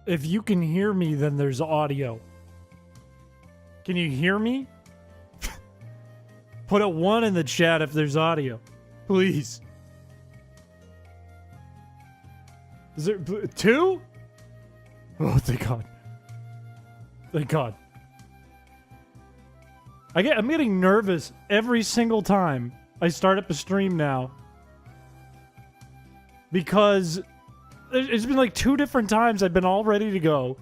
If you can hear me, then there's audio. Can you hear me? Put a 1 in the chat if there's audio. Please. Is there 2? Oh, thank God. Thank God. I'm getting nervous every single time I start up a stream now. Because it's been like 2 different times I've been all ready to go.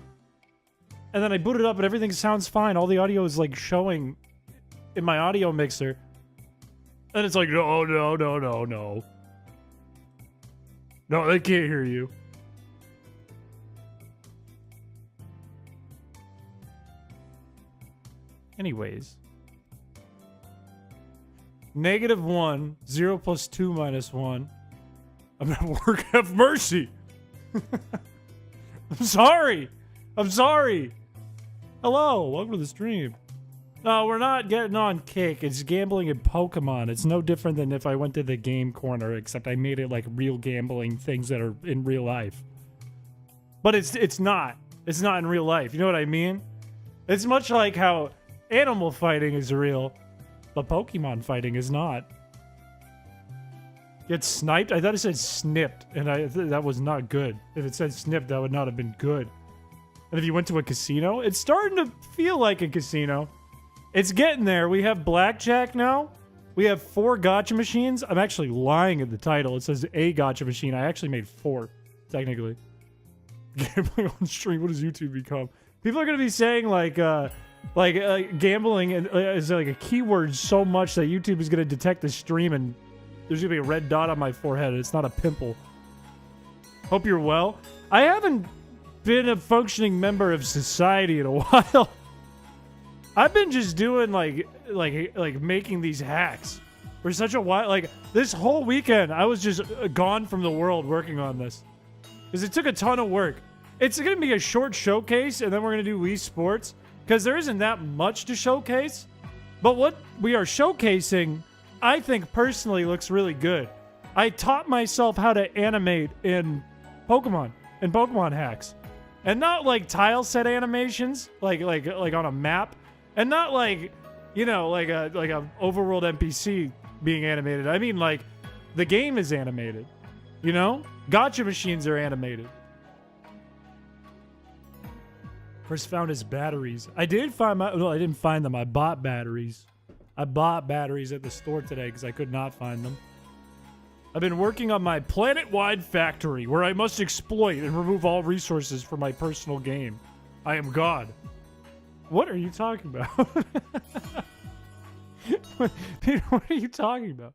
And then I boot it up and everything sounds fine. All the audio is like showing in my audio mixer. And it's like, no. No, they can't hear you. Anyways. -1, 0 plus 2 minus 1. I'm at work, have mercy. I'm sorry. Hello, welcome to the stream. No, we're not getting on Kick. It's gambling in Pokemon. It's no different than if I went to the game corner, except I made it like real gambling things that are in real life. But it's not. It's not in real life. You know what I mean? It's much like how animal fighting is real, but Pokemon fighting is not. Get sniped? I thought it said snipped, and that was not good. If it said snipped, that would not have been good. And if you went to a casino, it's starting to feel like a casino. It's getting there. We have Blackjack now. We have 4 Gacha Machines. I'm actually lying at the title. It says a Gacha Machine. I actually made 4, technically. Gambling on stream. What does YouTube become? People are going to be saying, gambling is like a keyword so much that YouTube is going to detect the stream and there's going to be a red dot on my forehead. It's not a pimple. Hope you're well. I haven't been a functioning member of society in a while. I've been just doing like making these hacks for such a while. Like this whole weekend, I was just gone from the world working on this because it took a ton of work. It's going to be a short showcase, and then we're going to do Wii Sports because there isn't that much to showcase. But what we are showcasing, I think personally, looks really good. I taught myself how to animate in Pokemon and Pokemon hacks, and not like tile set animations, like on a map. And not like, you know, like a overworld NPC being animated. I mean, like, the game is animated. You know? Gacha machines are animated. Chris found his batteries. I did find I didn't find them. I bought batteries. I bought batteries at the store today because I could not find them. I've been working on my planet-wide factory where I must exploit and remove all resources for my personal gain. I am God. What are you talking about? Peter, what are you talking about?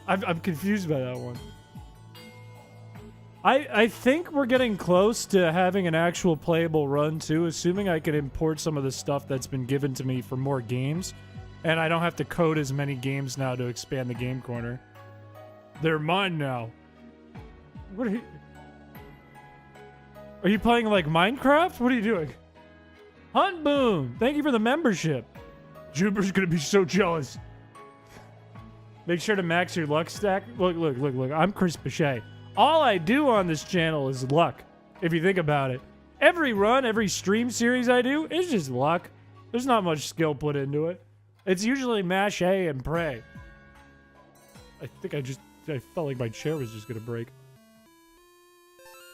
I'm confused by that one. I think we're getting close to having an actual playable run too, assuming I can import some of the stuff that's been given to me for more games, and I don't have to code as many games now to expand the game corner. They're mine now. What are you... Are you playing like Minecraft? What are you doing? Hunt Boom! Thank you for the membership. Jupiter's gonna be so jealous. Make sure to max your luck stack. Look. I'm Chris Piché. All I do on this channel is luck, if you think about it. Every run, every stream series I do is just luck. There's not much skill put into it. It's usually mash A and pray. I think I felt like my chair was just gonna break.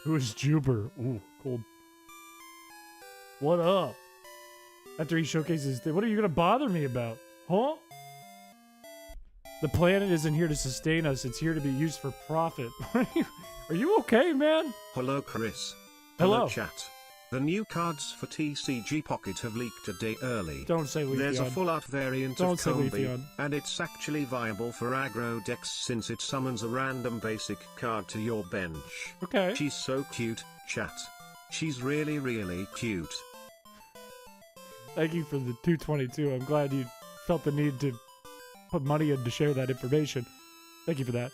Who is Juber? Ooh, cool. What up? After he showcases, what are you gonna bother me about? Huh? The planet isn't here to sustain us. It's here to be used for profit. Are you okay, man? Hello, Chris. Hello, chat. The new cards for TCG Pocket have leaked a day early. Don't say Leafeon. There's a full art variant Don't of say Combi, Leafeon. and it's actually viable for aggro decks since it summons a random basic card to your bench. Okay. She's so cute, chat. She's really, really cute. Thank you for the 222. I'm glad you felt the need to put money in to share that information. Thank you for that.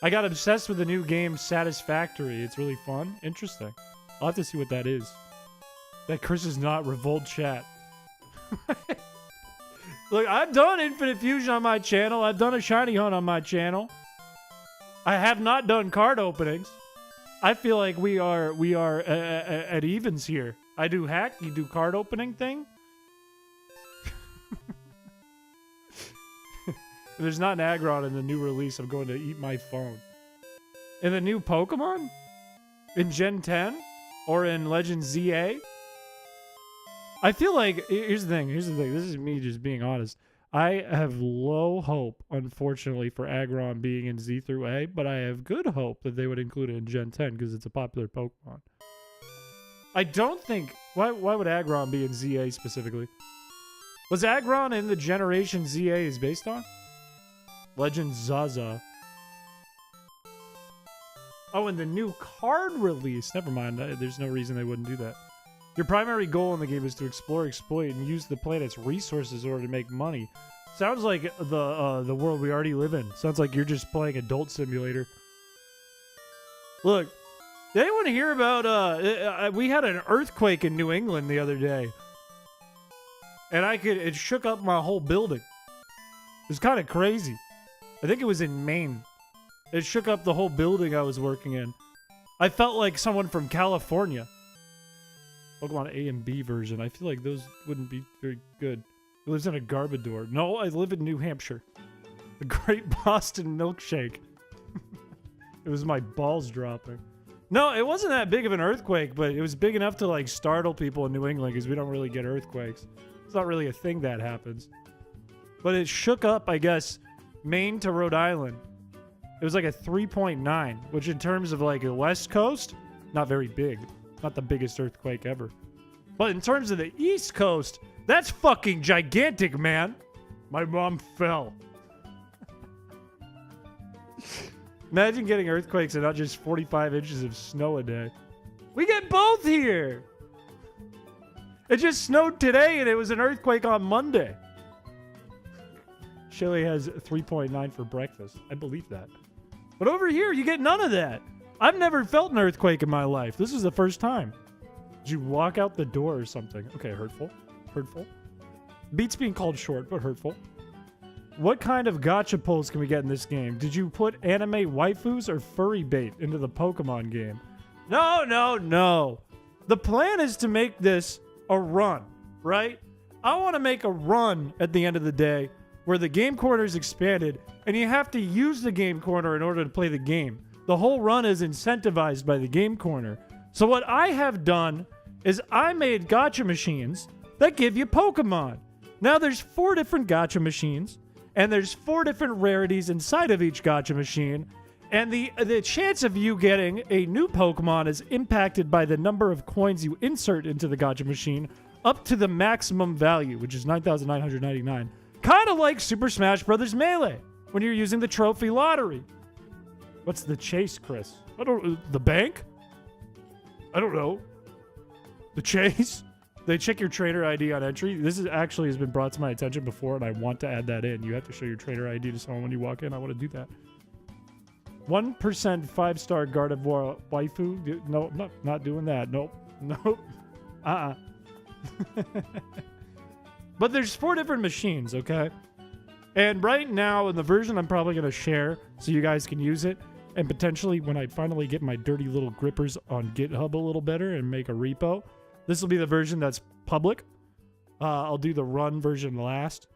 I got obsessed with the new game Satisfactory. It's really fun. Interesting. I'll have to see what that is. That Chris is not Revolt chat. Look, I've done Infinite Fusion on my channel. I've done a Shiny Hunt on my channel. I have not done card openings. I feel like we are at evens here. I do hack, you do card opening thing. If there's not an Aggron in the new release, I'm going to eat my phone. In the new Pokemon? In Gen 10? Or in Legend ZA? I feel like, here's the thing, this is me just being honest. I have low hope, unfortunately, for Aggron being in Z through A, but I have good hope that they would include it in Gen 10 because it's a popular Pokemon. I don't think... Why would Aggron be in ZA specifically? Was Aggron in the generation ZA is based on? Legend Zaza. Oh, and the new card release. Never mind. There's no reason they wouldn't do that. Your primary goal in the game is to explore, exploit, and use the planet's resources in order to make money. Sounds like the world we already live in. Sounds like you're just playing Adult Simulator. Look, did anyone hear about, we had an earthquake in New England the other day. And it shook up my whole building. It was kind of crazy. I think it was in Maine. It shook up the whole building I was working in. I felt like someone from California. Pokemon A and B version. I feel like those wouldn't be very good. It lives in a Garbodor. No, I live in New Hampshire. The Great Boston Milkshake. It was my balls dropping. No, it wasn't that big of an earthquake, but it was big enough to like startle people in New England because we don't really get earthquakes. It's not really a thing that happens. But it shook up, I guess, Maine to Rhode Island. It was like a 3.9, which in terms of like the West Coast, not very big. Not the biggest earthquake ever. But in terms of the East Coast, that's fucking gigantic, man. My mom fell. Imagine getting earthquakes and not just 45 inches of snow a day. We get both here. It just snowed today and it was an earthquake on Monday. Chile has 3.9 for breakfast. I believe that. But over here, you get none of that. I've never felt an earthquake in my life. This is the first time. Did you walk out the door or something? Okay, hurtful. Hurtful. Beats being called short, but hurtful. What kind of gacha pulls can we get in this game? Did you put anime waifus or furry bait into the Pokemon game? No, no, no. The plan is to make this a run, right? I want to make a run at the end of the day where the game corner is expanded and you have to use the game corner in order to play the game. The whole run is incentivized by the game corner. So what I have done is I made gacha machines that give you Pokemon. Now there's 4 different gacha machines, and there's 4 different rarities inside of each gacha machine, and the chance of you getting a new Pokemon is impacted by the number of coins you insert into the gacha machine up to the maximum value, which is 9,999. Kind of like Super Smash Bros. Melee, when you're using the trophy lottery. What's the chase, Chris? The bank? I don't know. The chase? They check your trainer ID on entry. This is actually has been brought to my attention before, and I want to add that in. You have to show your trainer ID to someone when you walk in. I want to do that. 1% 5-star Gardevoir waifu. No, not doing that. Nope. Nope. But there's 4 different machines, okay? And right now, in the version I'm probably going to share so you guys can use it, and potentially when I finally get my dirty little grippers on GitHub a little better and make a repo, this will be the version that's public. I'll do the run version last.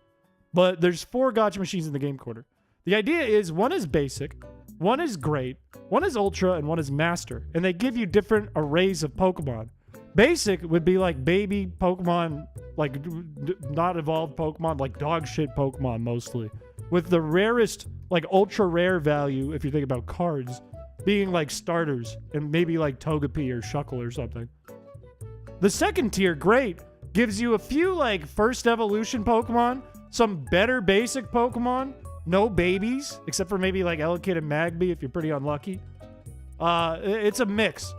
But there's 4 gacha machines in the game corner. The idea is one is basic, one is great, one is ultra, and one is master. And they give you different arrays of Pokemon. Basic would be like baby Pokemon, like not evolved Pokemon, like dog shit Pokemon mostly. With the rarest, like ultra rare value, if you think about cards, being like starters and maybe like Togepi or Shuckle or something. The second tier, great, gives you a few like first evolution Pokemon, some better basic Pokemon, no babies, except for maybe like Elekid and Magby if you're pretty unlucky. It's a mix.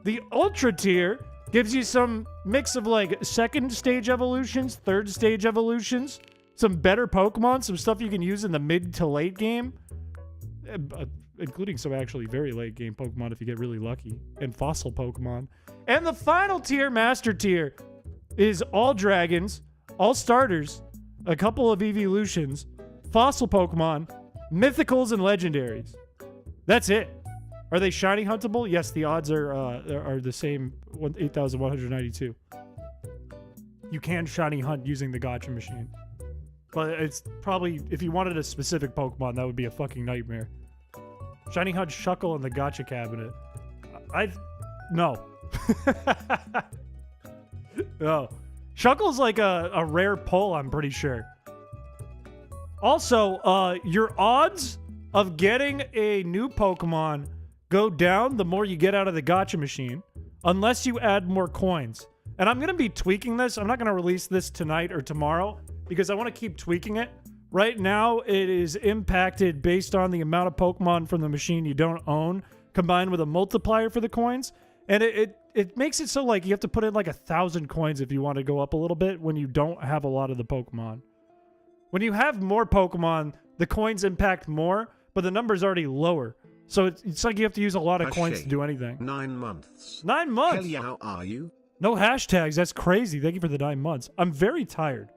The ultra tier gives you some mix of like second stage evolutions, third stage evolutions, some better Pokemon, some stuff you can use in the mid to late game, including some actually very late game Pokemon if you get really lucky, and fossil Pokemon. And the final tier, master tier, is all dragons, all starters, a couple of evolutions, fossil Pokemon, mythicals, and legendaries. That's it. Are they shiny huntable? Yes, the odds are the same, 8,192. You can shiny hunt using the Gacha machine. But it's probably, if you wanted a specific Pokemon, that would be a fucking nightmare. Shiny hunt Shuckle in the Gacha cabinet. No. No. Shuckle's like a rare pull, I'm pretty sure. Also, your odds of getting a new Pokemon go down the more you get out of the Gacha machine, unless you add more coins. And I'm going to be tweaking this. I'm not going to release this tonight or tomorrow because I want to keep tweaking it. Right now, it is impacted based on the amount of Pokemon from the machine you don't own, combined with a multiplier for the coins. And it makes it so like you have to put in like 1,000 coins if you want to go up a little bit when you don't have a lot of the Pokemon. When you have more Pokemon, the coins impact more, but the number's already lower. So it's like you have to use a lot of coins to do anything. 9 months. 9 months? Hell yeah, how are you? No hashtags. That's crazy. Thank you for the 9 months. I'm very tired,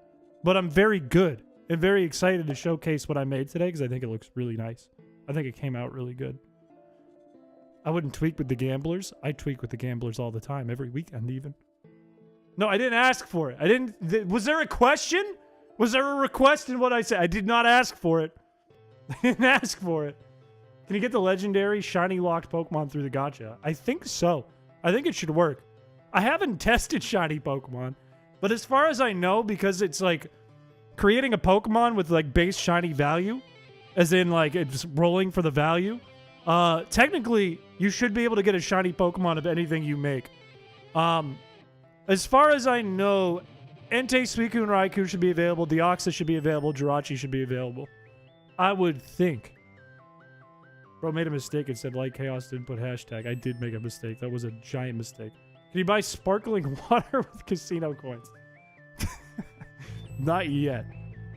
but I'm very good and very excited to showcase what I made today because I think it looks really nice. I think it came out really good. I wouldn't tweak with the gamblers. I tweak with the gamblers all the time, every weekend even. No, I didn't ask for it. I didn't. Was there a question? Was there a request in what I said? I did not ask for it. I didn't ask for it. Can you get the legendary shiny locked Pokemon through the Gacha? I think so. I think it should work. I haven't tested shiny Pokemon, but as far as I know, because it's like creating a Pokemon with like base shiny value, as in like it's rolling for the value, technically you should be able to get a shiny Pokemon of anything you make. As far as I know, Entei, Suicune, and Raikou should be available, Deoxys should be available, Jirachi should be available. I would think. Bro made a mistake and said Light Chaos didn't put hashtag. I did make a mistake. That was a giant mistake. Can you buy sparkling water with casino coins? Not yet.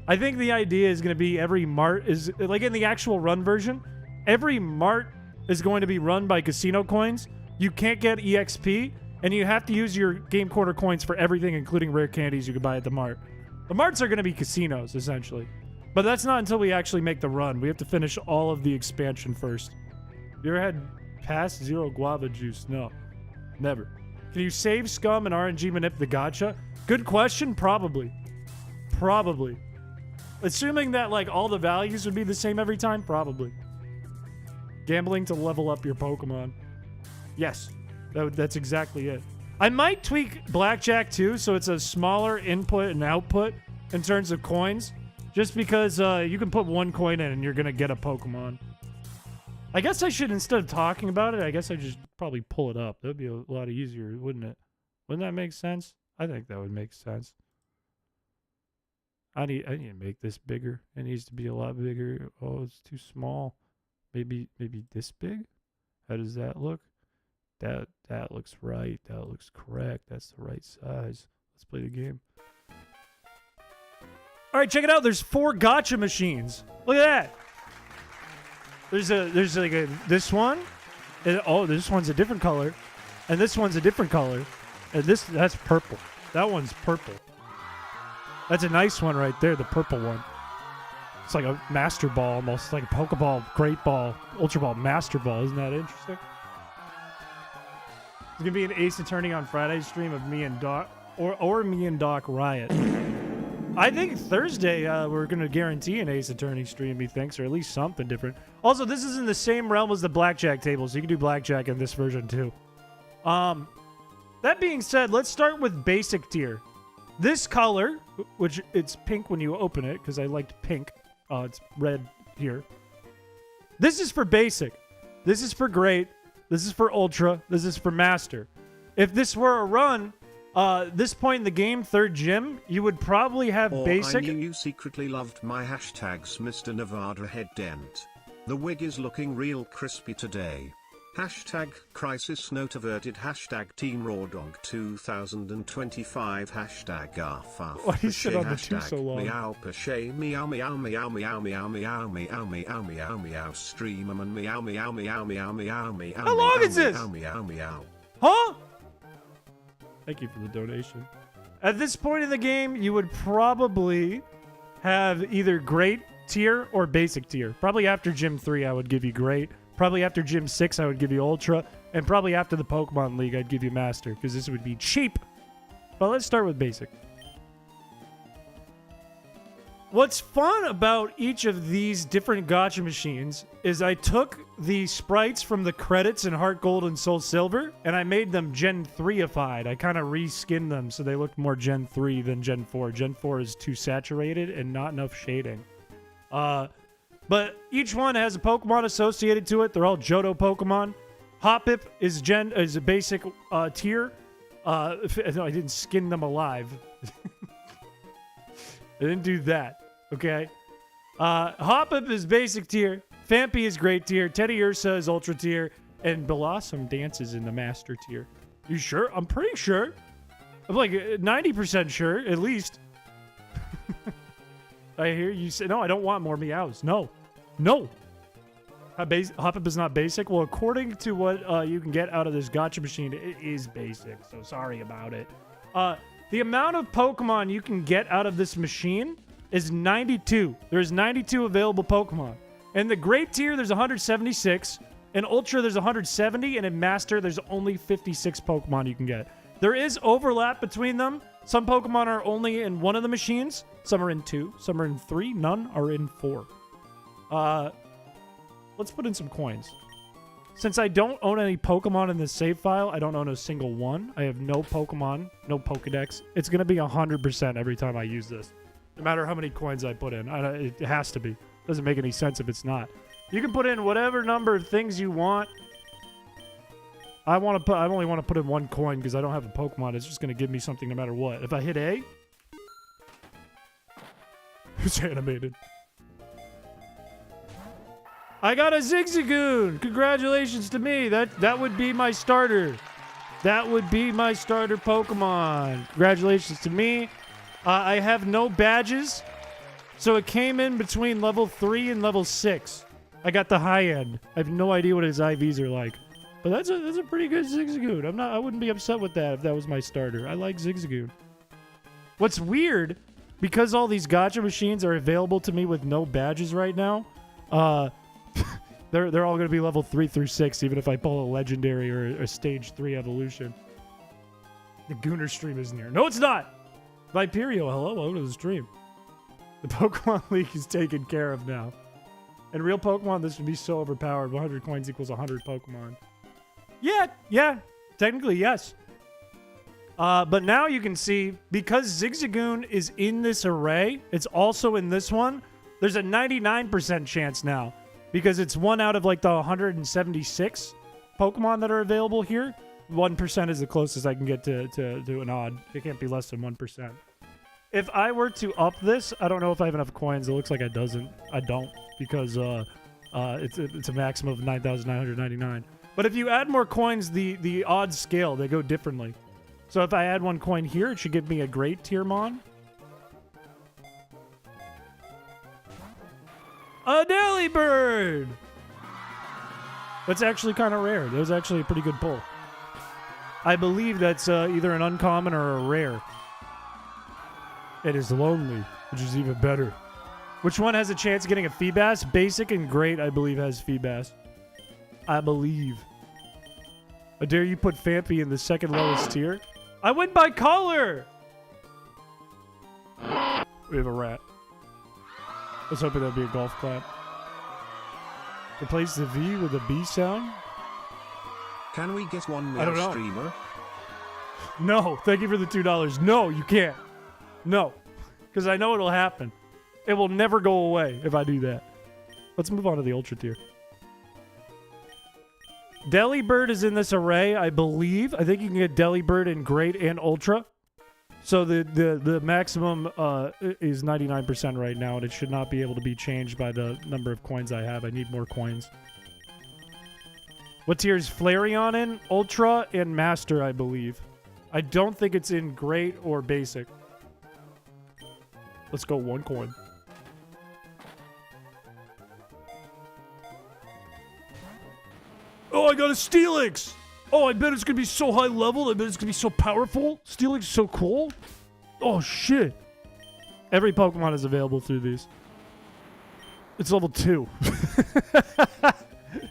I think the idea is going to be every mart is, like in the actual run version, every mart is going to be run by casino coins. You can't get EXP, and you have to use your game quarter coins for everything, including rare candies you can buy at the mart. The marts are going to be casinos, essentially. But that's not until we actually make the run. We have to finish all of the expansion first. You ever had past zero guava juice? No. Never. Can you save scum and RNG manip the gacha? Good question. Probably. Probably. Assuming that like all the values would be the same every time? Probably. Gambling to level up your Pokemon. Yes. That's exactly it. I might tweak Blackjack too, so it's a smaller input and output in terms of coins. Just because you can put 1 coin in and you're going to get a Pokemon. I guess I should, instead of talking about it, I guess I just probably pull it up. That would be a lot easier, wouldn't it? Wouldn't that make sense? I think that would make sense. I need to make this bigger. It needs to be a lot bigger. Oh, it's too small. Maybe this big? How does that look? That looks right. That looks correct. That's the right size. Let's play the game. All right, check it out. There's 4 Gacha machines. Look at that. There's like this one. And, oh, this one's a different color, and this one's a different color, and that's purple. That one's purple. That's a nice one right there, the purple one. It's like a Master Ball almost, like a Pokeball, Great Ball, Ultra Ball, Master Ball. Isn't that interesting? There's gonna be an Ace Attorney on Friday's stream of me and Doc, or me and Doc Riot. I think Thursday we're going to guarantee an Ace Attorney stream, methinks, or at least something different. Also, this is in the same realm as the Blackjack table, so you can do Blackjack in this version too. That being said, let's start with basic tier. This color, which it's pink when you open it, because I liked pink. It's red here. This is for basic. This is for great. This is for ultra. This is for master. If this were a run... this point in the game, 3rd gym, you would probably have basic. I knew you secretly loved my hashtags, Mr. Nevada Head Dent. The wig is looking real crispy today. Hashtag crisis note averted. Hashtag Team Raw Dog 2025. Hashtag Garfa. Why do you sit on the 2 so long? Meow Piché. Meow meow meow meow meow meow meow meow meow meow streamerman. Meow meow meow meow meow meow. How long is this? Meow meow meow. Huh? Thank you for the donation. At this point in the game, you would probably have either great tier or basic tier. Probably after Gym 3, I would give you great. Probably after Gym 6, I would give you Ultra. And probably after the Pokemon League, I'd give you Master, because this would be cheap. But let's start with Basic. What's fun about each of these different Gacha machines is I took the sprites from the credits in Heart Gold and Soul Silver, and I made them Gen 3ified. I kind of reskinned them so they looked more Gen 3 than Gen 4. Gen 4 is too saturated and not enough shading. But each one has a Pokemon associated to it. They're all Johto Pokemon. Hoppip is a basic tier. No, I didn't skin them alive. I didn't do that. Okay. Hoppip is basic tier. Phanpy is great tier. Teddy Ursa is ultra tier. And Blossom dances in the master tier. You sure? I'm pretty sure. I'm like 90% sure, at least. I hear you say, no, I don't want more meows. No. No. Hoppip is not basic. Well, according to what you can get out of this Gacha machine, it is basic. So sorry about it. The amount of Pokemon you can get out of this machine is 92. There's 92 available Pokemon. In the Great tier, there's 176. In Ultra, there's 170. And in Master, there's only 56 Pokemon you can get. There is overlap between them. Some Pokemon are only in one of the machines. Some are in 2. Some are in 3. None are in 4. Let's put in some coins. Since I don't own any Pokemon in this save file, I don't own a single one. I have no Pokemon, no Pokedex. It's going to be 100% every time I use this. No matter how many coins I put in. It has to be. Doesn't make any sense if it's not. You can put in whatever number of things you want. I only want to put in 1 coin because I don't have a Pokemon. It's just going to give me something no matter what. If I hit A... It's animated. I got a Zigzagoon! Congratulations to me. That would be my starter. That would be my starter Pokemon. Congratulations to me. I have no badges. So it came in between level 3 and level 6. I got the high end. I have no idea what his IVs are like. But that's a pretty good Zigzagoon. I wouldn't be upset with that if that was my starter. I like Zigzagoon. What's weird, because all these Gacha machines are available to me with no badges right now, they're all going to be level 3 through 6, even if I pull a legendary or a stage 3 evolution. The Gooner stream is near. No, it's not! Viperio, hello, welcome to the stream. The Pokemon League is taken care of now. In real Pokemon, this would be so overpowered. 100 coins equals 100 Pokemon. Yeah, technically, yes. But now you can see, because Zigzagoon is in this array, it's also in this one, there's a 99% chance now. Because it's one out of like the 176 Pokemon that are available here. 1% is the closest I can get to an odd. It can't be less than 1%. If I were to up this, I don't know if I have enough coins. It looks like I don't, because it's a maximum of 9,999. But if you add more coins, the odds scale. They go differently. So if I add 1 coin here, it should give me a great Tiermon. A Delibird! That's actually kind of rare. That was actually a pretty good pull. I believe that's either an uncommon or a rare. It is lonely, which is even better. Which one has a chance of getting a Feebas? Basic and Great, I believe, has Feebas. I believe. I dare you put Phanpy in the second lowest tier? I went by color! We have a rat. I was hoping that'd be a golf clap. Replace the V with a B sound? Can we get one I don't more know. streamer? No, thank you for the $2. No, you can't. No, because I know it'll happen. It will never go away if I do that. Let's move on to the Ultra tier. Delibird is in this array, I believe. I think you can get Delibird in Great and Ultra. So the maximum is 99% right now, and it should not be able to be changed by the number of coins I have. I need more coins. What tier is Flareon in? Ultra and Master, I believe. I don't think it's in Great or Basic. Let's go 1 coin. Oh, I got a Steelix! Oh, I bet it's going to be so high level. I bet it's going to be so powerful. Steelix is so cool. Oh, shit. Every Pokemon is available through these. It's level 2.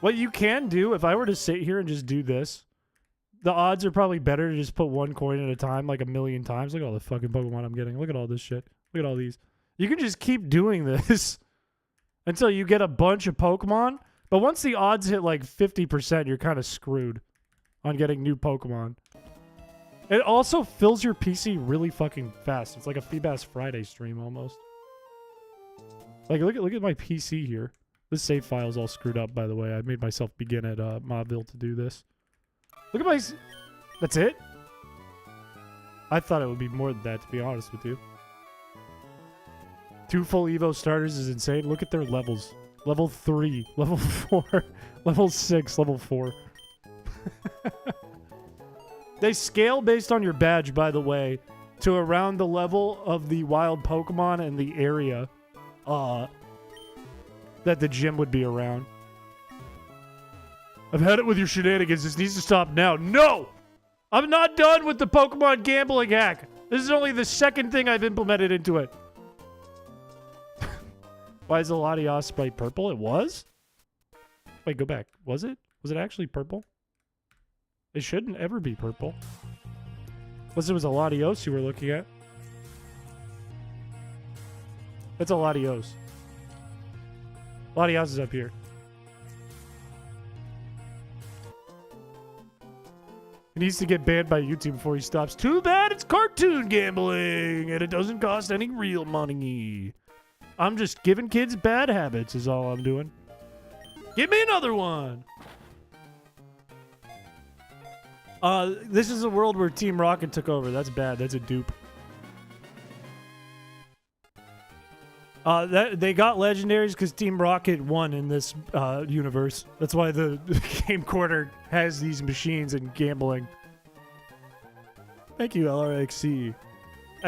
What you can do, if I were to sit here and just do this, the odds are probably better to just put one coin at a time, like a million times. Look at all the fucking Pokemon I'm getting. Look at all this shit. Look at all these. You can just keep doing this until you get a bunch of Pokemon. But once the odds hit like 50%, you're kind of screwed on getting new Pokemon. It also fills your PC really fucking fast. It's like a Feebas Friday stream almost. Like, look at my PC here. This save file's all screwed up, by the way. I made myself begin at Mobville to do this. Look at my... That's it? I thought it would be more than that, to be honest with you. 2 full Evo starters is insane. Look at their levels. Level 3, level 4, level 6, level 4. They scale based on your badge, by the way, to around the level of the wild Pokemon and the area that the gym would be around. I've had it with your shenanigans. This needs to stop now. No! I'm not done with the Pokemon gambling hack. This is only the second thing I've implemented into it. Why is the Latias sprite purple? It was? Wait, go back. Was it? Was it actually purple? It shouldn't ever be purple. Unless it was a Latios you were looking at. That's a Latios. Latios is up here. He needs to get banned by YouTube before he stops. Too bad it's cartoon gambling and it doesn't cost any real money. I'm just giving kids bad habits is all I'm doing. Give me another one. This is a world where Team Rocket took over. That's bad. That's a dupe. They got legendaries because Team Rocket won in this universe. That's why the Game Corner has these machines and gambling. Thank you, LRXC.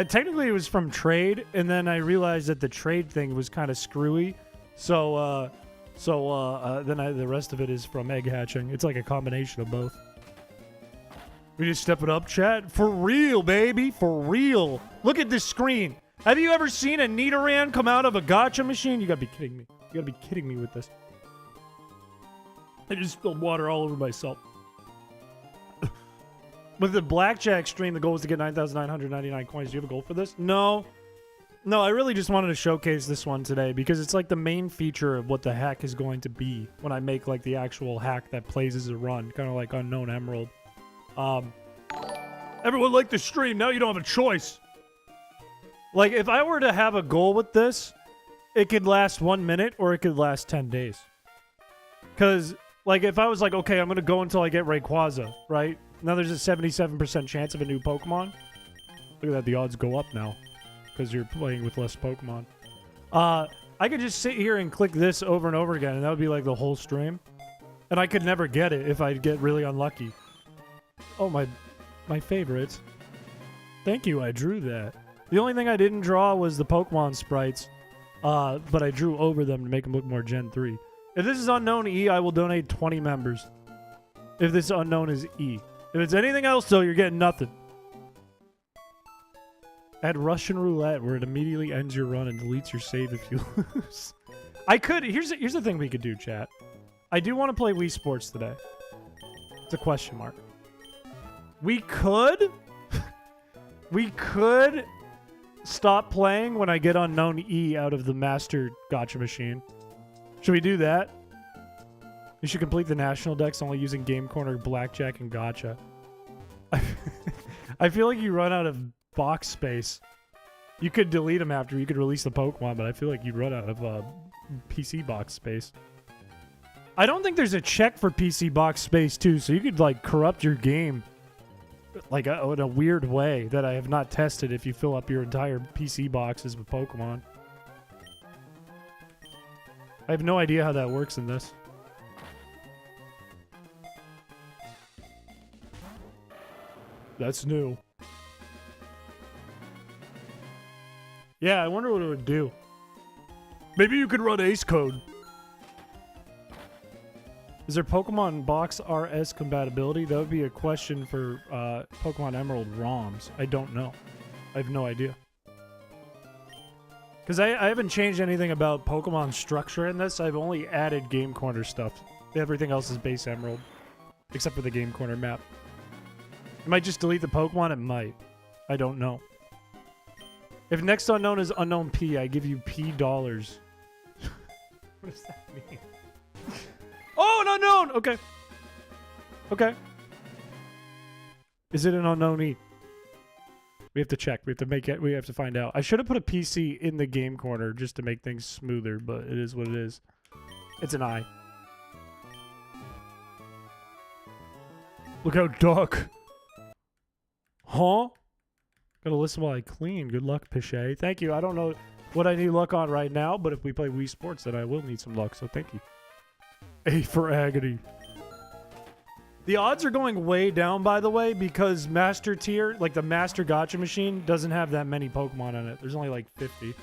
Technically, it was from trade, and then I realized that the trade thing was kind of screwy. So then the rest of it is from egg hatching. It's like a combination of both. We just step it up, chat. For real, baby. For real. Look at this screen. Have you ever seen a Nidoran come out of a Gacha machine? You gotta be kidding me. You gotta be kidding me with this. I just spilled water all over myself. With the Blackjack stream, the goal was to get 9,999 coins. Do you have a goal for this? No. No, I really just wanted to showcase this one today because it's like the main feature of what the hack is going to be when I make like the actual hack that plays as a run. Kind of like Unknown Emerald. Everyone liked the stream. Now you don't have a choice. Like, if I were to have a goal with this, it could last 1 minute or it could last 10 days. Because, like, if I was like, okay, I'm going to go until I get Rayquaza, right? Now there's a 77% chance of a new Pokemon. Look at that. The odds go up now because you're playing with less Pokemon. I could just sit here and click this over and over again, and that would be, like, the whole stream. And I could never get it if I get really unlucky. Oh, my favorites. Thank you. I drew that. The only thing I didn't draw was the Pokemon sprites, but I drew over them to make them look more Gen 3. If this is Unknown E, I will donate 20 members. If this Unknown is E. If it's anything else, though, you're getting nothing. Add Russian Roulette, where it immediately ends your run and deletes your save if you lose. I could... Here's the thing we could do, chat. I do want to play Wii Sports today. It's a question mark. We could... we could... stop playing when I get Unknown E out of the Master Gacha Machine. Should we do that? You should complete the national decks only using Game Corner, Blackjack, and Gacha. I feel like you run out of box space. You could delete them after. You could release the Pokemon, but I feel like you'd run out of PC box space. I don't think there's a check for PC box space, too, so you could, like, corrupt your game like in a weird way that I have not tested if you fill up your entire PC boxes with Pokemon. I have no idea how that works in this. That's new. Yeah, I wonder what it would do. Maybe you could run Ace Code. Is there Pokemon Box RS compatibility? That would be a question for Pokemon Emerald ROMs. I don't know. I have no idea. Because I haven't changed anything about Pokemon structure in this. I've only added Game Corner stuff Everything else is base Emerald. Except for the Game Corner map. It might just delete the Pokemon? It might. I don't know. If next unknown is unknown P, I give you P dollars. What does that mean? Oh, an unknown! Okay. Okay. Is it an unknown E? We have to check. We have to make it. We have to find out. I should have put a PC in the Game Corner just to make things smoother, but it is what it is. It's an I. Look how dark. Huh? Gotta listen while I clean. Good luck, Piché. Thank you. I don't know what I need luck on right now, but if we play Wii Sports, then I will need some luck, so thank you. A for agony. The odds are going way down, by the way, because Master Tier, like the Master Gacha Machine, doesn't have that many Pokemon on it. There's only like 50.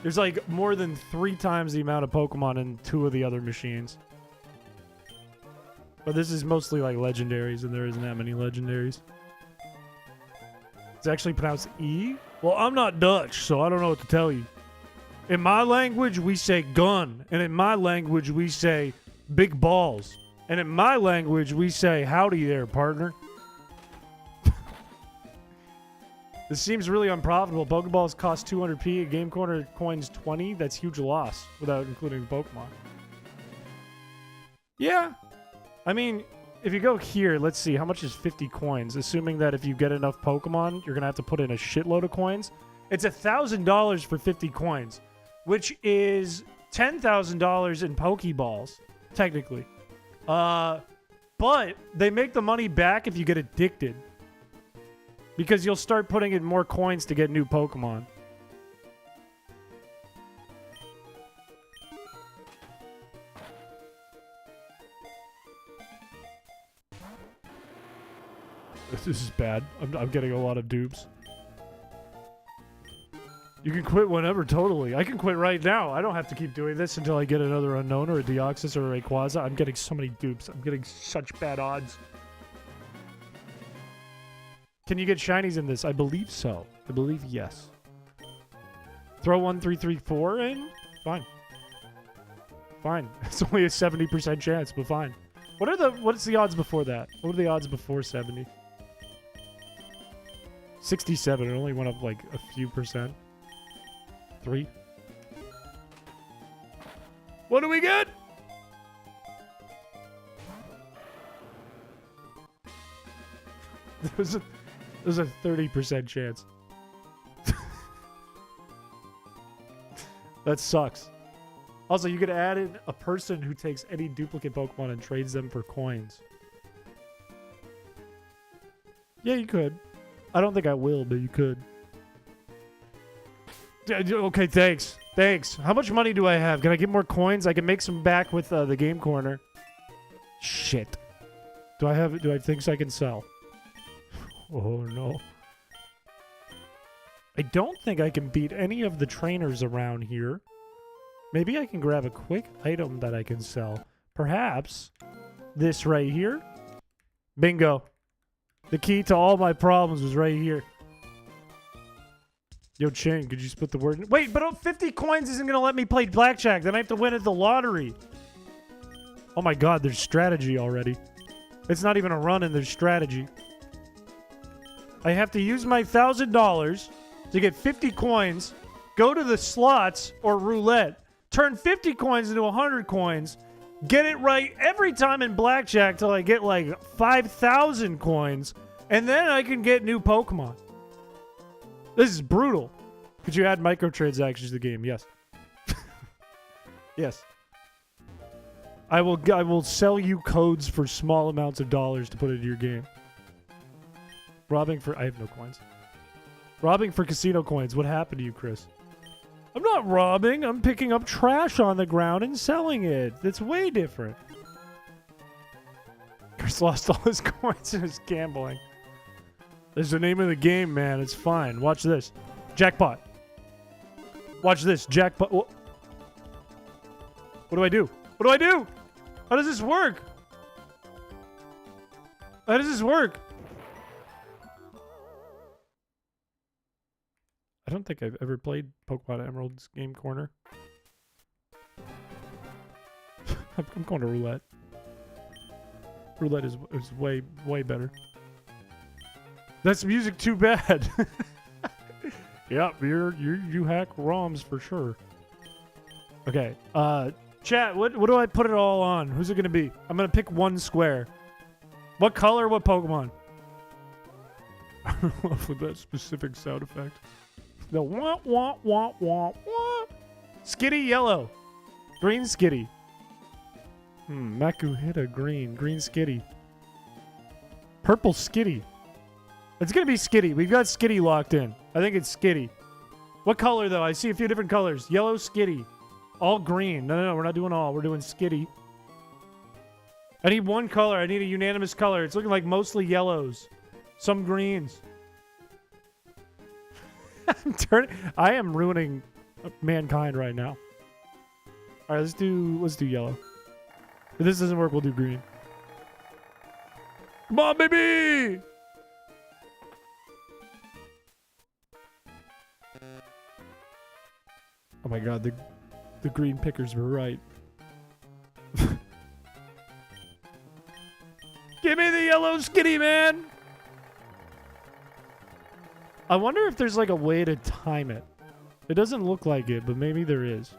There's like more than 3 times the amount of Pokemon in 2 of the other machines. But this is mostly like legendaries, and there isn't that many legendaries. It's actually pronounced E? Well, I'm not Dutch, so I don't know what to tell you. In my language, we say gun. And in my language, we say big balls. And in my language, we say howdy there, partner. This seems really unprofitable. Pokeballs cost 200p, a Game Corner coins 20. That's huge loss without including Pokemon. Yeah. I mean, if you go here, let's see, how much is 50 coins? Assuming that if you get enough Pokemon, you're going to have to put in a shitload of coins. It's $1,000 for 50 coins, which is $10,000 in Pokeballs, technically. But they make the money back if you get addicted. Because you'll start putting in more coins to get new Pokemon. This is bad. I'm getting a lot of dupes. You can quit whenever, totally. I can quit right now. I don't have to keep doing this until I get another unknown or a Deoxys or a Rayquaza. I'm getting so many dupes. I'm getting such bad odds. Can you get shinies in this? I believe so. I believe yes. Throw 1, 3, 3, 4 in? Fine. Fine. It's only a 70% chance, but fine. What's the odds before that? What are the odds before 70? 67. It only went up like a few percent. 3. What do we get? There's a 30% chance. That sucks. Also, you could add in a person who takes any duplicate Pokemon and trades them for coins. Yeah, you could. I don't think I will, but you could. Okay, thanks. Thanks. How much money do I have? Can I get more coins? I can make some back with the Game Corner. Shit. Do I have things I can sell? Oh, no. I don't think I can beat any of the trainers around here. Maybe I can grab a quick item that I can sell. Perhaps this right here. Bingo. The key to all my problems was right here. Yo, Ching, could you split the word? Wait, but 50 coins isn't going to let me play Blackjack. Then I have to win at the lottery. Oh my god, there's strategy already. It's not even a run and there's strategy. I have to use my $1,000 to get 50 coins, go to the slots or roulette, turn 50 coins into 100 coins, get it right every time in Blackjack till I get like 5,000 coins, and then I can get new Pokemon. This is brutal. Could you add microtransactions to the game? Yes. Yes. I will sell you codes for small amounts of dollars to put into your game. Robbing for... I have no coins. Robbing for casino coins. What happened to you, Chris? I'm not robbing. I'm picking up trash on the ground and selling it. That's way different. Chris lost all his coins in his gambling. That's the name of the game, man. It's fine. Watch this. Jackpot. Watch this. Jackpot. What do I do? What do I do? How does this work? How does this work? I don't think I've ever played Pokemon Emerald's Game Corner. I'm going to roulette. Roulette is way better. That's music too bad. Yep, you hack ROMs for sure. Okay, chat, what do I put it all on? Who's it gonna be? I'm gonna pick one square. What color, what Pokemon? I love with that specific sound effect. The wah wah wah wah wah. Skitty yellow. Green Skitty. Makuhita green. Green Skitty. Purple Skitty. It's gonna be Skitty. We've got Skitty locked in. I think it's Skitty. What color though? I see a few different colors. Yellow Skitty. All green. No, we're not doing all. We're doing Skitty. I need one color. I need a unanimous color. It's looking like mostly yellows. Some greens. I am ruining mankind right now. All right, let's do yellow. If this doesn't work, we'll do green. Come on, baby! Oh my god, the green pickers were right. Give me the yellow Skitty, man! I wonder if there's like a way to time it. It doesn't look like it, but maybe there is.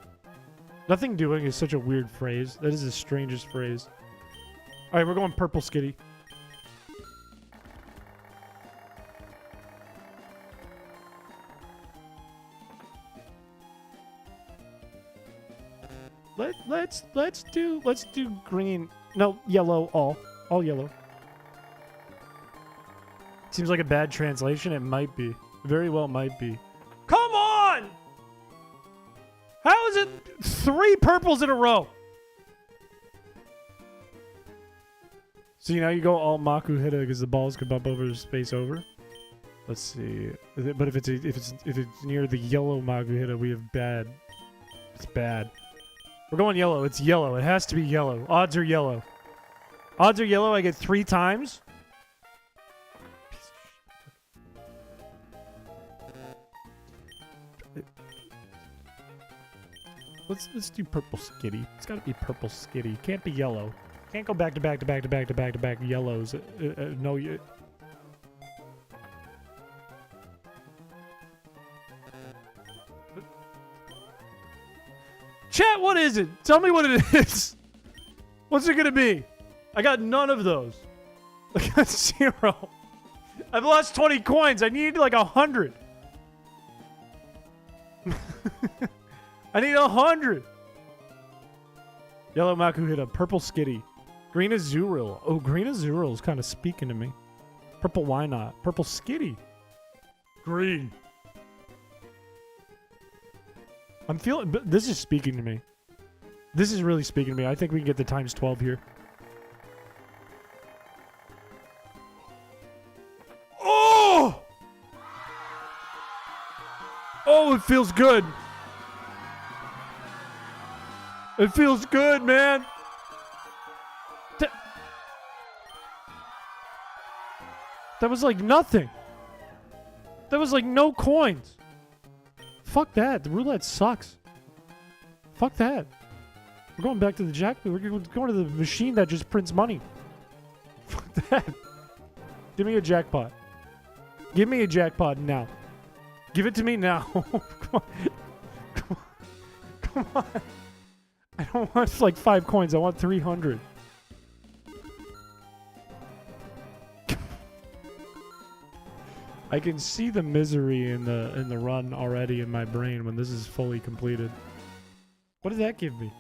Nothing doing is such a weird phrase. That is the strangest phrase. Alright, we're going purple Skitty. Let's do green. No, yellow, all yellow. Seems like a bad translation. It might be. Very well might be. Come on! How is it 3 purples in a row? See, now you go all Makuhita because the balls can bump over space over. Let's see. But if it's near the yellow Makuhita, we have bad. It's bad. We're going yellow. It's yellow. It has to be yellow. Odds are yellow. Odds are yellow. I get 3 times. Let's do purple Skitty. It's got to be purple Skitty. Can't be yellow. Can't go back to back to back to back to back to back yellows. No, you. Chat, what is it? Tell me what it is. What's it gonna be? I got none of those. I got 0. I've lost 20 coins. I need like 100. I need 100. Yellow Makuhita, purple Skitty, green Azurill. Oh, green Azurill is kind of speaking to me. Purple why not? Purple Skitty. Green. I'm feeling. This is speaking to me. This is really speaking to me. I think we can get the times 12 here. Oh! Oh, it feels good. It feels good, man. That was like nothing. That was like no coins. Fuck that. The roulette sucks. Fuck that. We're going back to the jackpot. We're going to the machine that just prints money. Fuck that. Give me a jackpot. Give me a jackpot now. Give it to me now. Come on. Come on. Come on. I don't want like 5 coins. I want 300. I can see the misery in the run already in my brain when this is fully completed. What does that give me?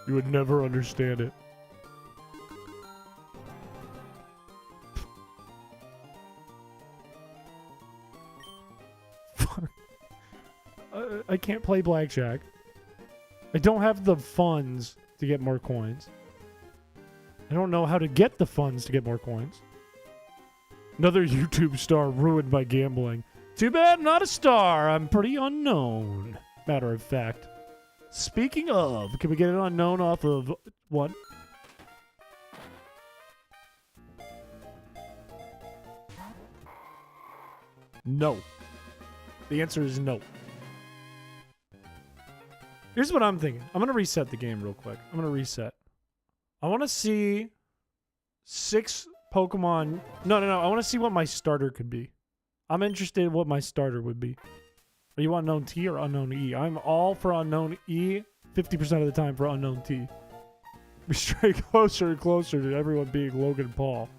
You would never understand it. Fuck. I can't play blackjack. I don't have the funds to get more coins. I don't know how to get the funds to get more coins. Another YouTube star ruined by gambling. Too bad I'm not a star. I'm pretty unknown. Matter of fact. Speaking of, can we get an unknown off of what? No. The answer is no. Here's what I'm thinking. I'm going to reset the game real quick. I'm going to reset. I want to see 6 Pokemon. No. I want to see what my starter could be. I'm interested in what my starter would be. Are you unknown T or unknown E? I'm all for unknown E, 50% of the time for unknown T. We stray closer and closer to everyone being Logan Paul.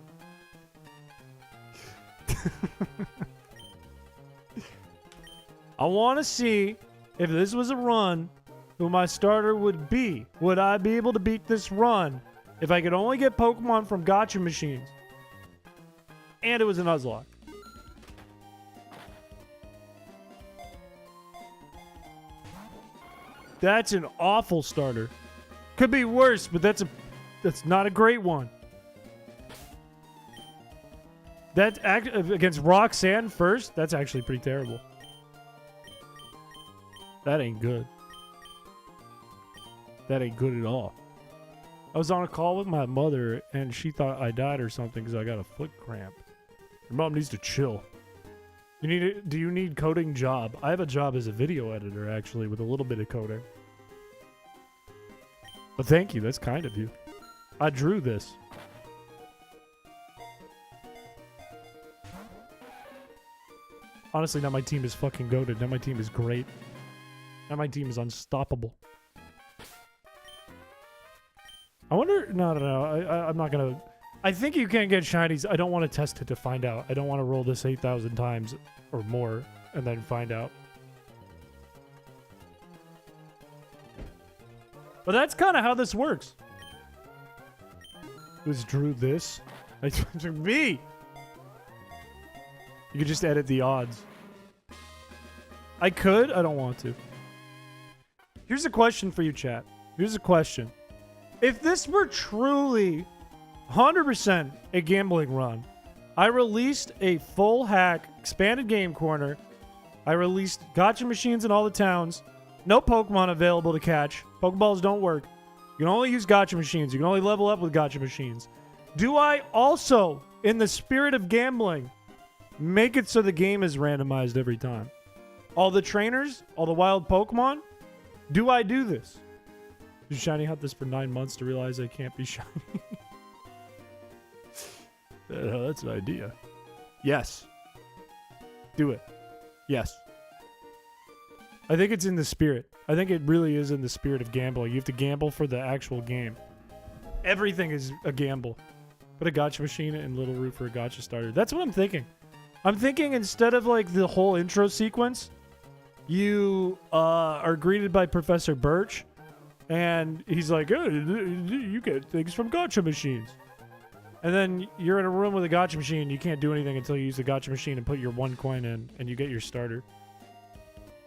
I want to see if this was a run, who my starter would be. Would I be able to beat this run if I could only get Pokemon from Gacha Machines? And it was a Nuzlocke. That's an awful starter. Could be worse, but that's not a great one. That's against Roxanne first. That's actually pretty terrible. That ain't good. That ain't good at all. I was on a call with my mother, and she thought I died or something because I got a foot cramp. Your mom needs to chill. Do you need coding job? I have a job as a video editor, actually, with a little bit of coding. But thank you. That's kind of you. I drew this. Honestly, now my team is fucking goated. Now my team is great. Now my team is unstoppable. I wonder... No. I'm not going to... I think you can get shinies. I don't want to test it to find out. I don't want to roll this 8,000 times or more and then find out. But that's kind of how this works. Who's drew this? It's me! You could just edit the odds. I could. I don't want to. Here's a question for you, chat. Here's a question. If this were truly 100% a gambling run, I released a full hack, expanded game corner. I released Gacha Machines in all the towns. No Pokemon available to catch. Pokeballs don't work. You can only use Gacha Machines. You can only level up with Gacha Machines. Do I also, in the spirit of gambling, make it so the game is randomized every time? All the trainers, all the wild Pokemon? Do I do this? Do shiny hunt this for 9 months to realize I can't be shiny? That's an idea. Yes. Do it. Yes. I think it's in the spirit. I think it really is in the spirit of gambling. You have to gamble for the actual game. Everything is a gamble. Put a Gacha Machine in Little Root for a Gacha starter. That's what I'm thinking. I'm thinking instead of like the whole intro sequence, you are greeted by Professor Birch, and he's like, oh, you get things from Gacha Machines. And then you're in a room with a Gacha Machine. You can't do anything until you use the Gacha Machine and put your 1 coin in, and you get your starter.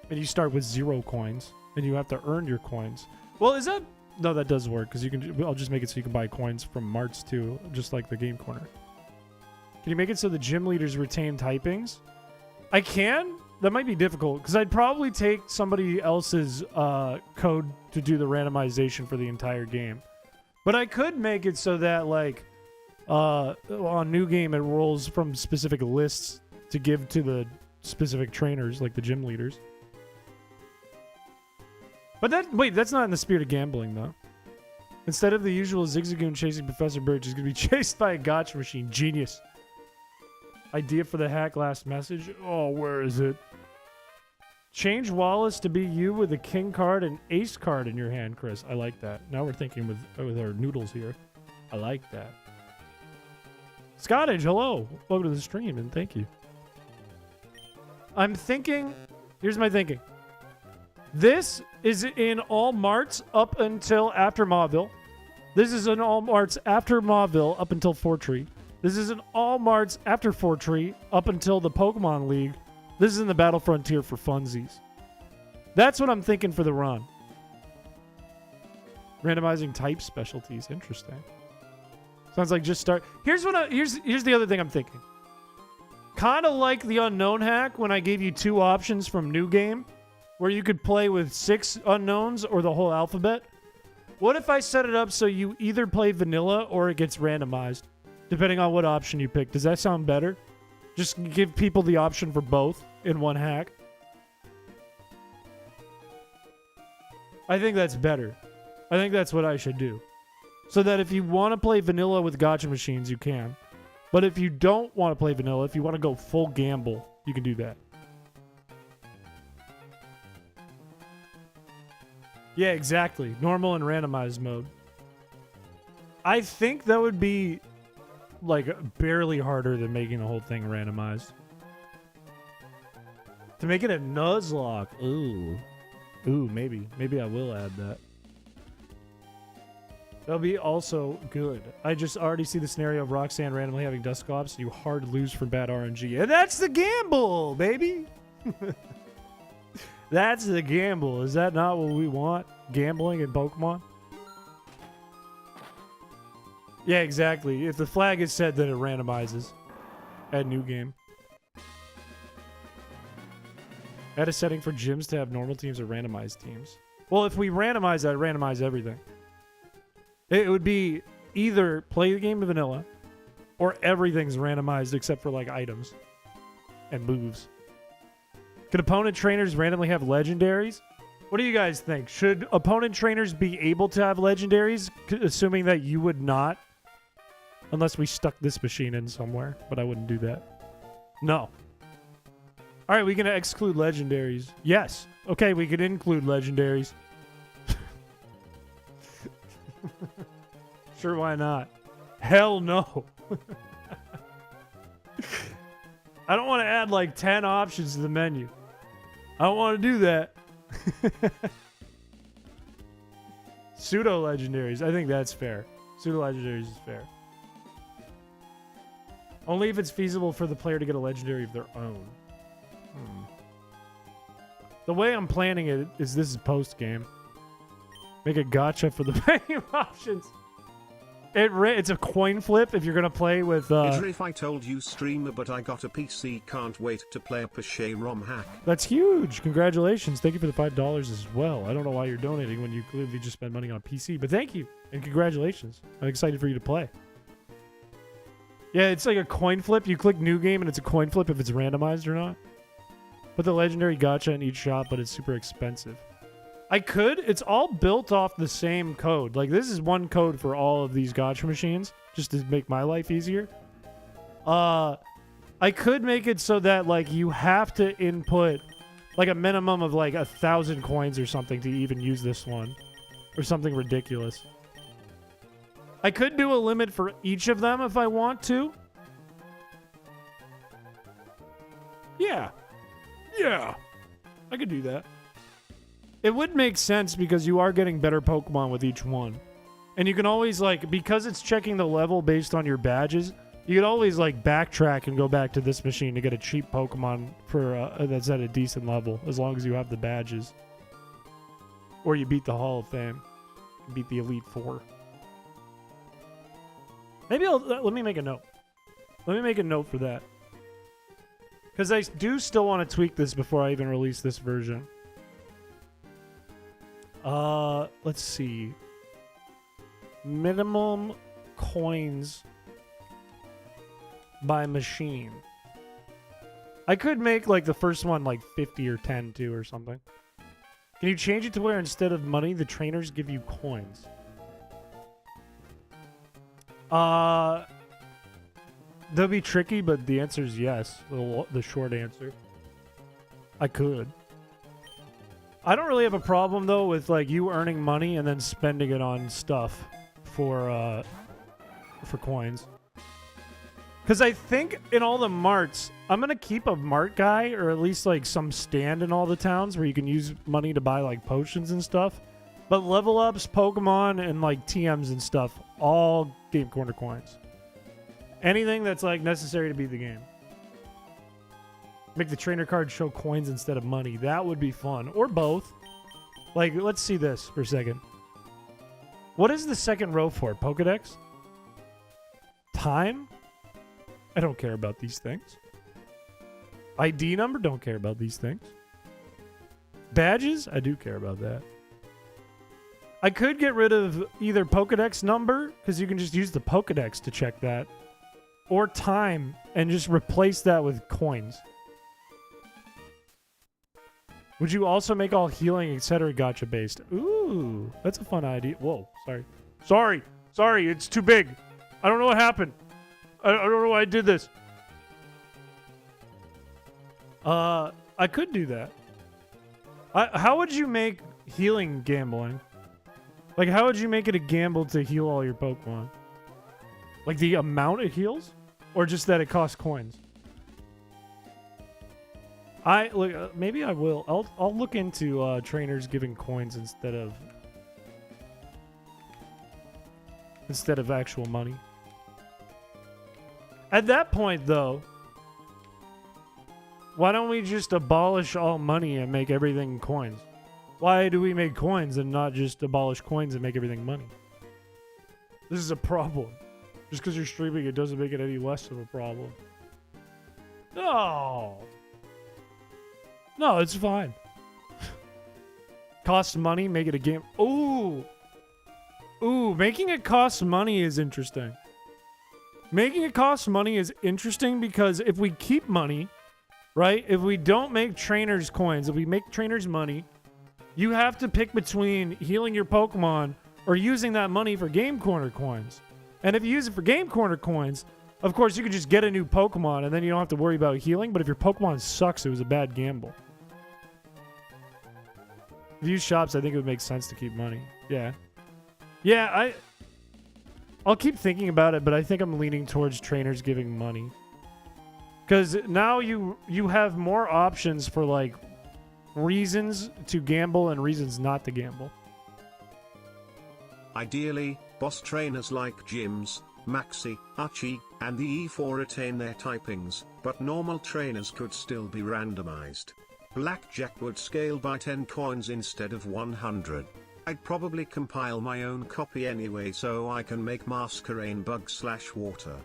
And you start with 0 coins, and you have to earn your coins. Well, is that... No, that does work, because you can... I'll just make it so you can buy coins from Marts, too, just like the game corner. Can you make it so the gym leaders retain typings? I can? That might be difficult, because I'd probably take somebody else's code to do the randomization for the entire game. But I could make it so that, like... on New Game, it rolls from specific lists to give to the specific trainers, like the gym leaders. But that's not in the spirit of gambling, though. Instead of the usual Zigzagoon chasing Professor Birch, he's going to be chased by a Gacha Machine. Genius. Idea for the hack, last message. Oh, where is it? Change Wallace to be you with a king card and ace card in your hand, Chris. I like that. Now we're thinking with our noodles here. I like that. Scottage, hello. Welcome to the stream, and thank you. I'm thinking... Here's my thinking. This is in all Marts up until after Mauville. This is in all Marts after Mauville up until Fortree. This is in all Marts after Fortree up until the Pokemon League. This is in the Battle Frontier for funsies. That's what I'm thinking for the run. Randomizing type specialties. Interesting. Sounds like just start. Here's the other thing I'm thinking. Kind of like the Unown hack when I gave you 2 options from New Game, where you could play with 6 unknowns or the whole alphabet. What if I set it up so you either play vanilla or it gets randomized, depending on what option you pick? Does that sound better? Just give people the option for both in one hack. I think that's better. I think that's what I should do. So that if you want to play vanilla with Gacha Machines, you can. But if you don't want to play vanilla, if you want to go full gamble, you can do that. Yeah, exactly. Normal and randomized mode. I think that would be like barely harder than making the whole thing randomized. To make it a Nuzlocke. Ooh. Ooh, maybe. Maybe I will add that. That'll be also good. I just already see the scenario of Roxanne randomly having Dusk Ops. You hard lose for bad RNG. And that's the gamble, baby! That's the gamble. Is that not what we want? Gambling in Pokemon? Yeah, exactly. If the flag is set, then it randomizes. Add new game. Add a setting for gyms to have normal teams or randomized teams. Well, if we randomize that, randomize everything. It would be either play the game of vanilla or everything's randomized except for like items and moves. Could opponent trainers randomly have legendaries? What do you guys think? Should opponent trainers be able to have legendaries, assuming that you would not? Unless we stuck this machine in somewhere, but I wouldn't do that. No. All right, we can exclude legendaries. Yes. Okay, we can include legendaries. Sure, why not? Hell no. I don't want to add like 10 options to the menu. I don't want to do that. Pseudo legendaries. I think that's fair. Pseudo legendaries is fair. Only if it's feasible for the player to get a legendary of their own. The way I'm planning it is this is post game. Make a gacha for the menu options. It's a coin flip if you're gonna play with. If I told you streamer, but I got a PC, can't wait to play a Piché ROM hack. That's huge. Congratulations. Thank you for the $5 as well. I don't know why you're donating when you clearly just spend money on a PC, but thank you and congratulations. I'm excited for you to play. Yeah, it's like a coin flip. You click new game and it's a coin flip if it's randomized or not. Put the legendary gacha in each shop, but it's super expensive. I could. It's all built off the same code. Like, this is one code for all of these gacha machines, just to make my life easier. I could make it so that, like, you have to input, like, a minimum of, like, 1,000 coins or something to even use this one. Or something ridiculous. I could do a limit for each of them if I want to. Yeah. Yeah. I could do that. It would make sense because you are getting better Pokemon with each one. And you can always, like, because it's checking the level based on your badges, you could always, like, backtrack and go back to this machine to get a cheap Pokemon for that's at a decent level, as long as you have the badges. Or you beat the Hall of Fame. You beat the Elite Four. Maybe let me make a note. Let me make a note for that. Because I do still want to tweak this before I even release this version. Let's see. Minimum coins by machine. I could make, like, the first one, like, 50 or 10, too, or something. Can you change it to where instead of money, the trainers give you coins? That'll be tricky, but the answer is yes. The short answer. I could. I don't really have a problem, though, with, like, you earning money and then spending it on stuff for coins. Because I think in all the marts, I'm going to keep a mart guy, or at least, like, some stand in all the towns where you can use money to buy, like, potions and stuff. But level ups, Pokemon, and, like, TMs and stuff, all Game Corner coins. Anything that's, like, necessary to beat the game. Make the trainer card show coins instead of money. That would be fun. Or both. Like, let's see this for a second. What is the second row for? Pokedex? Time? I don't care about these things. ID number? Don't care about these things. Badges? I do care about that. I could get rid of either Pokedex number, because you can just use the Pokedex to check that. Or time, and just replace that with coins. Would you also make all healing, etc. gacha based? Ooh, that's a fun idea. Whoa, sorry. Sorry, it's too big. I don't know what happened. I don't know why I did this. I could do that. How would you make healing gambling? Like, how would you make it a gamble to heal all your Pokemon? Like the amount it heals? Or just that it costs coins? Maybe I will. I'll look into trainers giving coins instead of actual money. At that point, though, why don't we just abolish all money and make everything coins? Why do we make coins and not just abolish coins and make everything money? This is a problem. Just because you're streaming, it doesn't make it any less of a problem. No, it's fine. Costs money, make it a game. Ooh, making it cost money is interesting. Making it cost money is interesting because if we keep money, right? If we don't make trainers coins, if we make trainers money, you have to pick between healing your Pokemon or using that money for Game Corner coins. And if you use it for Game Corner coins, of course, you could just get a new Pokemon and then you don't have to worry about healing. But if your Pokemon sucks, it was a bad gamble. If you use shops, I think it would make sense to keep money. Yeah. Yeah, I'll keep thinking about it, but I think I'm leaning towards trainers giving money. Because now you have more options for, like, reasons to gamble and reasons not to gamble. Ideally, boss trainers like gyms, Maxi, Archie, and the E4 retain their typings, but normal trainers could still be randomized. Blackjack would scale by 10 coins instead of 100. I'd probably compile my own copy anyway so I can make Masquerain bug/water.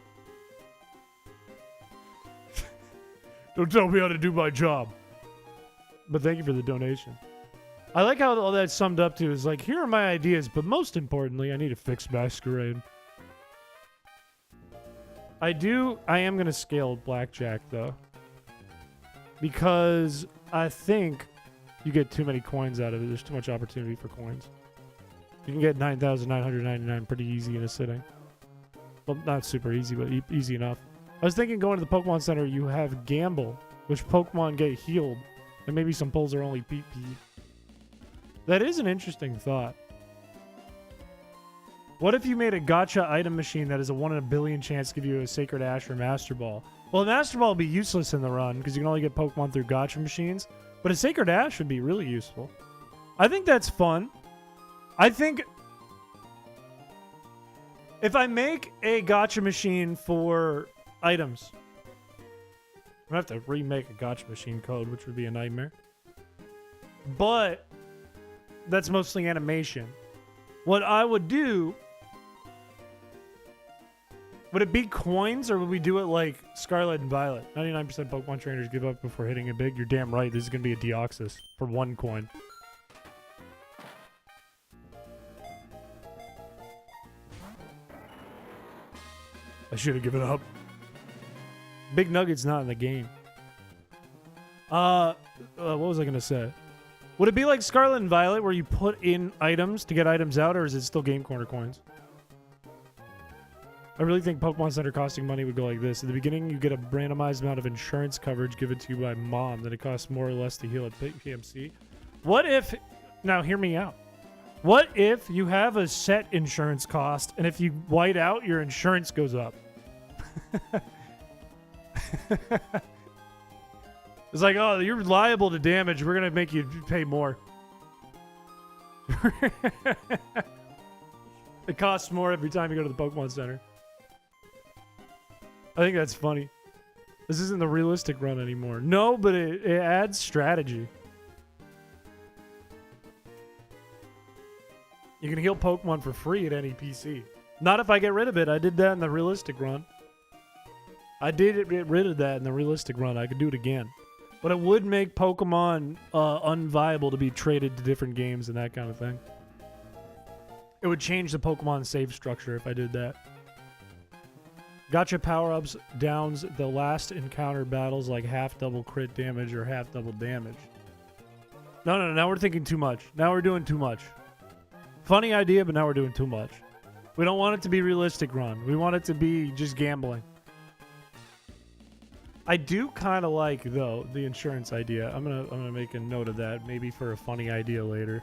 Don't tell me how to do my job. But thank you for the donation. I like how all that summed up to is like, here are my ideas, but most importantly, I need to fix Masquerain. I am going to scale Blackjack, though. Because I think you get too many coins out of it. There's too much opportunity for coins. You can get 9,999 pretty easy in a sitting. Well, not super easy, but easy enough. I was thinking going to the Pokemon Center, you have Gamble, which Pokemon get healed, and maybe some pulls are only PP. That is an interesting thought. What if you made a gacha item machine that is a 1 in a billion chance to give you a Sacred Ash or Master Ball? Well, a Master Ball would be useless in the run because you can only get Pokemon through gacha machines, but a Sacred Ash would be really useful. I think that's fun. I think if I make a gacha machine for items, I'm going to have to remake a gacha machine code, which would be a nightmare. But that's mostly animation. What I would do... Would it be coins, or would we do it like Scarlet and Violet? 99% Pokemon trainers give up before hitting it big. You're damn right. This is going to be a Deoxys for 1 coin. I should have given up. Big Nugget's not in the game. What was I going to say? Would it be like Scarlet and Violet where you put in items to get items out, or is it still Game Corner coins? I really think Pokemon Center costing money would go like this. At the beginning, you get a randomized amount of insurance coverage given to you by mom. Then it costs more or less to heal at PMC. What if... Now, hear me out. What if you have a set insurance cost, and if you white out, your insurance goes up? It's like, oh, you're liable to damage. We're going to make you pay more. It costs more every time you go to the Pokemon Center. I think that's funny. This isn't the realistic run anymore. No, but it adds strategy. You can heal Pokemon for free at any PC. Not if I get rid of it. I did that in the realistic run. I did get rid of that in the realistic run. I could do it again. But it would make Pokemon unviable to be traded to different games and that kind of thing. It would change the Pokemon save structure if I did that. Gacha power-ups downs the last encounter battles like half double crit damage or half double damage. No, now we're thinking too much. Now we're doing too much. Funny idea, but now we're doing too much. We don't want it to be realistic, Ron. We want it to be just gambling. I do kind of like, though, the insurance idea. I'm gonna make a note of that, maybe for a funny idea later.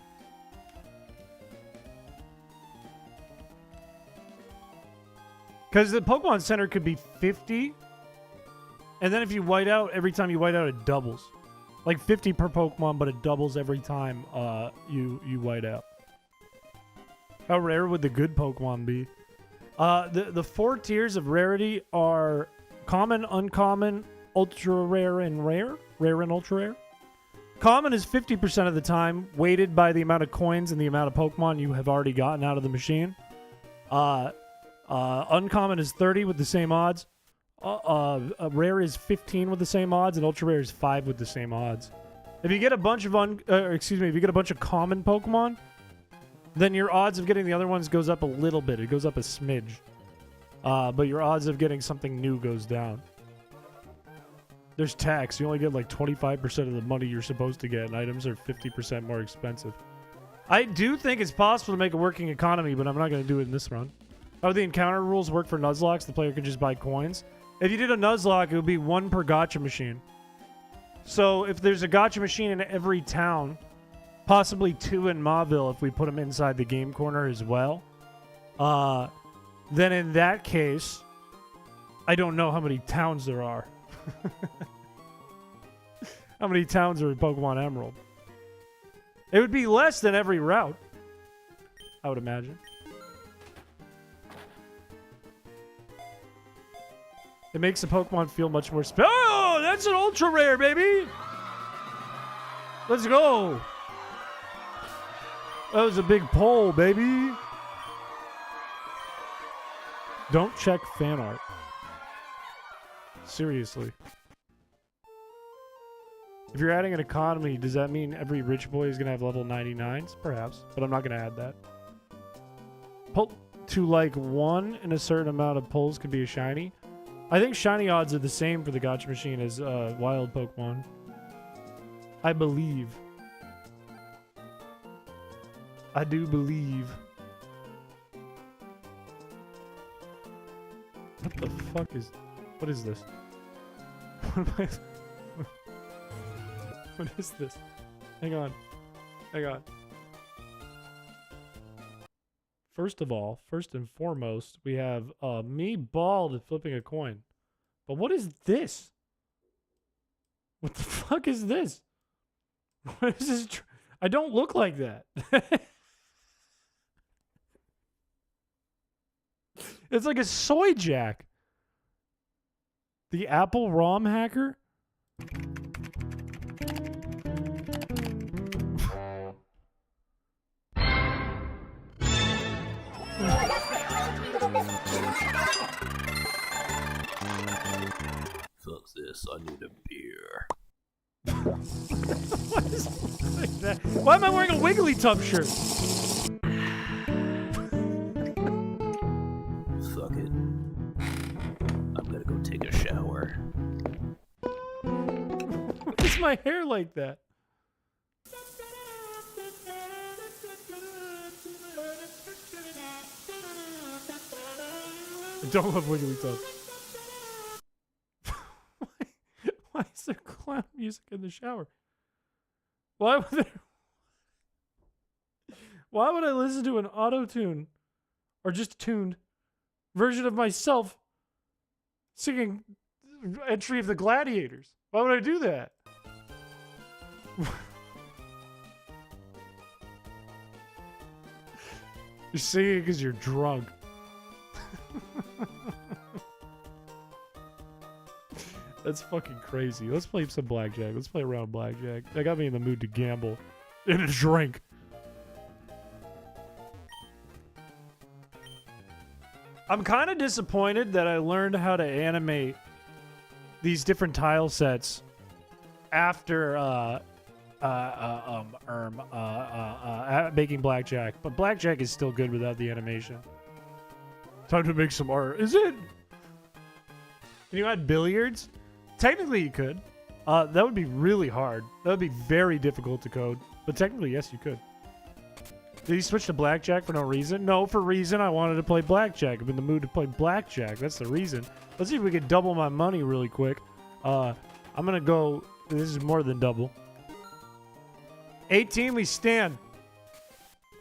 Because the Pokemon Center could be 50, and then if you white out, every time you white out, it doubles. Like 50 per Pokemon, but it doubles every time you white out. How rare would the good Pokemon be? The 4 tiers of rarity are common, uncommon, ultra rare, and rare. Rare and ultra rare. Common is 50% of the time, weighted by the amount of coins and the amount of Pokemon you have already gotten out of the machine. Uncommon is 30 with the same odds. Rare is 15 with the same odds, and ultra rare is 5 with the same odds. If you get a bunch of if you get a bunch of common Pokemon, then your odds of getting the other ones goes up a little bit. It goes up a smidge. But your odds of getting something new goes down. There's tax. You only get like 25% of the money you're supposed to get, and items are 50% more expensive. I do think it's possible to make a working economy, but I'm not going to do it in this run. How the encounter rules work for Nuzlocke? The player could just buy coins. If you did a Nuzlocke, it would be 1 per Gacha machine. So if there's a Gacha machine in every town, possibly 2 in Mauville if we put them inside the game corner as well, then in that case, I don't know how many towns there are. How many towns are in Pokemon Emerald? It would be less than every route, I would imagine. It makes the Pokemon feel much more oh, that's an ultra rare, baby! Let's go! That was a big pull, baby! Don't check fan art. Seriously. If you're adding an economy, does that mean every rich boy is going to have level 99s? Perhaps, but I'm not going to add that. Pull to like 1 in a certain amount of pulls could be a shiny. I think shiny odds are the same for the Gacha machine as wild Pokemon. I believe. I do believe. What the fuck is... What is this? What is this? Hang on. Hang on. First of all, first and foremost, we have me bald flipping a coin. But what is this? What the fuck is this? What is this? I don't look like that. It's like a soy jack. The Apple ROM hacker? Fuck this, I need a beer. What is like that? Why am I wearing a Wigglytuff shirt? Fuck it. I'm gonna go take a shower. Why is my hair like that? I don't love Wigglytuff. Why is there clown music in the shower? Why would I listen to an auto-tune or just tuned version of myself singing Entry of the Gladiators? Why would I do that? You're singing because you're drunk. That's fucking crazy. Let's play some blackjack. Let's play around blackjack. That got me in the mood to gamble and a drink. I'm kind of disappointed that I learned how to animate these different tile sets after making blackjack. But blackjack is still good without the animation. Time to make some art. Is it? Can you add billiards? Technically you could. That would be really hard. That would be very difficult to code. But technically, yes, you could. Did you switch to Blackjack for no reason? No, for reason I wanted to play Blackjack. I'm in the mood to play Blackjack. That's the reason. Let's see if we can double my money really quick. I'm going to go... This is more than double. 18, we stand.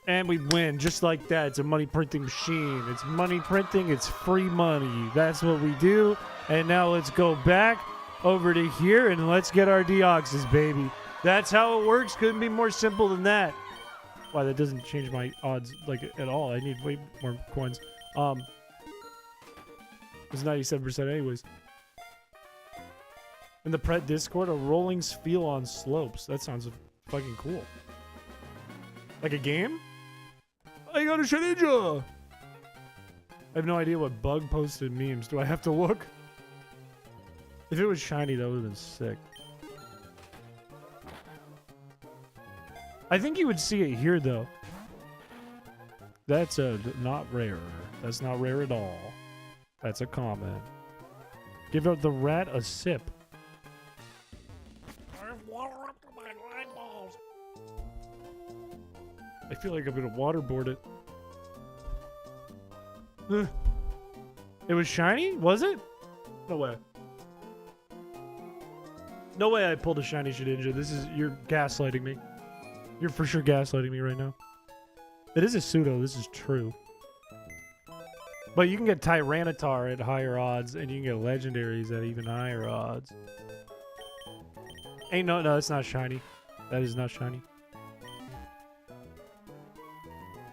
And we win just like that. It's a money printing machine. It's money printing. It's free money. That's what we do. And now let's go back over to here and let's get our deoxys, baby. That's how it works. Couldn't be more simple than that. Why, that doesn't change my odds like at all. I need way more coins. It's 97% anyways. In the Pret Discord, a rolling spiel on slopes. That sounds fucking cool. Like a game? I got a Shedinja! I have no idea what bug posted memes. Do I have to look? If it was shiny, that would have been sick. I think you would see it here, though. That's not rare. That's not rare at all. That's a comment. Give out the rat a sip. I have water up to my eyeballs. I feel like I'm gonna waterboard it. It was shiny? Was it? No way. No way I pulled a shiny Shedinja. You're gaslighting me. You're for sure gaslighting me right now. It is a pseudo. This is true. But you can get Tyranitar at higher odds, and you can get legendaries at even higher odds. No, it's not shiny. That is not shiny.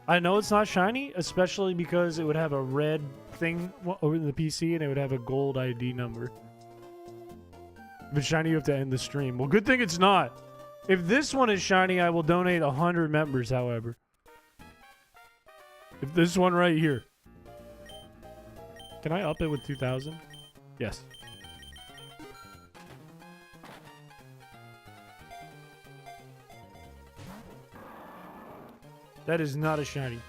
I know it's not shiny, especially because it would have a red thing over the PC, and it would have a gold ID number. If it's shiny, you have to end the stream. Well, good thing it's not. If this one is shiny, I will donate 100 members, however. If this one right here. Can I up it with 2,000? Yes. That is not a shiny.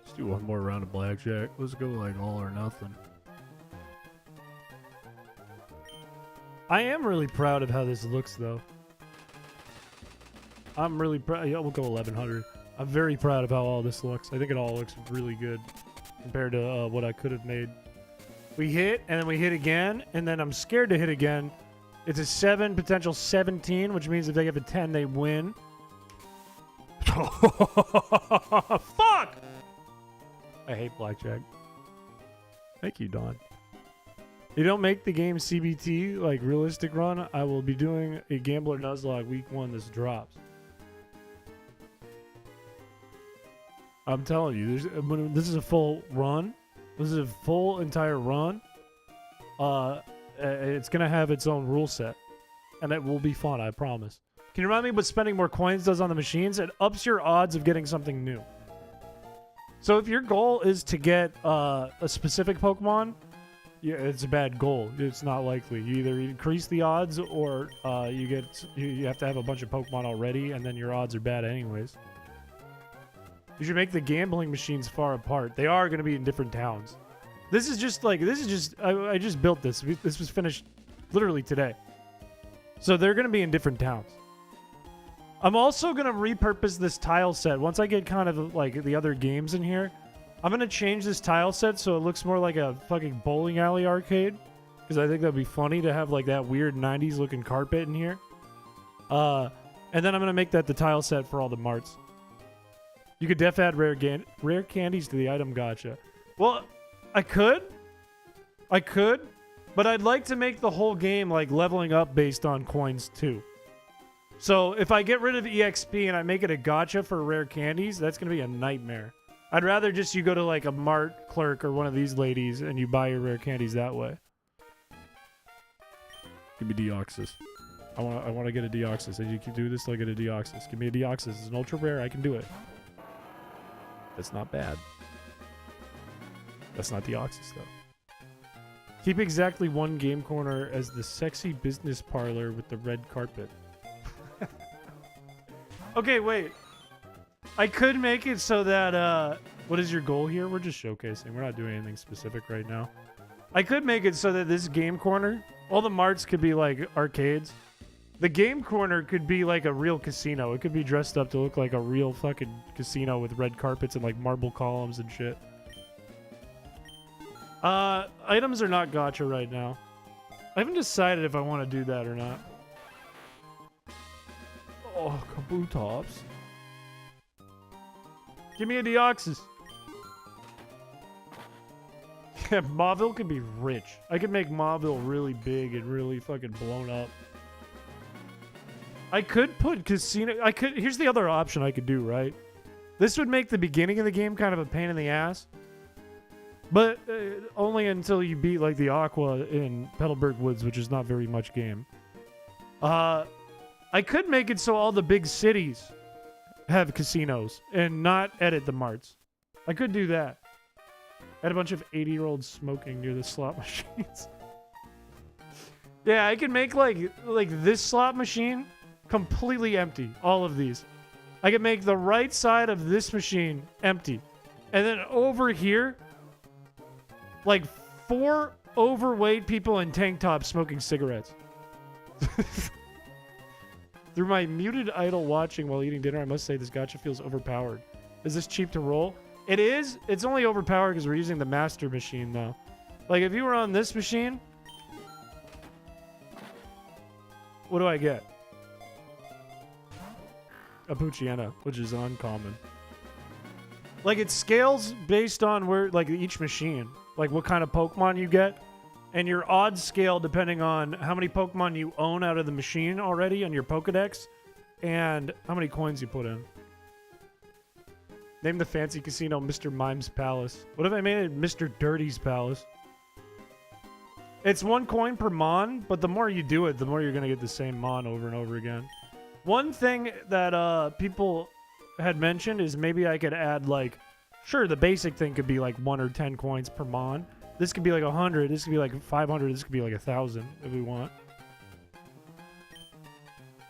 Let's do one more round of Blackjack. Let's go like all or nothing. I am really proud of how this looks, though. I'm really proud. Yeah, we'll go 1,100. I'm very proud of how all this looks. I think it all looks really good compared to what I could have made. We hit, and then we hit again, and then I'm scared to hit again. It's a 7, potential 17, which means if they have a 10, they win. Fuck! I hate Blackjack. Thank you, Dawn. You don't make the game CBT, like realistic run, I will be doing a Gambler Nuzlocke week 1 this drops. I'm telling you, this is a full run. This is a full entire run. It's going to have its own rule set. And it will be fun, I promise. Can you remind me what spending more coins does on the machines? It ups your odds of getting something new. So if your goal is to get a specific Pokemon, yeah, it's a bad goal. It's not likely. You either increase the odds or you have to have a bunch of Pokemon already, and then your odds are bad anyways. You should make the gambling machines far apart. They are going to be in different towns. I just built this. This was finished literally today. So they're going to be in different towns. I'm also going to repurpose this tile set. Once I get kind of like the other games in here, I'm going to change this tile set so it looks more like a fucking bowling alley arcade. Because I think that'd be funny to have like that weird 90s looking carpet in here. And then I'm going to make that the tile set for all the marts. You could def add rare candies to the item gacha. Well, I could, but I'd like to make the whole game like leveling up based on coins too. So if I get rid of EXP and I make it a gacha for rare candies, that's going to be a nightmare. I'd rather just you go to like a mart clerk or one of these ladies and you buy your rare candies that way. Give me Deoxys. I want to get a Deoxys. And you can do this till I get a Deoxys. Give me a Deoxys. It's an ultra rare. I can do it. That's not bad. That's not Deoxys, though. Keep exactly one game corner as the sexy business parlor with the red carpet. Okay, wait. I could make it so that, what is your goal here? We're just showcasing. We're not doing anything specific right now. I could make it so that this game corner, all the marts could be like arcades. The game corner could be like a real casino. It could be dressed up to look like a real fucking casino with red carpets and like marble columns and shit. Items are not gacha right now. I haven't decided if I want to do that or not. Oh, Kabutops. Give me a Deoxys. Yeah, Mauville could be rich. I could make Mauville really big and really fucking blown up. I could put casino. Here's the other option I could do, right? This would make the beginning of the game kind of a pain in the ass. But only until you beat like the Aqua in Petalburg Woods, which is not very much game. I could make it so all the big cities have casinos and not edit the marts. I could do that. Add a bunch of 80-year-olds smoking near the slot machines. Yeah, I could make like this slot machine completely empty. All of these. I could make the right side of this machine empty. And then over here, like 4 overweight people in tank tops smoking cigarettes. Through my muted idle watching while eating dinner, I must say this gacha feels overpowered. Is this cheap to roll? It is. It's only overpowered because we're using the master machine, though. Like, if you were on this machine, what do I get? A Puchiena, which is uncommon. Like, it scales based on where, like, each machine. Like, what kind of Pokemon you get. And your odds scale depending on how many Pokemon you own out of the machine already on your Pokedex. And how many coins you put in. Name the fancy casino Mr. Mime's Palace. What if I made it Mr. Dirty's Palace? It's 1 coin per Mon, but the more you do it, the more you're going to get the same Mon over and over again. One thing that people had mentioned is maybe I could add, like, sure, the basic thing could be like 1 or 10 coins per Mon. This could be like 100, this could be like 500, this could be like 1,000 if we want.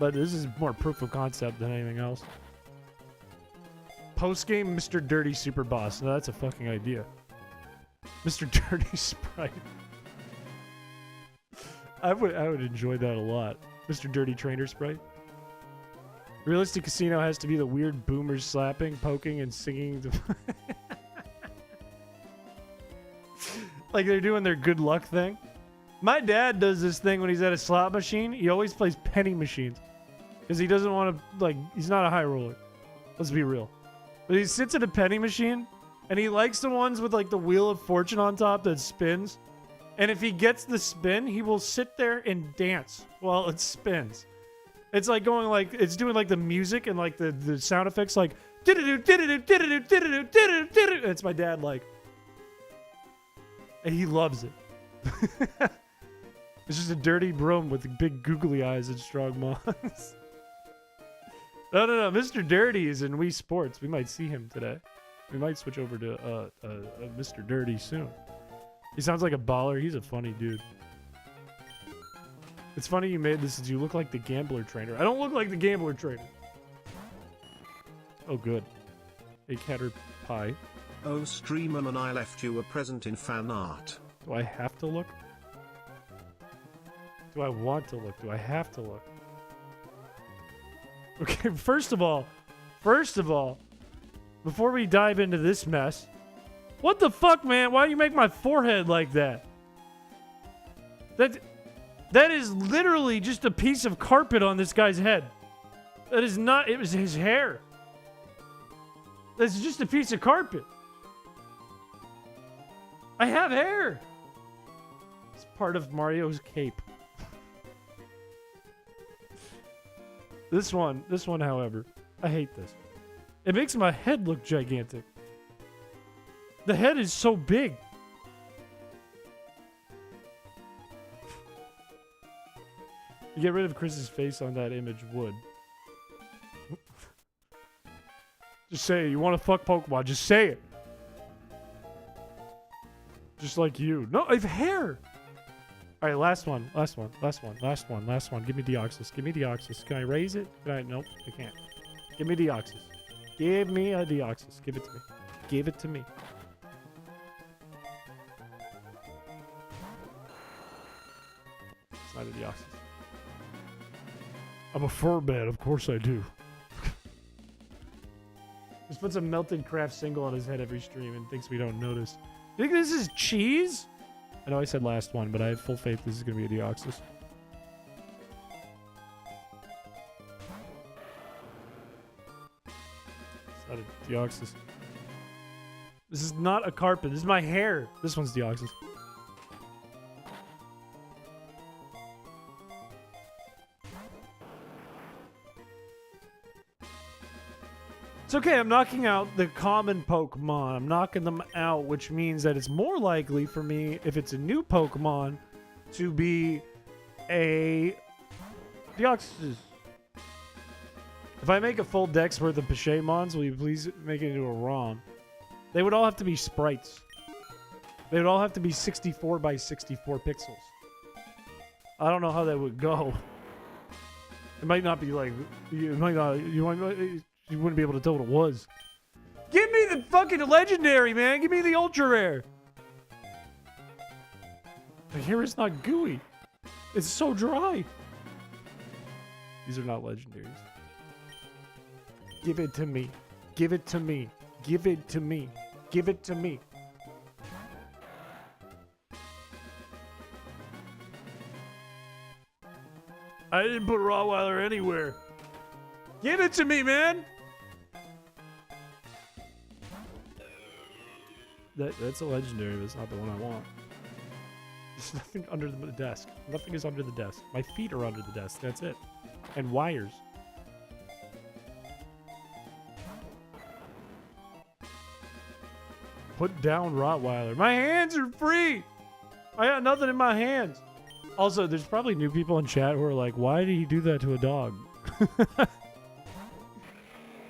But this is more proof of concept than anything else. Post-game Mr. Dirty Super Boss. No, that's a fucking idea. Mr. Dirty Sprite. I would enjoy that a lot. Mr. Dirty Trainer Sprite. Realistic casino has to be the weird boomers slapping, poking, and singing. Like they're doing their good luck thing. My dad does this thing when he's at a slot machine. He always plays penny machines. Because he doesn't want to, like, he's not a high roller. Let's be real. But he sits at a penny machine, and he likes the ones with, like, the Wheel of Fortune on top that spins. And if he gets the spin, he will sit there and dance while it spins. It's like going, like, it's doing, like, the music and, like, the sound effects, like, did-a-doo, did-a-doo, did-a-doo, did-a-doo, did-a-doo, did-a-doo. It's my dad, like. And he loves it. It's just a dirty broom with big googly eyes and strong mons. No. Mr. Dirty is in Wii Sports. We might see him today. We might switch over to Mr. Dirty soon. He sounds like a baller. He's a funny dude. It's funny you made this. You look like the gambler trainer. I don't look like the gambler trainer. Oh, good. A catter pie. Oh, streamer, and I left you a present in fan art. Do I have to look? Do I want to look? Do I have to look? Okay, first of all, before we dive into this mess, what the fuck, man? Why do you make my forehead like that? That is literally just a piece of carpet on this guy's head. That is not, it was his hair. That's just a piece of carpet. I have hair. It's part of Mario's cape. This one, however, I hate this. It makes my head look gigantic. The head is so big. You get rid of Chris's face on that image would. Just say it. You want to fuck Pokemon. Just say it. Just like you. No, I have hair. All right, last one. Give me Deoxys. Can I raise it? Nope, I can't. Give me Deoxys. Give me a Deoxys. Give it to me. not a Deoxys. I'm a fur man, of course I do. Just puts a melted craft single on his head every stream and thinks we don't notice. You think this is cheese? I know I said last one, but I have full faith this is going to be a Deoxys. It's not a Deoxys. This is not a carpet. This is my hair. This one's Deoxys. It's okay, I'm knocking out the common Pokemon. I'm knocking them out, which means that it's more likely for me, if it's a new Pokemon, to be a Deoxys. If I make a full dex worth of Piché mons, will you please make it into a ROM? They would all have to be sprites. They would all have to be 64 by 64 pixels. I don't know how that would go. It might not be like... You wouldn't be able to tell what it was. Give me the fucking legendary, man. Give me the ultra rare. The hair is not gooey. It's so dry. These are not legendaries. Give it to me. Give it to me. Give it to me. Give it to me. I didn't put Rottweiler anywhere. Give it to me, man. That's a legendary, but it's not the one I want. There's nothing under the desk. Nothing is under the desk. My feet are under the desk. That's it. And wires. Put down Rottweiler. My hands are free. I got nothing in my hands. Also, there's probably new people in chat who are like, why did he do that to a dog?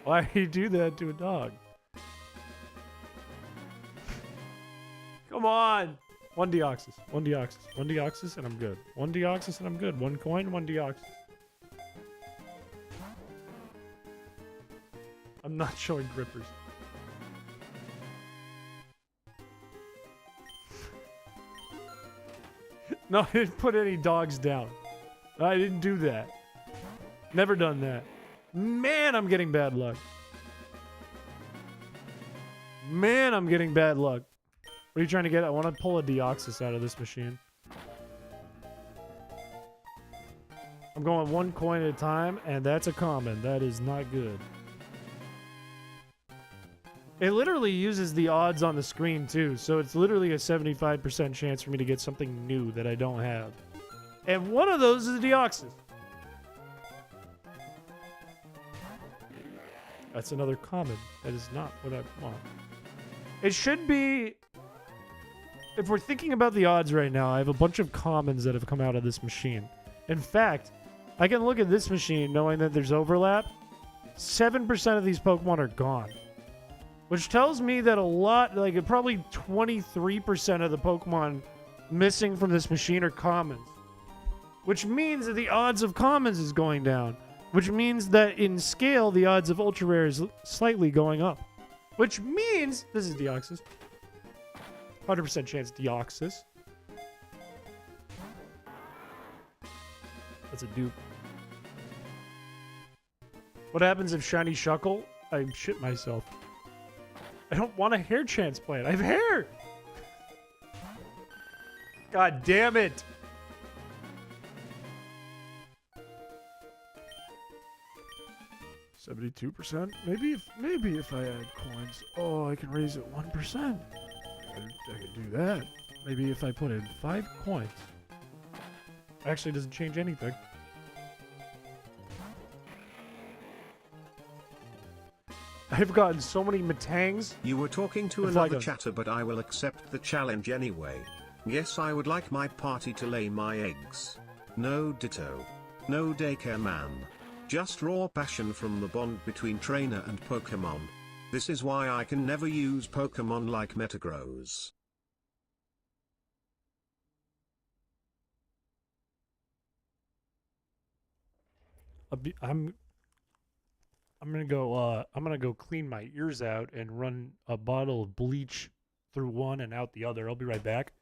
Why did he do that to a dog? Come on. One Deoxys. One Deoxys. One Deoxys and I'm good. One Deoxys and I'm good. One coin, one Deoxys. I'm not showing grippers. No, I didn't put any dogs down. I didn't do that. Never done that. Man, I'm getting bad luck. Man, I'm getting bad luck. What are you trying to get? I want to pull a Deoxys out of this machine. I'm going one coin at a time, and that's a common. That is not good. It literally uses the odds on the screen, too, so it's literally a 75% chance for me to get something new that I don't have. And one of those is a Deoxys. That's another common. That is not what I want. It should be... If we're thinking about the odds right now, I have a bunch of commons that have come out of this machine. In fact, I can look at this machine knowing that there's overlap. 7% of these Pokemon are gone. Which tells me that a lot, like probably 23% of the Pokemon missing from this machine are commons. Which means that the odds of commons is going down. Which means that in scale, the odds of ultra rare is slightly going up. Which means, this is Deoxys. 100% chance Deoxys. That's a dupe. What happens if shiny Shuckle? I shit myself. I don't want a hair transplant. I have hair! God damn it! $72%? Maybe if I add coins, oh, I can raise it 1%. I could do that. Maybe if I put in 5 coins. Actually, doesn't change anything. I've gotten so many Matangs. You were talking to another chatter, but I will accept the challenge anyway. Yes, I would like my party to lay my eggs. No ditto. No daycare man. Just raw passion from the bond between trainer and Pokemon. This is why I can never use Pokemon like Metagross. I'm gonna go clean my ears out and run a bottle of bleach through one and out the other. I'll be right back.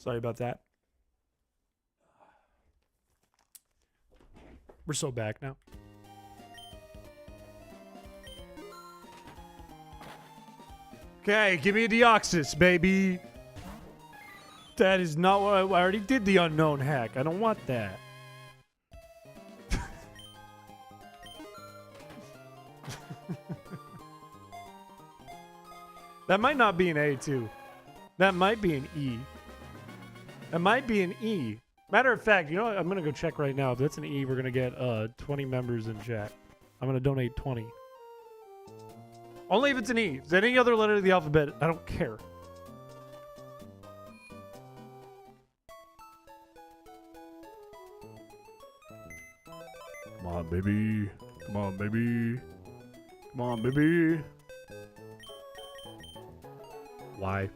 Sorry about that. We're so back now. Okay, give me a Deoxys, baby. That is not what I already did the unknown hack. I don't want that. That might not be an A, too. That might be an E. That might be an E. Matter of fact, you know what? I'm going to go check right now. If that's an E, we're going to get 20 members in chat. I'm going to donate 20. Only if it's an E. If it's any other letter of the alphabet, I don't care. Come on, baby. Come on, baby. Come on, baby. Why?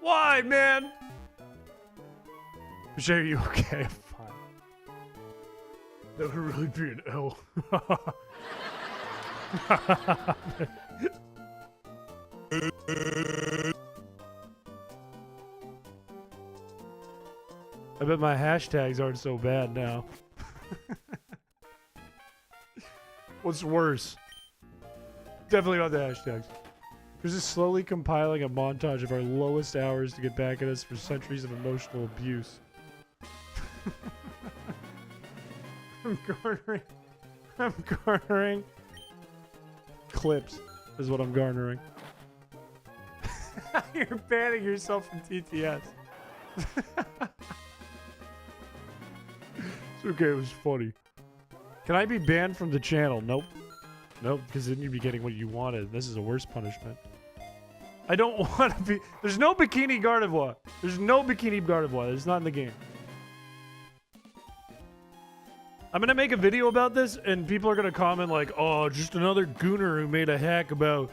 Why, man? Piché, are you okay? I'm fine. That would really be an L. I bet my hashtags aren't so bad now. What's worse? Definitely not the hashtags. We're just slowly compiling a montage of our lowest hours to get back at us for centuries of emotional abuse. I'm garnering clips is what I'm garnering. You're banning yourself from TTS. It's okay, it was funny. Can I be banned from the channel? Nope. Nope, because then you'd be getting what you wanted. This is a worse punishment. I don't want to be... There's no Bikini Gardevoir. There's no Bikini Gardevoir. It's not in the game. I'm going to make a video about this, and people are going to comment like, oh, just another gooner who made a hack about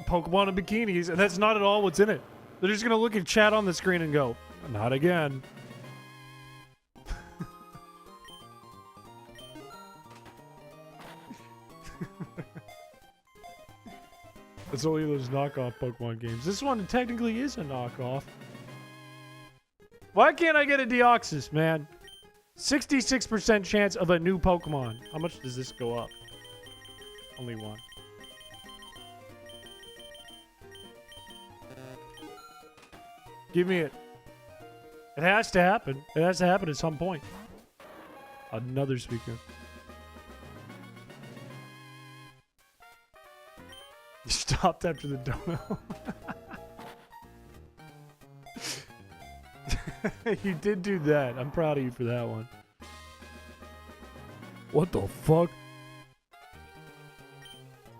Pokemon and bikinis, and that's not at all what's in it. They're just going to look at chat on the screen and go, not again. It's only those knockoff Pokemon games. This one technically is a knockoff. Why can't I get a Deoxys, man? 66% chance of a new Pokemon. How much does this go up? Only one. Give me it. It has to happen. It has to happen at some point. Another speaker. You stopped after the dono. You did do that. I'm proud of you for that one. What the fuck?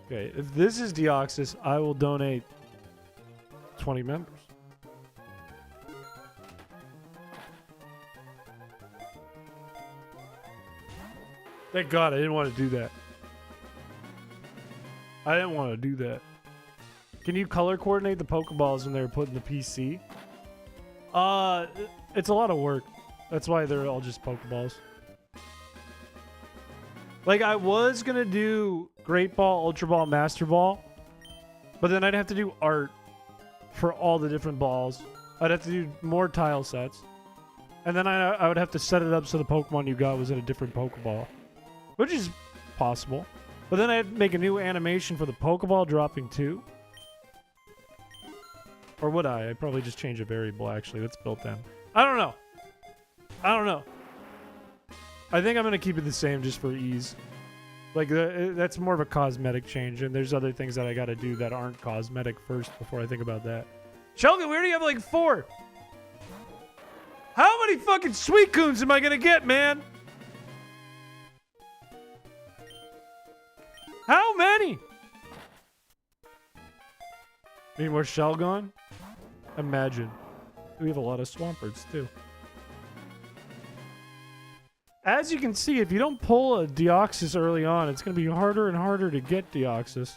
Okay, if this is Deoxys, I will donate 20 members. Thank God I didn't want to do that. I didn't want to do that. Can you color coordinate the Pokeballs when they're put in the PC? It's a lot of work. That's why they're all just Pokeballs. Like, I was gonna do Great Ball, Ultra Ball, Master Ball, but then I'd have to do art for all the different balls. I'd have to do more tile sets. And then I would have to set it up so the Pokemon you got was in a different Pokeball. Which is possible. But then I'd make a new animation for the Pokeball dropping too. Or would I? I'd probably just change a variable, actually. That's built in. I don't know. I don't know. I think I'm going to keep it the same just for ease. Like, that's more of a cosmetic change, and there's other things that I got to do that aren't cosmetic first before I think about that. Sheldon, we already have like 4. How many fucking Suicunes am I going to get, man? How many? Need more Shelgon? Imagine. We have a lot of Swampards, too. As you can see, if you don't pull a Deoxys early on, it's going to be harder and harder to get Deoxys.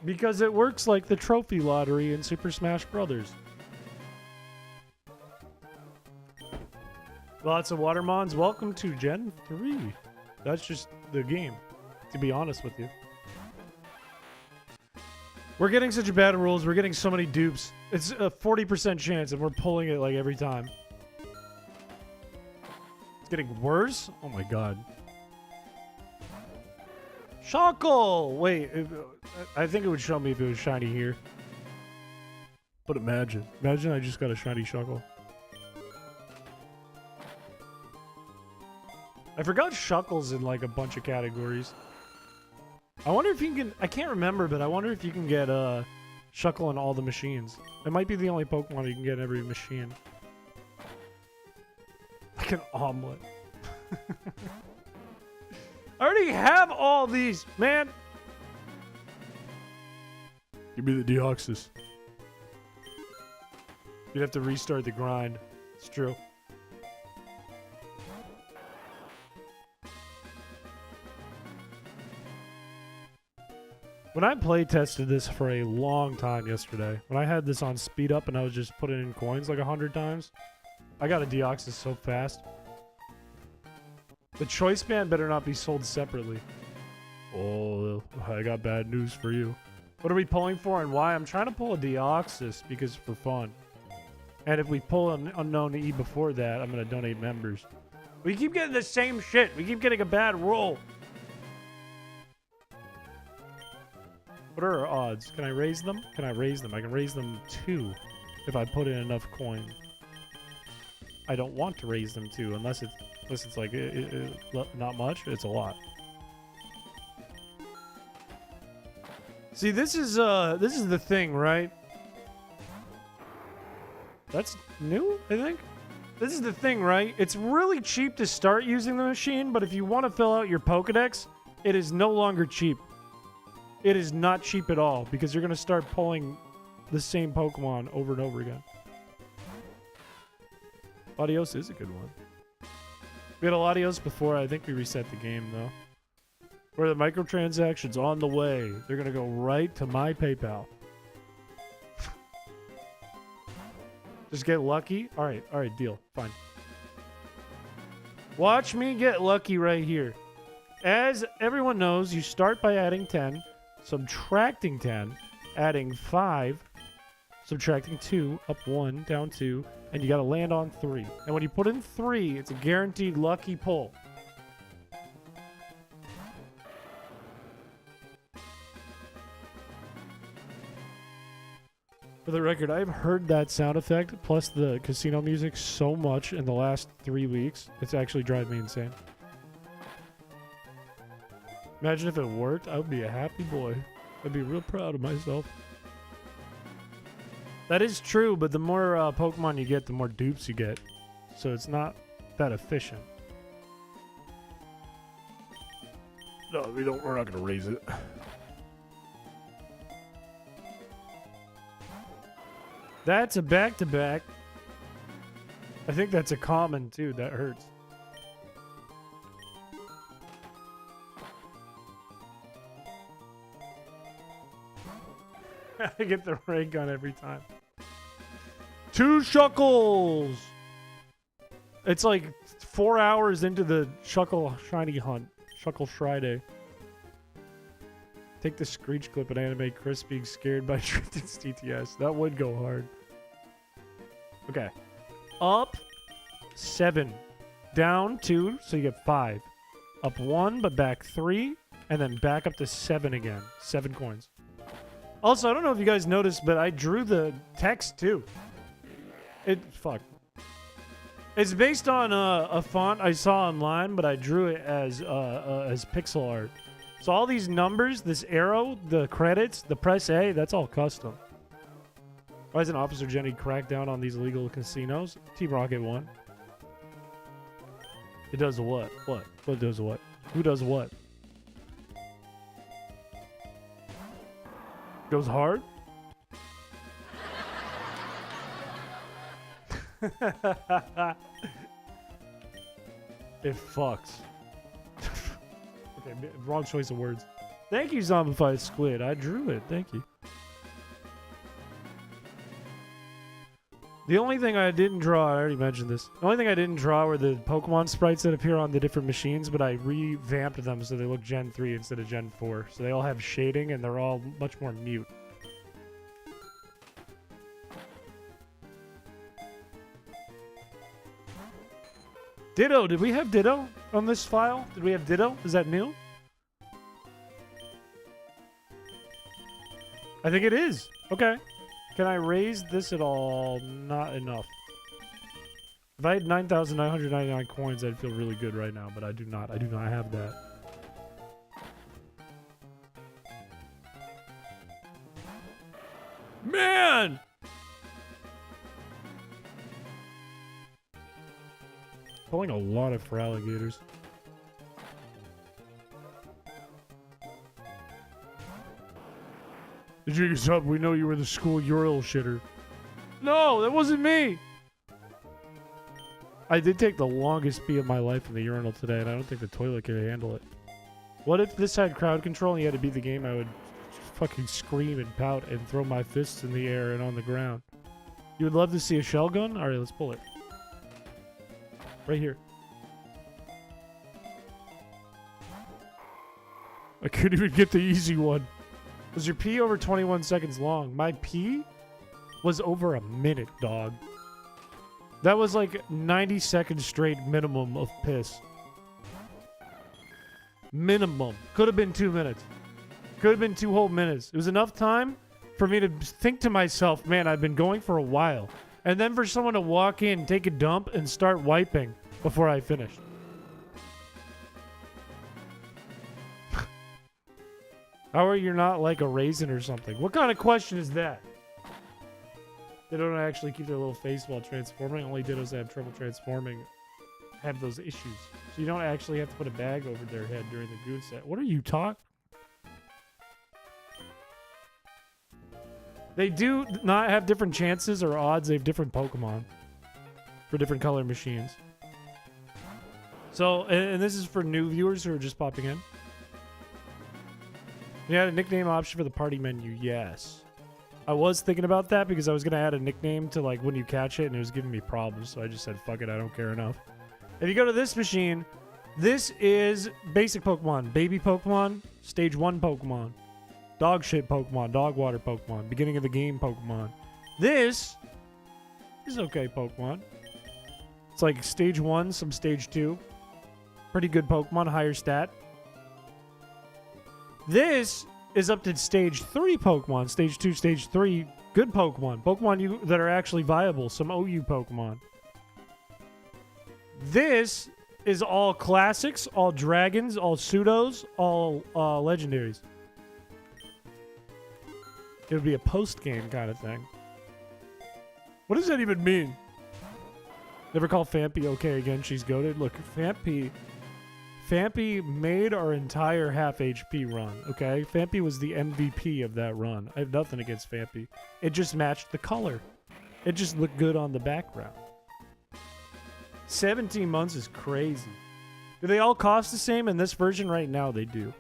Because it works like the trophy lottery in Super Smash Bros. Lots of Watermons. Welcome to Gen 3. That's just the game, to be honest with you. We're getting such bad rolls. We're getting so many dupes. It's a 40% chance, and we're pulling it like every time. It's getting worse? Oh my god. Shuckle! Wait, I think it would show me if it was shiny here. But imagine I just got a shiny Shuckle. I forgot Shuckles in like a bunch of categories. I wonder if you can get, I can't remember, but I wonder if you can get Shuckle in all the machines. It might be the only Pokemon you can get in every machine. Like an omelet. I already have all these, man. Give me the Deoxys. You'd have to restart the grind. It's true. When I play tested this for a long time yesterday, when I had this on speed up and I was just putting in coins like 100 times, I got a Deoxys so fast. The choice band better not be sold separately. Oh, I got bad news for you. What are we pulling for and why? I'm trying to pull a Deoxys because for fun. And if we pull an Unown E before that, I'm going to donate members. We keep getting the same shit. We keep getting a bad roll. What are our odds? Can I raise them? Can I raise them? I can raise them 2 if I put in enough coin. I don't want to raise them 2 unless it's like not much. It's a lot. See, this is the thing, right? That's new, I think. This is the thing, right? It's really cheap to start using the machine, but if you want to fill out your Pokedex, it is no longer cheap. It is not cheap at all because you're going to start pulling the same Pokemon over and over again. Latios is a good one. We had a Latios before. I think we reset the game, though. Where the microtransactions on the way. They're going to go right to my PayPal. Just get lucky? Alright, deal. Fine. Watch me get lucky right here. As everyone knows, you start by adding 10, subtracting 10, adding 5, subtracting 2, up 1, down 2, and you gotta land on 3. And when you put in 3, it's a guaranteed lucky pull. For the record, I've heard that sound effect plus the casino music so much in the last 3 weeks. It's actually driving me insane. Imagine if it worked. I would be a happy boy. I'd be real proud of myself. That is true, but the more Pokemon you get, the more dupes you get. So it's not that efficient. No, we're not going to raise it. That's a back-to-back. I think that's a common, too. That hurts. I get the ray gun every time. 2 Shuckles! It's like 4 hours into the Shuckle shiny hunt. Shuckle Friday. Take the Screech clip and animate Chris being scared by Tristan's TTS. That would go hard. Okay. Up 7. Down 2, so you get 5. Up 1, but back 3. And then back up to 7 again. 7 coins. Also, I don't know if you guys noticed, but I drew the text too. Fuck. It's based on a font I saw online, but I drew it as pixel art. So all these numbers, this arrow, the credits, the press A, that's all custom. Why doesn't Officer Jenny crack down on these illegal casinos? Team Rocket won. It does what? What? What does what? Who does what? Goes hard? It fucks. Okay, wrong choice of words. Thank you, Zombified Squid. I drew it. Thank you. The only thing I didn't draw, I already mentioned this. The only thing I didn't draw were the Pokemon sprites that appear on the different machines, but I revamped them so they look Gen 3 instead of Gen 4. So they all have shading and they're all much more mute. Ditto. Did we have Ditto on this file? Did we have Ditto? Is that new? I think it is. Okay. Can I raise this at all? Not enough. If I had 9,999 coins, I'd feel really good right now, but I do not. I do not have that. Man! Pulling a lot of for alligators. The jig is up. We know you were the school urinal shitter. No, that wasn't me! I did take the longest pee of my life in the urinal today, and I don't think the toilet can handle it. What if this had crowd control and you had to beat the game? I would fucking scream and pout and throw my fists in the air and on the ground. You would love to see a shell gun? Alright, let's pull it. Right here. I couldn't even get the easy one. Was your pee over 21 seconds long? My pee was over a minute, dog. That was like 90 seconds straight minimum of piss. Minimum. Could have been 2 minutes. Could have been 2 whole minutes. It was enough time for me to think to myself, man, I've been going for a while. And then for someone to walk in, take a dump, and start wiping before I finished. How are you not like a raisin or something? What kind of question is that? They don't actually keep their little face while transforming. Only Dittos that have trouble transforming have those issues. So you don't actually have to put a bag over their head during the goon set. What are you talking? They do not have different chances or odds. They have different Pokemon for different color machines. So, and this is for new viewers who are just popping in. You had a nickname option for the party menu. Yes. I was thinking about that because I was going to add a nickname to like when you catch it and it was giving me problems. So I just said, fuck it, I don't care enough. If you go to this machine, this is basic Pokemon, baby Pokemon, stage 1 Pokemon, dog shit Pokemon, dog water Pokemon, beginning of the game Pokemon. This is okay Pokemon. It's like stage 1, some stage 2. Pretty good Pokemon, higher stat. This is up to stage 3 Pokemon. Stage 2, stage 3, good Pokemon. Pokemon that are actually viable. Some OU Pokemon. This is all classics, all dragons, all pseudos, all legendaries. It would be a post-game kind of thing. What does that even mean? Never call Fampy okay again. She's goated. Look, Fampy made our entire half HP run, okay? Fampy was the MVP of that run. I have nothing against Fampy. It just matched the color. It just looked good on the background. 17 months is crazy. Do they all cost the same? In this version right now, they do.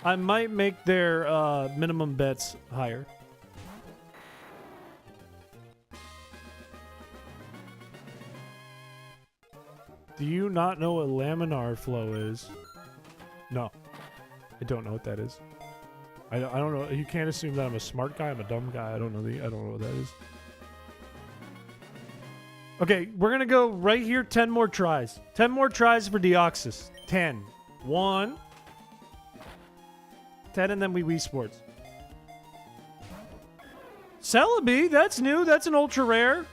I might make their minimum bets higher. Do you not know what laminar flow is? No. I don't know what that is. I don't know. You can't assume that I'm a smart guy. I'm a dumb guy. I don't know what that is. Okay, we're going to go right here. 10 more tries. 10 more tries for Deoxys. 10. 1. 10, and then Wii Sports. Celebi, that's new. That's an ultra rare.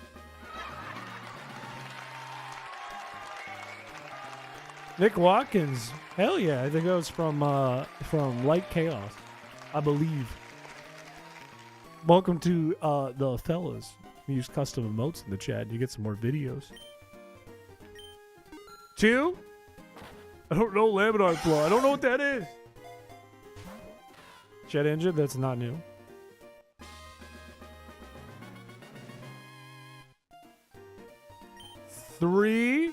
Nick Watkins. Hell yeah. I think that was from Light Chaos, I believe. Welcome to the fellas. We use custom emotes in the chat and you get some more videos. 2. I don't know laminar flow. I don't know what that is. Jet engine, that's not new. 3.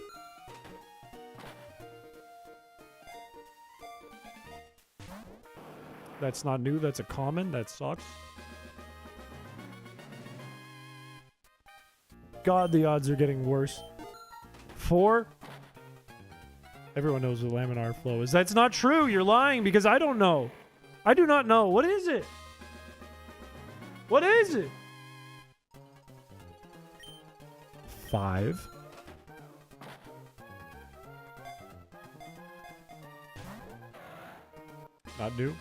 That's not new. That's a common. That sucks. God, the odds are getting worse. 4. Everyone knows what laminar flow is. That's not true. You're lying because I don't know. I do not know. What is it? What is it? 5. Not new.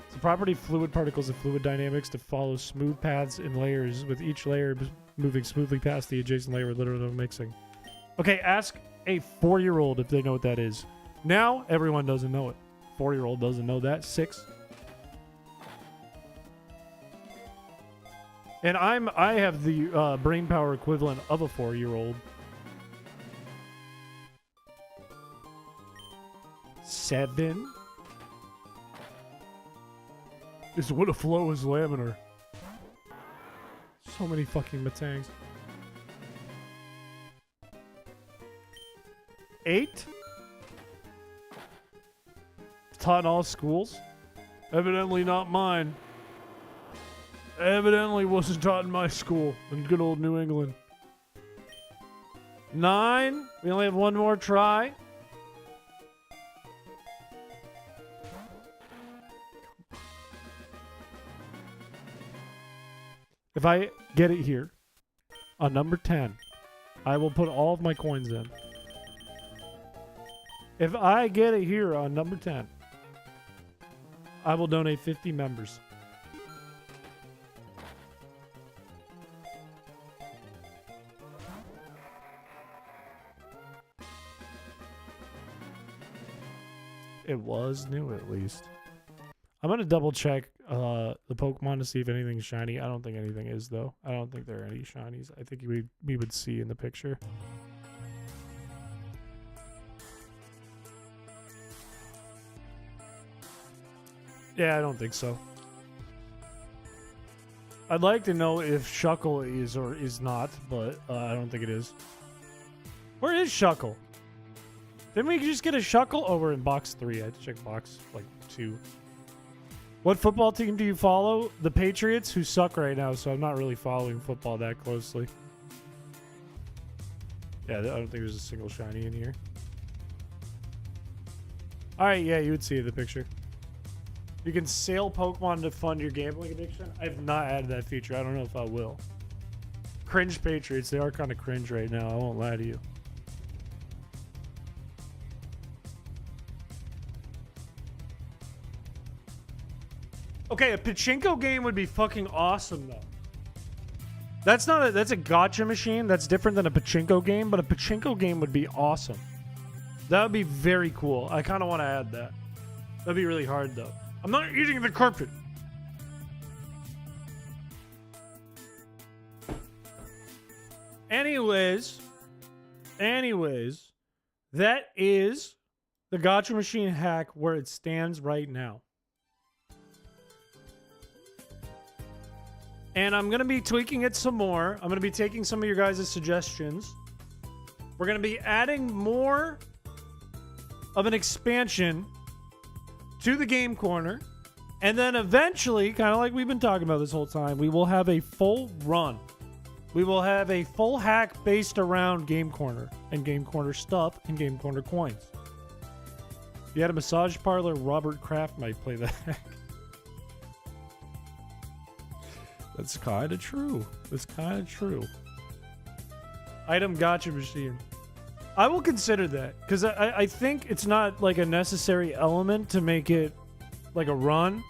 It's a property of fluid particles and fluid dynamics to follow smooth paths in layers, with each layer moving smoothly past the adjacent layer with literally no mixing. Okay, ask a 4-year-old if they know what that is. Now, everyone doesn't know it. 4-year-old doesn't know that. 6. And I have the brain power equivalent of a 4-year-old. 7 is what a flow is laminar. So many fucking matangs. 8 taught in all schools. Evidently not mine. Evidently wasn't taught in my school in good old New England. 9. We only have one more try. If I get it here on number 10, I will put all of my coins in. If I get it here on number 10, I will donate 50 members. It was new, at least. I'm going to double check the Pokemon to see if anything's shiny. I don't think anything is, though. I don't think there are any shinies. I think we would see in the picture. Yeah, I don't think so. I'd like to know if Shuckle is or is not, but I don't think it is. Where is Shuckle? Didn't we just get a Shuckle? Oh, we're in box 3. I had to check box, 2. What football team do you follow? The Patriots, who suck right now, so I'm not really following football that closely. Yeah, I don't think there's a single shiny in here. Alright, yeah, you would see the picture. You can sell Pokemon to fund your gambling addiction. I have not added that feature. I don't know if I will. Cringe Patriots. They are kind of cringe right now. I won't lie to you. Okay, a pachinko game would be fucking awesome, though. That's not a... That's a gacha machine. That's different than a pachinko game, but a pachinko game would be awesome. That would be very cool. I kind of want to add that. That'd be really hard, though. I'm not eating the carpet. Anyways, that is the Gacha Machine hack where it stands right now. And I'm going to be tweaking it some more. I'm going to be taking some of your guys' suggestions. We're going to be adding more of an expansion to the game corner. And then eventually, kind of like we've been talking about this whole time, we will have a full run. We will have a full hack based around Game Corner and Game Corner stuff and Game Corner coins. If you had a massage parlor, Robert Kraft might play that hack. That's kind of true. That's kind of true. Item Gacha Machine. I will consider that because I think it's not like a necessary element to make it like a run,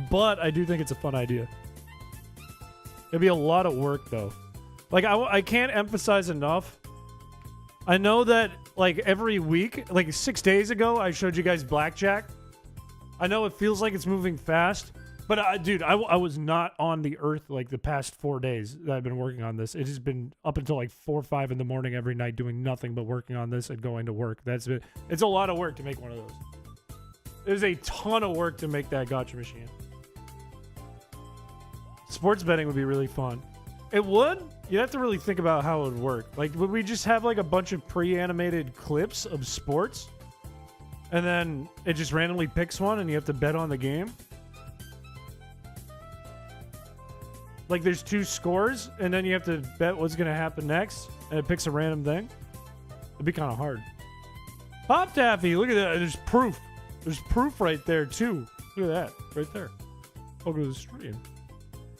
but I do think it's a fun idea. It'd be a lot of work though. Like I can't emphasize enough. I know that like every week, like 6 days ago, I showed you guys Blackjack. I know it feels like it's moving fast, but dude, I was not on the earth like the past 4 days that I've been working on this. It has been up until like 4 or 5 in the morning every night doing nothing but working on this and going to work. It's a lot of work to make one of those. There's a ton of work to make that Gacha Machine. Sports betting would be really fun. It would? You'd have to really think about how it would work. Like, would we just have like a bunch of pre-animated clips of sports? And then it just randomly picks one and you have to bet on the game? Like there's 2 scores and then you have to bet what's going to happen next and it picks a random thing? It'd be kind of hard. Pop Taffy, look at that. There's proof. There's proof right there too. Look at that. Right there. Welcome to the stream.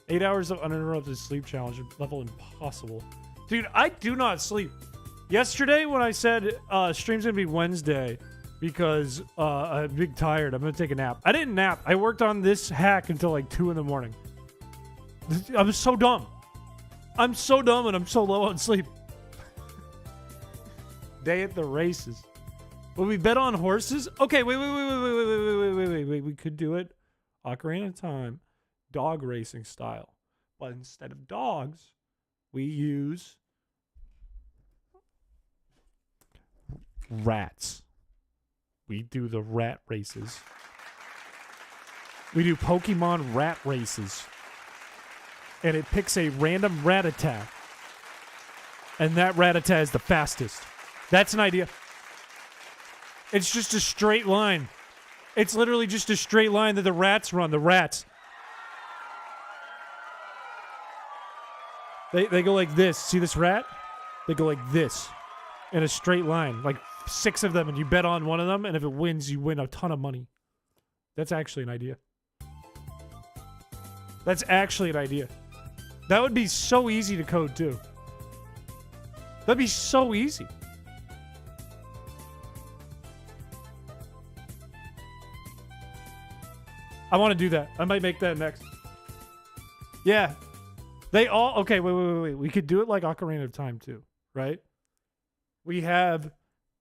8 hours of uninterrupted sleep challenge. Level impossible. Dude, I do not sleep. Yesterday when I said stream's going to be Wednesday, because I'm big tired. I'm gonna take a nap. I didn't nap. I worked on this hack until like 2 in the morning. I'm so dumb. I'm so dumb and I'm so low on sleep. Day at the races. Will we bet on horses? Okay, wait. We could do it Ocarina of Time, dog racing style. But instead of dogs, we use rats. We do the rat races. We do Pokemon rat races. And it picks a random Rattata. And that Rattata is the fastest. That's an idea. It's just a straight line. It's literally just a straight line that the rats run. The rats. They go like this. See this rat? They go like this. In a straight line. Like 6 of them. And you bet on one of them. And if it wins, you win a ton of money. That's actually an idea. That's actually an idea. That would be so easy to code too. That'd be so easy. I want to do that. I might make that next. Yeah. They all... Okay, wait. We could do it like Ocarina of Time too, right? We have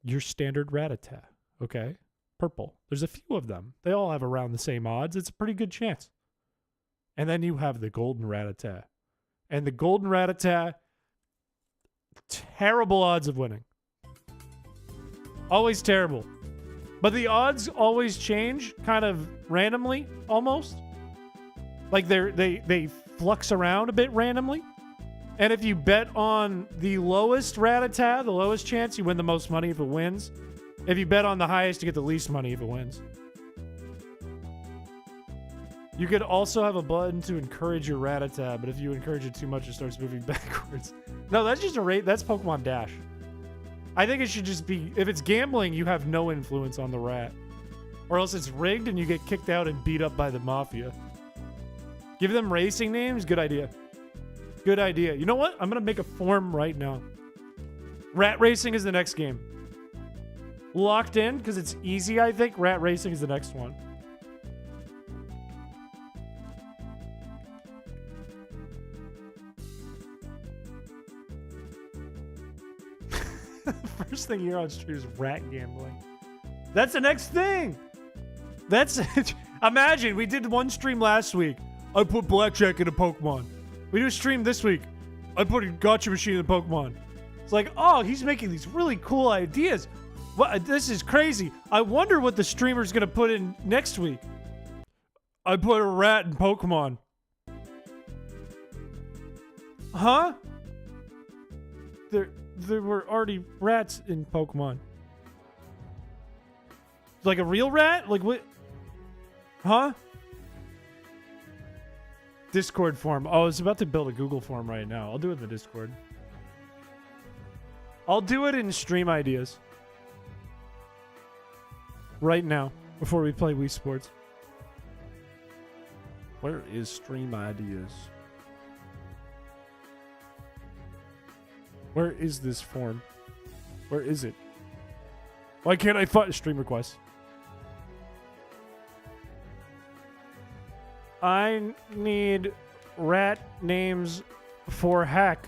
your standard Rattata, okay? Purple. There's a few of them. They all have around the same odds. It's a pretty good chance. And then you have the golden Rattata. And the golden Rattata, terrible odds of winning. Always terrible. But the odds always change kind of randomly, almost. Like they flux around a bit randomly. And if you bet on the lowest Rattata, the lowest chance, you win the most money if it wins. If you bet on the highest, you get the least money if it wins. You could also have a button to encourage your Rattata, but if you encourage it too much, it starts moving backwards. No, that's just a rate. That's Pokemon Dash. I think it should just be, if it's gambling, you have no influence on the rat. Or else it's rigged and you get kicked out and beat up by the mafia. Give them racing names? Good idea. Good idea. You know what? I'm going to make a form right now. Rat racing is the next game. Locked in, because it's easy, I think. Rat racing is the next one. First thing you hear on stream is rat gambling. That's the next thing. That's it. Imagine we did one stream last week. I put Blackjack in a Pokemon. We do a stream this week. I put a Gacha Machine in a Pokemon. It's like, oh, he's making these really cool ideas. What? This is crazy. I wonder what the streamer's gonna put in next week. I put a rat in Pokemon. Huh? There were already rats in Pokemon. Like a real rat? Like what? Huh? Discord form. Oh, I was about to build a Google form right now. I'll do it in the Discord. I'll do it in stream ideas. Right now, before we play Wii Sports. Where is stream ideas? Where is this form? Where is it? Why can't I find stream requests? I need rat names for hack.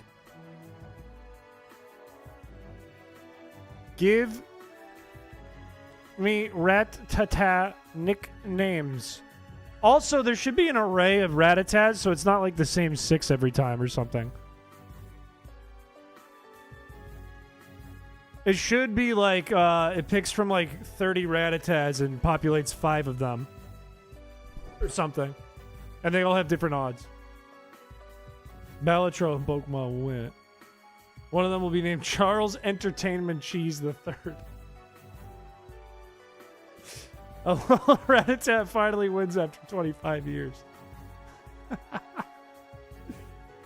Give me rat-tata nicknames. Also, there should be an array of Rattatas, so it's not like the same 6 every time or something. It should be like, it picks from like 30 Rattatas and populates 5 of them. Or something. And they all have different odds. Balatro and Pokemon will win it. One of them will be named Charles Entertainment Cheese the Third. A little Rattata finally wins after 25 years.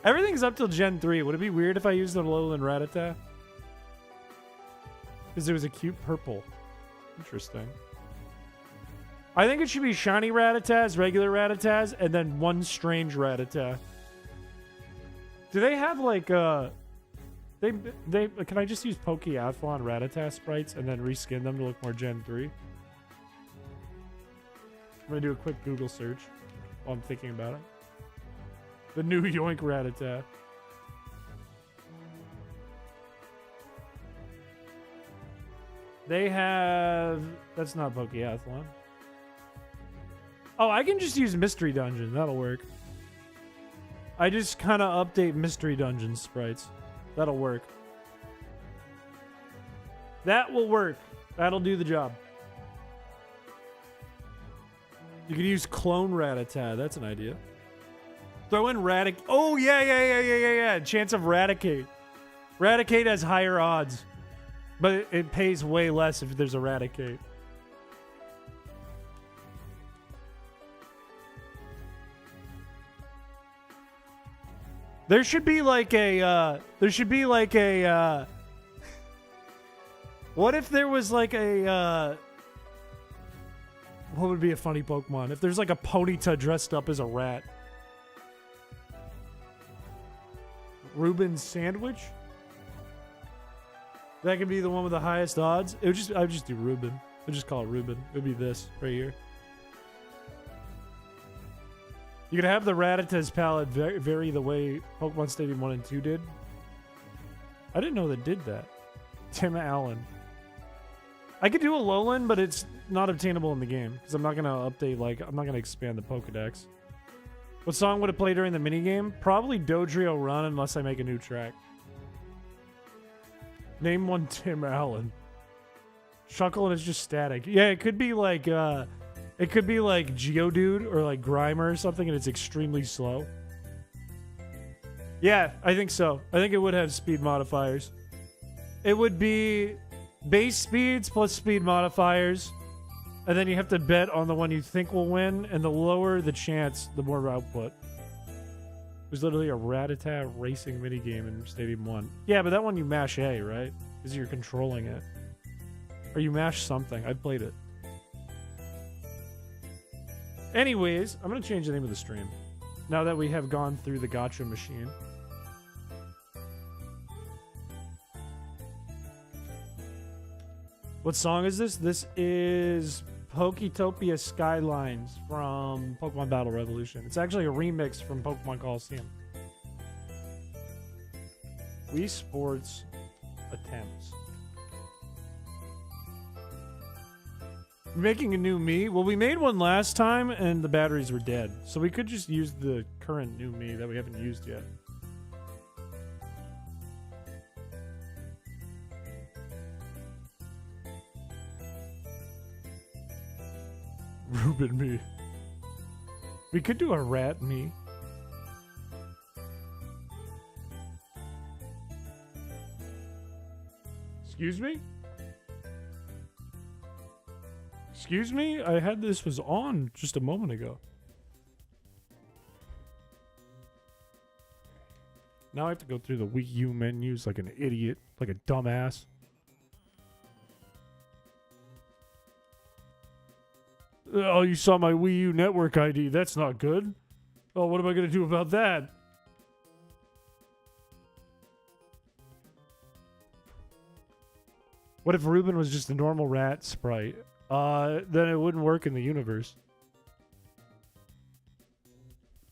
Everything's up till Gen 3. Would it be weird if I used the Alolan Rattata? Because it was a cute purple. Interesting. I think it should be shiny Rattatas, regular Rattatas, and then one strange Rattata. Do they have like Can I just use Pokeathlon Rattata sprites and then reskin them to look more Gen 3? I'm gonna do a quick Google search while I'm thinking about it. The new Yoink Rattata. They have... That's not Pokeathlon. Oh, I can just use Mystery Dungeon. That'll work. I just kind of update Mystery Dungeon sprites. That'll work. That will work. That'll do the job. You could use Clone Rattata. That's an idea. Throw in Raticate. Oh, yeah. Chance of Raticate. Raticate has higher odds. But it pays way less if there's a Raticate. There should be like a, what if there was like a, what would be a funny Pokemon? If there's like a Ponyta dressed up as a rat. Reuben Sandwich? That could be the one with the highest odds. I would just do Reuben. I'd just call it Reuben. It would be this right here. You could have the Rattata's palette vary the way Pokemon Stadium 1 and 2 did. I didn't know that did that. Tim Allen. I could do a Alolan, but it's not obtainable in the game. Because I'm not going to update, I'm not going to expand the Pokedex. What song would it play during the minigame? Probably Dodrio Run, unless I make a new track. Name one Tim Allen. Shuckle is just static. Yeah, it could be like... It could be like Geodude or like Grimer or something, and it's extremely slow. Yeah, I think so. I think it would have speed modifiers. It would be base speeds plus speed modifiers, and then you have to bet on the one you think will win, and the lower the chance, the more output. There's literally a Rattata racing minigame in Stadium 1. Yeah, but that one you mash A, right? Because you're controlling it. Or you mash something. I've played it. Anyways, I'm going to change the name of the stream. Now that we have gone through the Gacha Machine. What song is this? This is Poketopia Skylines from Pokemon Battle Revolution. It's actually a remix from Pokemon Coliseum. Wii Sports attempts. Making a new me? Well, we made one last time and the batteries were dead. So we could just use the current new me that we haven't used yet. Reuben me. We could do a rat me. Excuse me? Excuse me? I had this was on just a moment ago. Now I have to go through the Wii U menus like an idiot, like a dumbass. Oh, you saw my Wii U network ID. That's not good. Oh, what am I going to do about that? What if Reuben was just a normal rat sprite? Then it wouldn't work in the universe.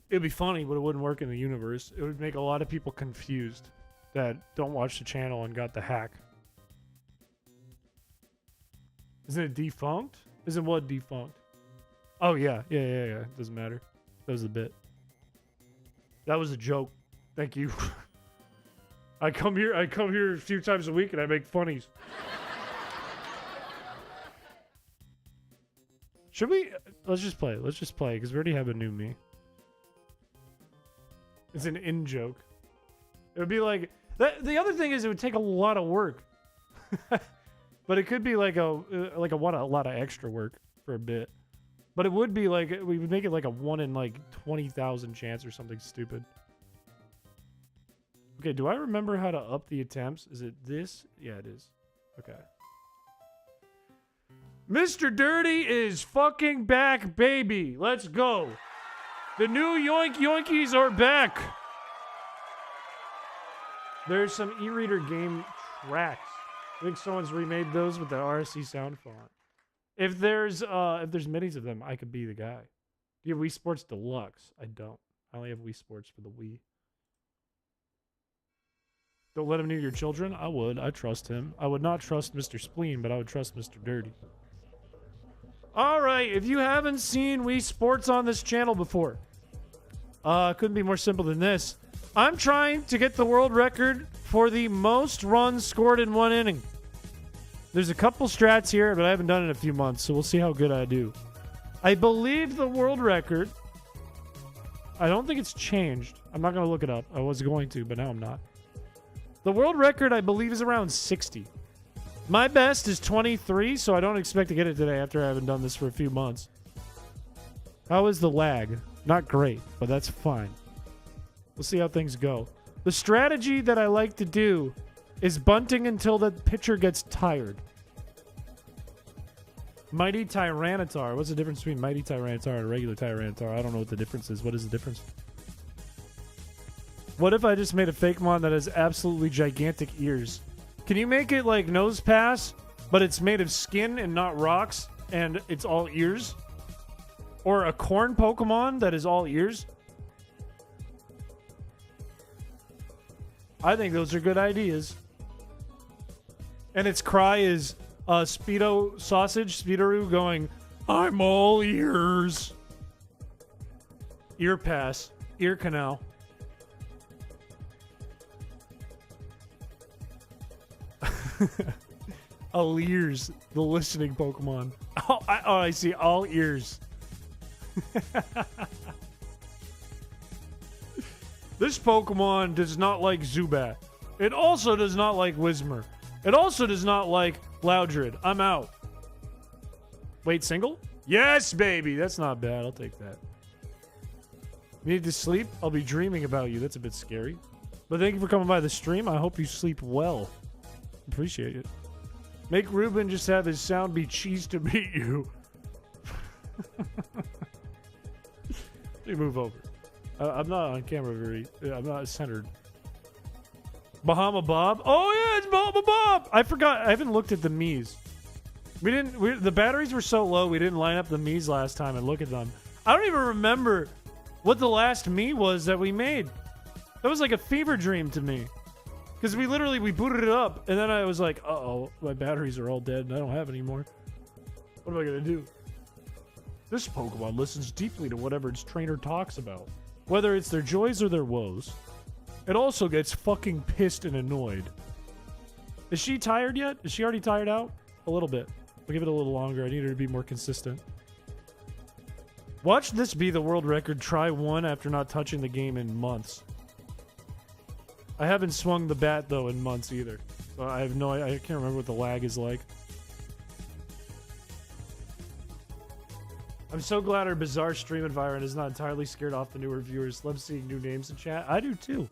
It'd be funny, but it wouldn't work in the universe. It would make a lot of people confused that don't watch the channel and got the hack. Isn't it defunct? Isn't what defunct? Oh, yeah. Yeah. Doesn't matter. That was a bit. That was a joke. Thank you. I come here a few times a week and I make funnies. Should we? Let's just play because we already have a new me. It's an in-joke. It would be like... The other thing is it would take a lot of work. But it could be like a lot of extra work for a bit. But it would be like... We would make it like a 1 in like 20,000 chance or something stupid. Okay, do I remember how to up the attempts? Is it this? Yeah, it is. Okay. Mr. Dirty is fucking back, baby. Let's go. The new Yoink Yoinkies are back. There's some e-reader game tracks. I think someone's remade those with the RSC sound font. If there's minis of them, I could be the guy. Do you have Wii Sports Deluxe? I don't. I only have Wii Sports for the Wii. Don't let him near your children? I would. I trust him. I would not trust Mr. Spleen, but I would trust Mr. Dirty. Alright, if you haven't seen Wii Sports on this channel before, couldn't be more simple than this. I'm trying to get the world record for the most runs scored in one inning. There's a couple strats here, but I haven't done it in a few months, so we'll see how good I do. I believe the world record, I don't think it's changed. I'm not going to look it up. I was going to, but now I'm not. The world record, I believe, is around 60. My best is 23, so I don't expect to get it today after I haven't done this for a few months. How is the lag? Not great, but that's fine. We'll see how things go. The strategy that I like to do is bunting until the pitcher gets tired. Mighty Tyranitar. What's the difference between Mighty Tyranitar and a regular Tyranitar? I don't know what the difference is. What is the difference? What if I just made a fake mon that has absolutely gigantic ears? Can you make it like Nose Pass, but it's made of skin and not rocks, and it's all ears? Or a corn Pokemon that is all ears? I think those are good ideas. And its cry is Speedo Sausage, Speedoroo going, I'm all ears. Ear pass. Ear canal. All ears. The listening Pokemon. Oh, I see. All ears. This Pokemon does not like Zubat. It also does not like Whismur. It also does not like Loudred. I'm out. Wait, single? Yes, baby. That's not bad. I'll take that. Need to sleep? I'll be dreaming about you. That's a bit scary. But thank you for coming by the stream. I hope you sleep well. Appreciate it. Make Ruben just have his sound be cheese to beat you. Let me move over. I'm not on camera very... I'm not centered. Bahama Bob? Oh, yeah, it's Bahama Bob! I forgot. I haven't looked at the Miis. The batteries were so low, we didn't line up the Miis last time and look at them. I don't even remember what the last Mii was that we made. That was like a fever dream to me. Because we booted it up, and then I was like, uh-oh, my batteries are all dead, and I don't have any more. What am I going to do? This Pokemon listens deeply to whatever its trainer talks about. Whether it's their joys or their woes. It also gets fucking pissed and annoyed. Is she tired yet? Is she already tired out? A little bit. I'll give it a little longer. I need her to be more consistent. Watch this be the world record. Try one after not touching the game in months. I haven't swung the bat, though, in months either. So I can't remember what the lag is like. I'm so glad our bizarre stream environment is not entirely scared off the newer viewers. Love seeing new names in chat. I do too.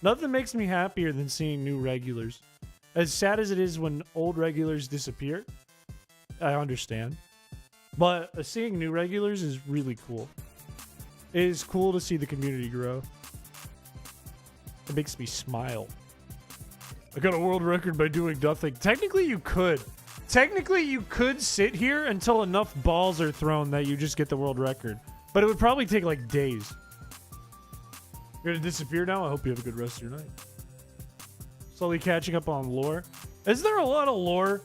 Nothing makes me happier than seeing new regulars. As sad as it is when old regulars disappear, I understand. But seeing new regulars is really cool. It is cool to see the community grow. It makes me smile. I got a world record by doing nothing. Technically, you could. Technically, you could sit here until enough balls are thrown that you just get the world record. But it would probably take like days. You're gonna disappear now? I hope you have a good rest of your night. Slowly catching up on lore. Is there a lot of lore?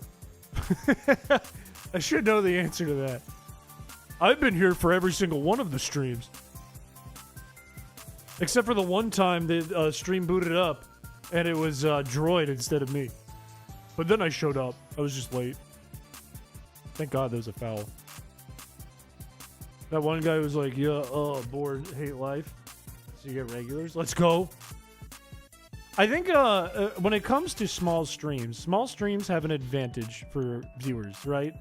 I should know the answer to that. I've been here for every single one of the streams. Except for the one time that stream booted up and it was Droid instead of me. But then I showed up. I was just late. Thank God there was a foul. That one guy was like, yeah, bored, hate life. So you get regulars. Let's go. I think when it comes to small streams have an advantage for viewers, right?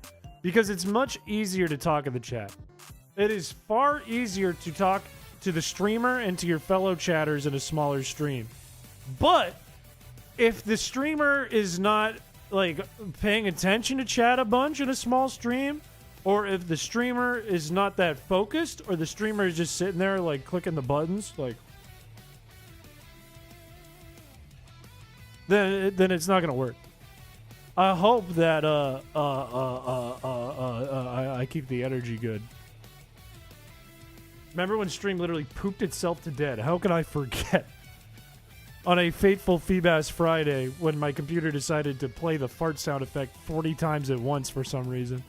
Because it's much easier to talk in the chat. It is far easier to talk to the streamer and to your fellow chatters in a smaller stream. But if the streamer is not like paying attention to chat a bunch in a small stream, or if the streamer is not that focused, or the streamer is just sitting there like clicking the buttons, like then it's not gonna work. I hope that I keep the energy good. Remember when stream literally pooped itself to death? How can I forget? On a fateful Feebas Friday when my computer decided to play the fart sound effect 40 times at once for some reason.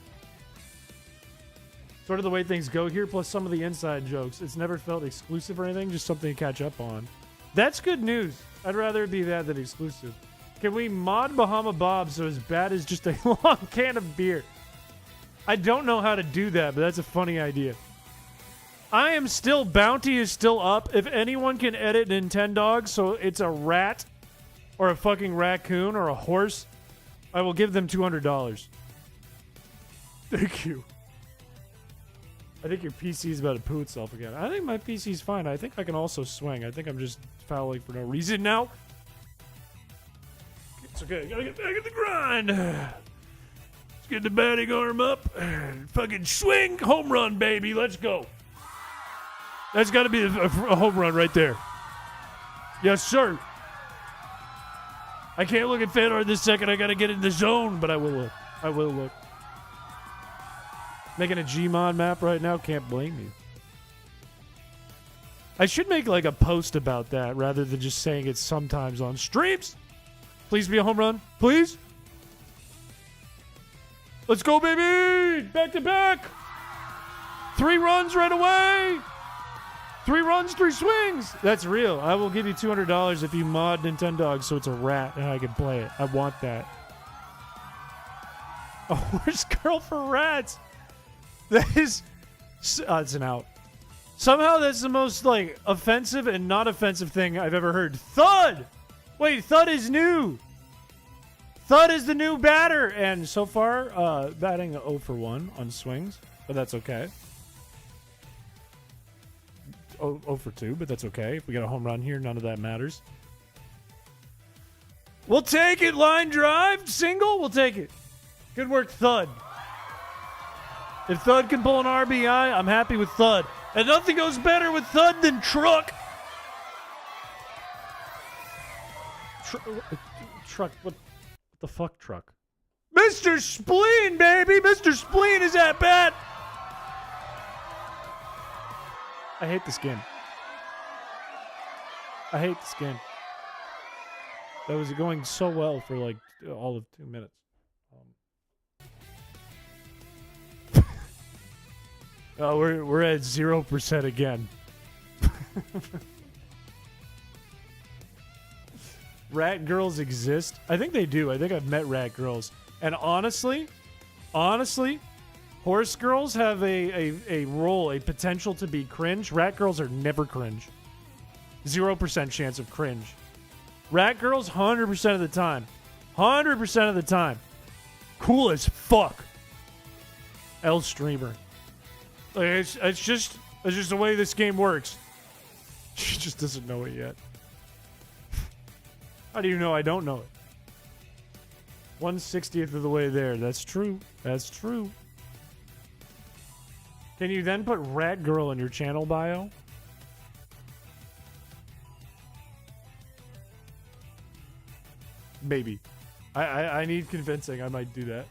Sort of the way things go here, plus some of the inside jokes. It's never felt exclusive or anything, just something to catch up on. That's good news. I'd rather it be that than exclusive. Can we mod Bahama Bob so as bad as just a long can of beer? I don't know how to do that, but that's a funny idea. I am still, bounty is still up. If anyone can edit Nintendog so it's a rat or a fucking raccoon or a horse, I will give them $200. Thank you. I think your PC is about to poo itself again. I think my PC's fine. I think I can also swing. I think I'm just fouling for no reason now. It's okay. Gotta get back in the grind. Let's get the batting arm up. Fucking swing. Home run, baby. Let's go. That's got to be a home run right there. Yes, sir. I can't look at fan art this second. I got to get in the zone, but I will look. I will look. Making a Gmod map right now. Can't blame you. I should make like a post about that rather than just saying it sometimes on streams. Please be a home run. Please. Let's go, baby. Back to back. 3 runs right away. 3 runs, 3 swings. That's real. I will give you $200 if you mod Nintendog so it's a rat and I can play it. I want that. A horse girl for rats. That is... it's an out. Somehow that's the most, like, offensive and not offensive thing I've ever heard. Thud! Wait, Thud is new. Thud is the new batter. And so far, batting 0 for 1 on swings. But that's okay. 0 for 2, but that's okay. If we got a home run here, none of that matters. We'll take it. Line drive. Single. We'll take it. Good work, Thud. If Thud can pull an RBI, I'm happy with Thud. And nothing goes better with Thud than Truck. Truck. What the fuck, Truck? Mr. Spleen, baby. Mr. Spleen is at bat. I hate the skin. I hate the skin. That was going so well for like all of 2 minutes. Oh, we're at 0% again. Rat girls exist? I think they do. I think I've met rat girls. And honestly, horse girls have a role, a potential to be cringe. Rat girls are never cringe. 0% chance of cringe. Rat girls, 100% of the time. 100% of the time. Cool as fuck. L streamer. Like, it's just the way this game works. She just doesn't know it yet. How do you know I don't know it? 1/60th of the way there. That's true. That's true. Can you then put rat girl in your channel bio? Maybe. I need convincing. I might do that.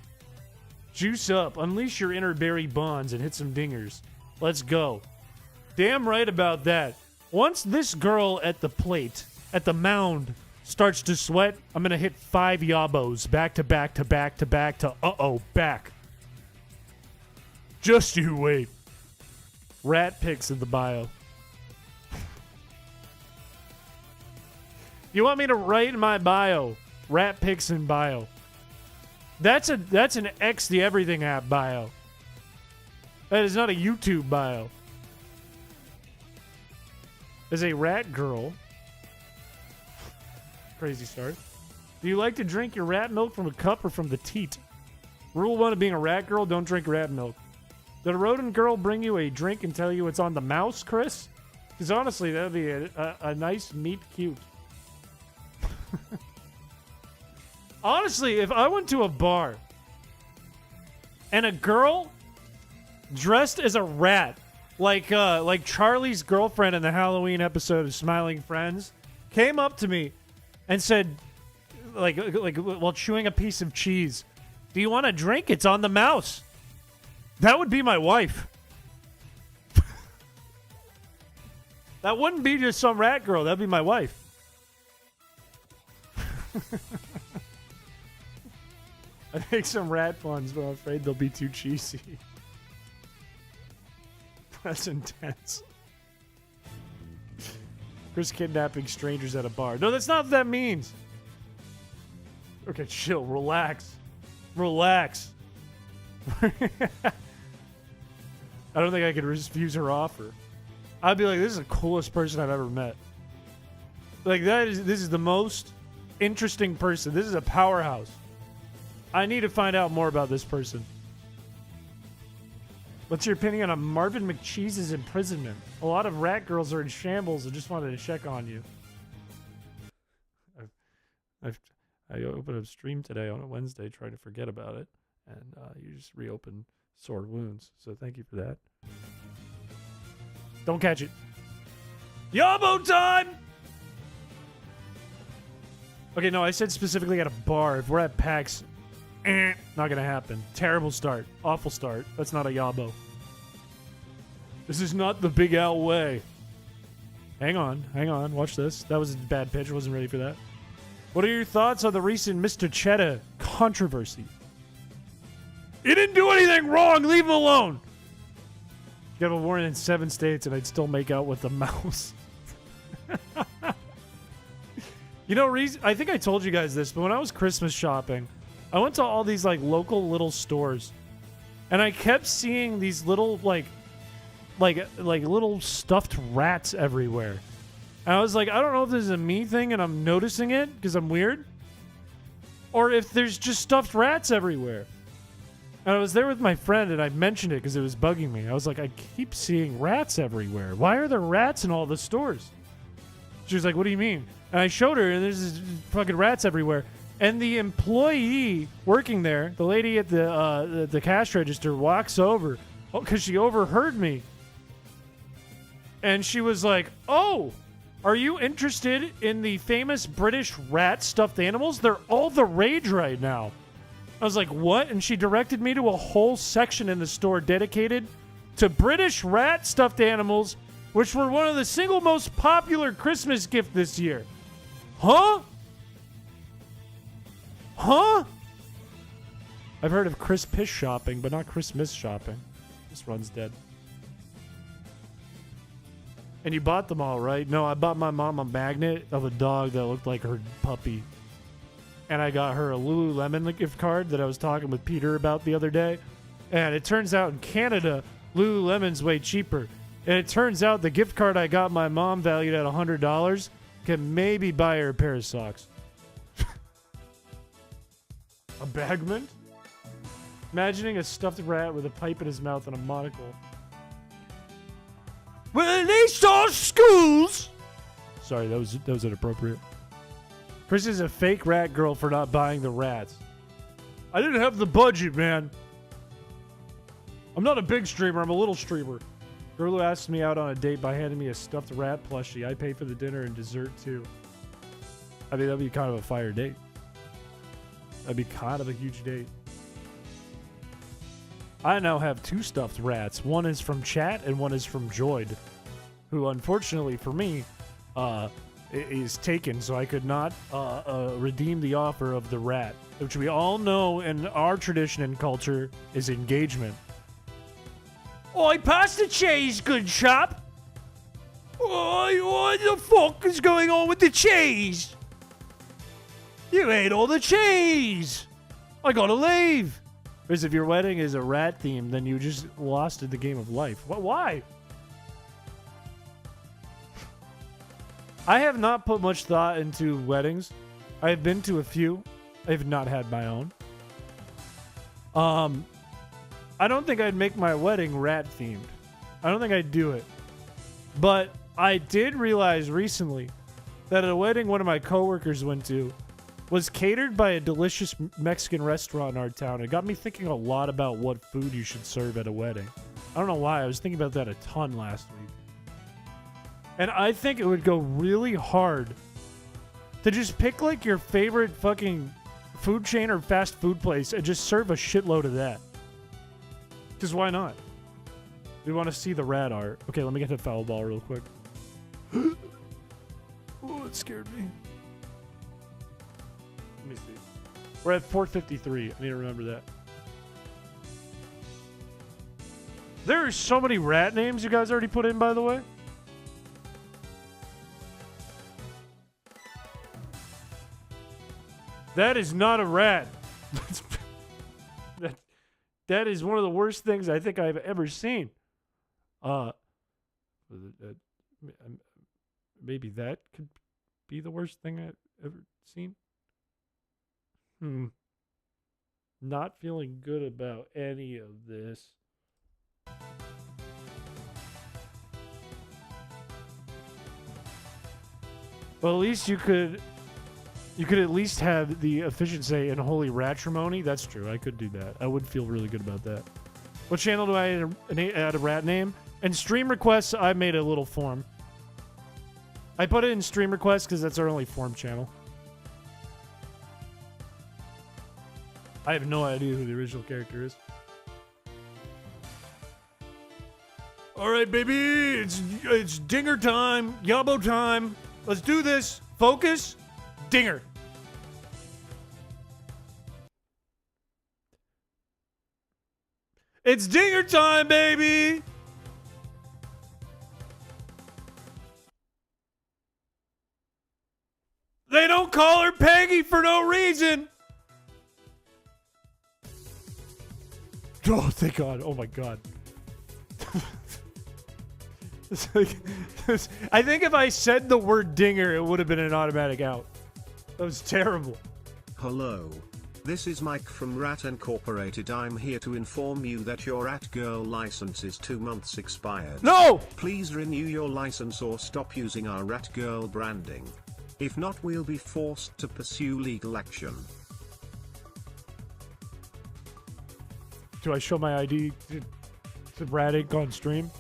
Juice up. Unleash your inner Barry Bonds and hit some dingers. Let's go. Damn right about that. Once this girl at the plate, at the mound, starts to sweat, I'm going to hit 5 yabos back to back to back to back to back. Just you wait. Rat pics in the bio. You want me to write in my bio? Rat pics in bio. That's an X the Everything app bio. That is not a YouTube bio. As a rat girl. Crazy start. Do you like to drink your rat milk from a cup or from the teat? Rule 1 of being a rat girl, don't drink rat milk. Did a rodent girl bring you a drink and tell you it's on the mouse, Chris? Because honestly, that would be a nice meet cute. Honestly, if I went to a bar and a girl dressed as a rat, like Charlie's girlfriend in the Halloween episode of Smiling Friends, came up to me and said, like while chewing a piece of cheese. Do you want a drink? It's on the mouse. That would be my wife. That wouldn't be just some rat girl. That'd be my wife. I make some rat puns, but I'm afraid they'll be too cheesy. That's intense. Chris kidnapping strangers at a bar. No, that's not what that means. Okay, chill. Relax. Relax. I don't think I could refuse her offer. I'd be like, this is the coolest person I've ever met. Like, this is the most interesting person. This is a powerhouse. I need to find out more about this person. What's your opinion on Marvin McCheese's imprisonment? A lot of rat girls are in shambles and just wanted to check on you. I opened a stream today on a Wednesday trying to forget about it, and you just reopened sore wounds. So thank you for that. Don't catch it. Yabo time! Okay, no, I said specifically at a bar. If we're at PAX, not gonna happen. Terrible start. Awful start. That's not a yabo. This is not the Big Al way. Hang on. Watch this. That was a bad pitch. I wasn't ready for that. What are your thoughts on the recent Mr. Cheddar controversy? He didn't do anything wrong. Leave him alone. You have a warrant in 7 states, and I'd still make out with the mouse. You know, I think I told you guys this, but when I was Christmas shopping, I went to all these like local little stores, and I kept seeing these little like little stuffed rats everywhere. And I was like, I don't know if this is a me thing and I'm noticing it because I'm weird, or if there's just stuffed rats everywhere. And I was there with my friend, and I mentioned it because it was bugging me. I was like, I keep seeing rats everywhere. Why are there rats in all the stores? She was like, what do you mean? And I showed her, and there's just fucking rats everywhere. And the employee working there, the lady at the cash register, walks over because she overheard me. And she was like, oh, are you interested in the famous British rat stuffed animals? They're all the rage right now. I was like, what? And she directed me to a whole section in the store dedicated to British rat stuffed animals, which were one of the single most popular Christmas gift this year. Huh? Huh? I've heard of chrispiche shopping, but not Christmas shopping. This run's dead. And you bought them all, right? No, I bought my mom a magnet of a dog that looked like her puppy. And I got her a Lululemon gift card that I was talking with Peter about the other day. And it turns out in Canada, Lululemon's way cheaper. And it turns out the gift card I got my mom valued at $100 can maybe buy her a pair of socks. A bagman? Imagining a stuffed rat with a pipe in his mouth and a monocle. Well, they saw schools! Sorry, that was inappropriate. Chris is a fake rat girl for not buying the rats. I didn't have the budget, man. I'm not a big streamer, I'm a little streamer. Girl who asked me out on a date by handing me a stuffed rat plushie. I pay for the dinner and dessert, too. I mean, that'd be kind of a fire date. That'd be kind of a huge date. I now have 2 stuffed rats. One is from chat and one is from Joyd, who unfortunately for me is taken, so I could not redeem the offer of the rat, which we all know in our tradition and culture is engagement. Oi, pass the cheese, good chap. Oi, what the fuck is going on with the cheese? You ate all the cheese. I gotta leave. Because if your wedding is a rat theme, then you just lost in the game of life. Why? I have not put much thought into weddings. I have been to a few. I have not had my own. I don't think I'd make my wedding rat themed. I don't think I'd do it. But I did realize recently that at a wedding one of my coworkers went to was catered by a delicious Mexican restaurant in our town. It got me thinking a lot about what food you should serve at a wedding. I don't know why. I was thinking about that a ton last week. And I think it would go really hard to just pick like your favorite fucking food chain or fast food place and just serve a shitload of that. Because why not? We want to see the rat art. Okay, let me get the foul ball real quick. Oh, it scared me. Let me see. We're at 453. I need to remember that. There are so many rat names you guys already put in, by the way. That is not a rat. That is one of the worst things I think I've ever seen. Maybe that could be the worst thing I've ever seen. Not feeling good about any of this. Well, at least you could at least have the efficiency in holy ratrimony. That's true. I could do that. I would feel really good about that. What channel do I add a rat name? And stream requests, I made a little form. I put it in stream requests because that's our only form channel. I have no idea who the original character is. All right, baby, it's dinger time, yabo time. Let's do this. Focus, dinger. It's dinger time, baby. They don't call her Peggy for no reason. Oh, thank God. Oh, my God. I think if I said the word dinger, it would have been an automatic out. That was terrible. Hello. This is Mike from Rat Incorporated. I'm here to inform you that your Rat Girl license is 2 months expired. No! Please renew your license or stop using our Rat Girl branding. If not, we'll be forced to pursue legal action. Do I show my ID to Rat Inc. on stream?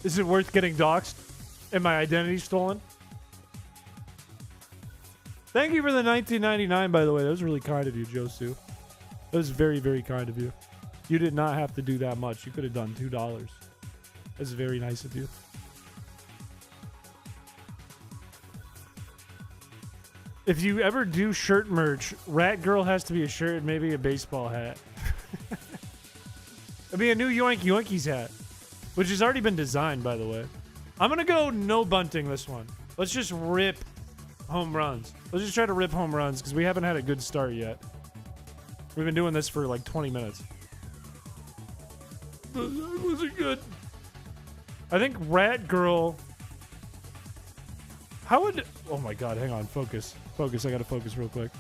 Is it worth getting doxxed and my identity stolen? Thank you for the $19.99, by the way. That was really kind of you, Josu. That was very, very kind of you. You did not have to do that much. You could have done $2. That's very nice of you. If you ever do shirt merch, Rat Girl has to be a shirt and maybe a baseball hat. It'd be a new Yoink Yoinkies hat, which has already been designed, by the way. I'm going to go no bunting this one. Let's just rip home runs. Let's just try to rip home runs because we haven't had a good start yet. We've been doing this for like 20 minutes. That wasn't good. I think Rat Girl... How would... Oh my God, hang on. Focus. Focus. I gotta focus real quick.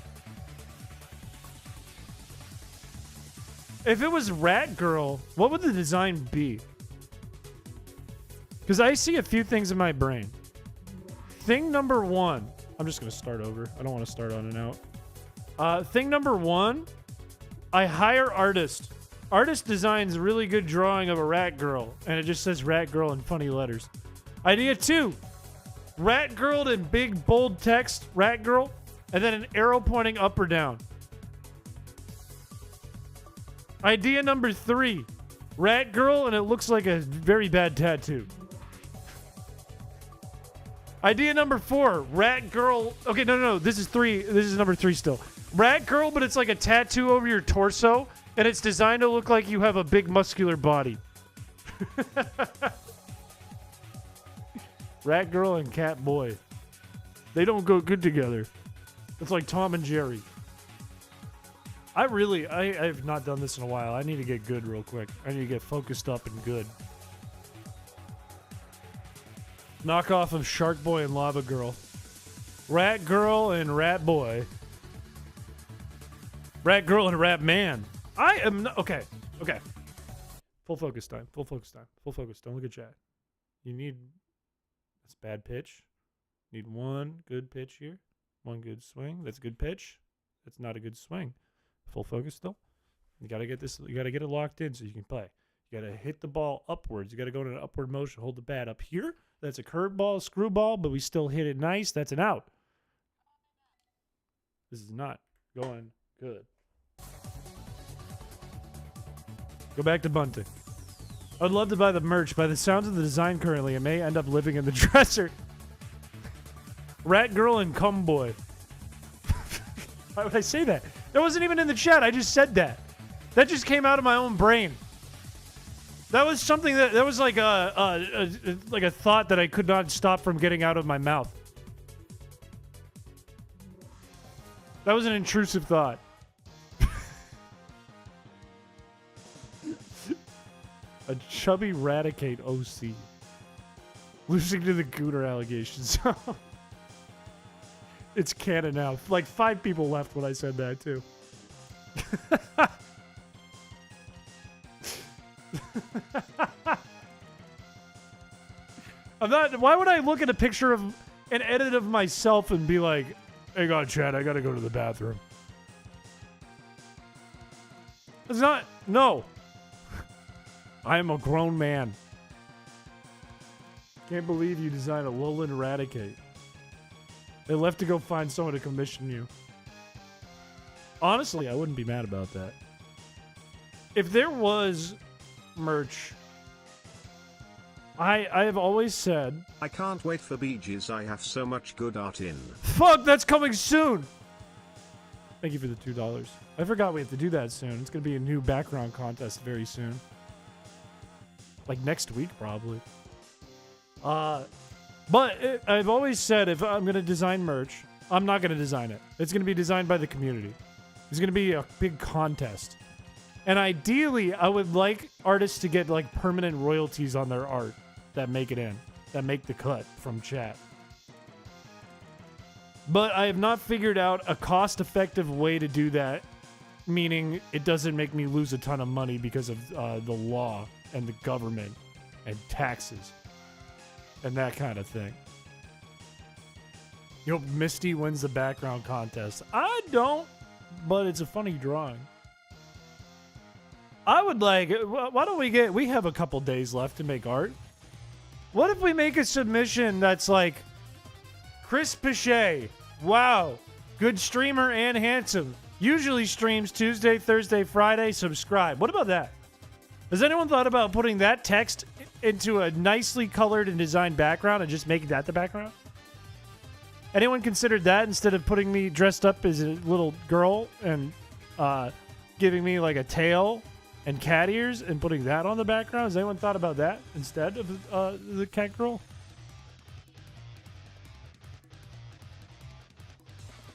If it was Rat Girl, what would the design be? Because I see a few things in my brain. Thing number one... I'm just gonna start over. I don't want to start on and out. Thing number one... I hire artist. Artist designs a really good drawing of a rat girl, and it just says Rat Girl in funny letters. Idea 2. Rat Girl in big, bold text, Rat Girl, and then an arrow pointing up or down. Idea number 3. Rat Girl, and it looks like a very bad tattoo. Idea number 4. Rat Girl... Okay, no. This is 3. This is number 3 still. Rat Girl, but it's like a tattoo over your torso, and it's designed to look like you have a big muscular body. Rat Girl and Cat Boy. They don't go good together. It's like Tom and Jerry. I've not done this in a while. I need to get good real quick. I need to get focused up and good. Knockoff of Shark Boy and Lava Girl. Rat Girl and Rat Boy. Rat Girl and Rat Man. I am not... Okay. Full focus time. Full focus time. Full focus. Don't look at chat. You need... That's bad pitch. Need one good pitch here. One good swing. That's a good pitch. That's not a good swing. Full focus still. You gotta get this. You gotta get it locked in so you can play. You got to hit the ball upwards. You got to go in an upward motion. Hold the bat up here. That's a curveball, screwball, but we still hit it nice. That's an out. This is not going good. Go back to bunting. I'd love to buy the merch. By the sounds of the design currently, it may end up living in the dresser. Rat girl and cum boy. Why would I say that? That wasn't even in the chat. I just said that. That just came out of my own brain. That was something that was like a thought that I could not stop from getting out of my mouth. That was an intrusive thought. A chubby Radicate OC. Losing to the Gooner allegations. It's canon now. Like 5 people left when I said that too. I'm not. Why would I look at a picture of an edit of myself and be like, "Hang on, Chad, I gotta go to the bathroom." It's not. No. I am a grown man. Can't believe you designed a Lowland Eradicate. They left to go find someone to commission you. Honestly, I wouldn't be mad about that. If there was merch, I have always said... I can't wait for Beaches. I have so much good art in. Fuck, that's coming soon! Thank you for the $2. I forgot we have to do that soon. It's going to be a new background contest very soon. Like next week, probably. But I've always said if I'm going to design merch, I'm not going to design it. It's going to be designed by the community. It's going to be a big contest. And ideally, I would like artists to get like permanent royalties on their art that make it in, that make the cut from chat. But I have not figured out a cost-effective way to do that, meaning it doesn't make me lose a ton of money because of the law and the government and taxes and that kind of thing. You hope Misty wins the background contest. I don't, but it's a funny drawing. I would like, why don't we have a couple days left to make art. What if we make a submission that's like, Chris Piché, wow, good streamer and handsome. Usually streams Tuesday, Thursday, Friday, subscribe. What about that? Has anyone thought about putting that text into a nicely colored and designed background and just making that the background? Anyone considered that instead of putting me dressed up as a little girl and giving me like a tail and cat ears and putting that on the background? Has anyone thought about that instead of the cat girl?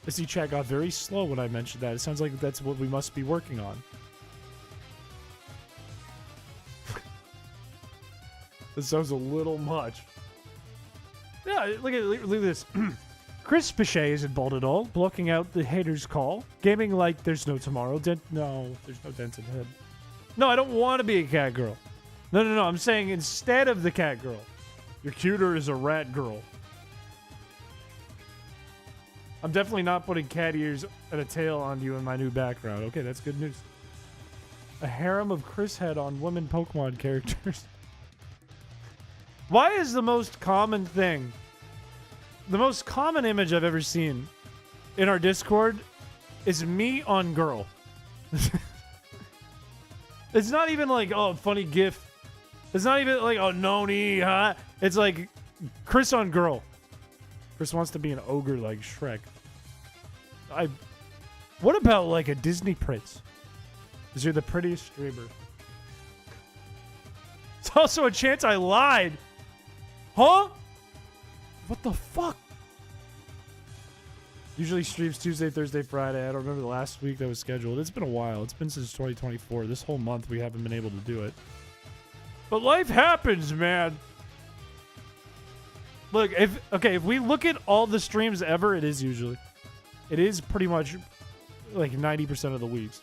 I see chat got very slow when I mentioned that. It sounds like that's what we must be working on. This sounds a little much. Yeah, look at this. Chris Piché isn't bold at all, blocking out the haters' call. Gaming like there's no tomorrow. No, there's no dents in head. No, I don't want to be a cat girl. No. I'm saying instead of the cat girl, you're cuter as a rat girl. I'm definitely not putting cat ears and a tail on you in my new background. Okay, that's good news. A harem of Chris head on women Pokemon characters. Why is the most common thing, the most common image I've ever seen in our Discord is me on girl? It's not even like, oh, funny gif. It's not even like, oh, noni, huh? It's like Chris on girl. Chris wants to be an ogre like Shrek. What about like a Disney prince? Because you're the prettiest streamer. It's also a chance I lied. Huh? What the fuck? Usually streams Tuesday, Thursday, Friday. I don't remember the last week that was scheduled. It's been a while. It's been since 2024. This whole month we haven't been able to do it. But life happens, man. Look, if we look at all the streams ever, it is pretty much like 90% of the weeks.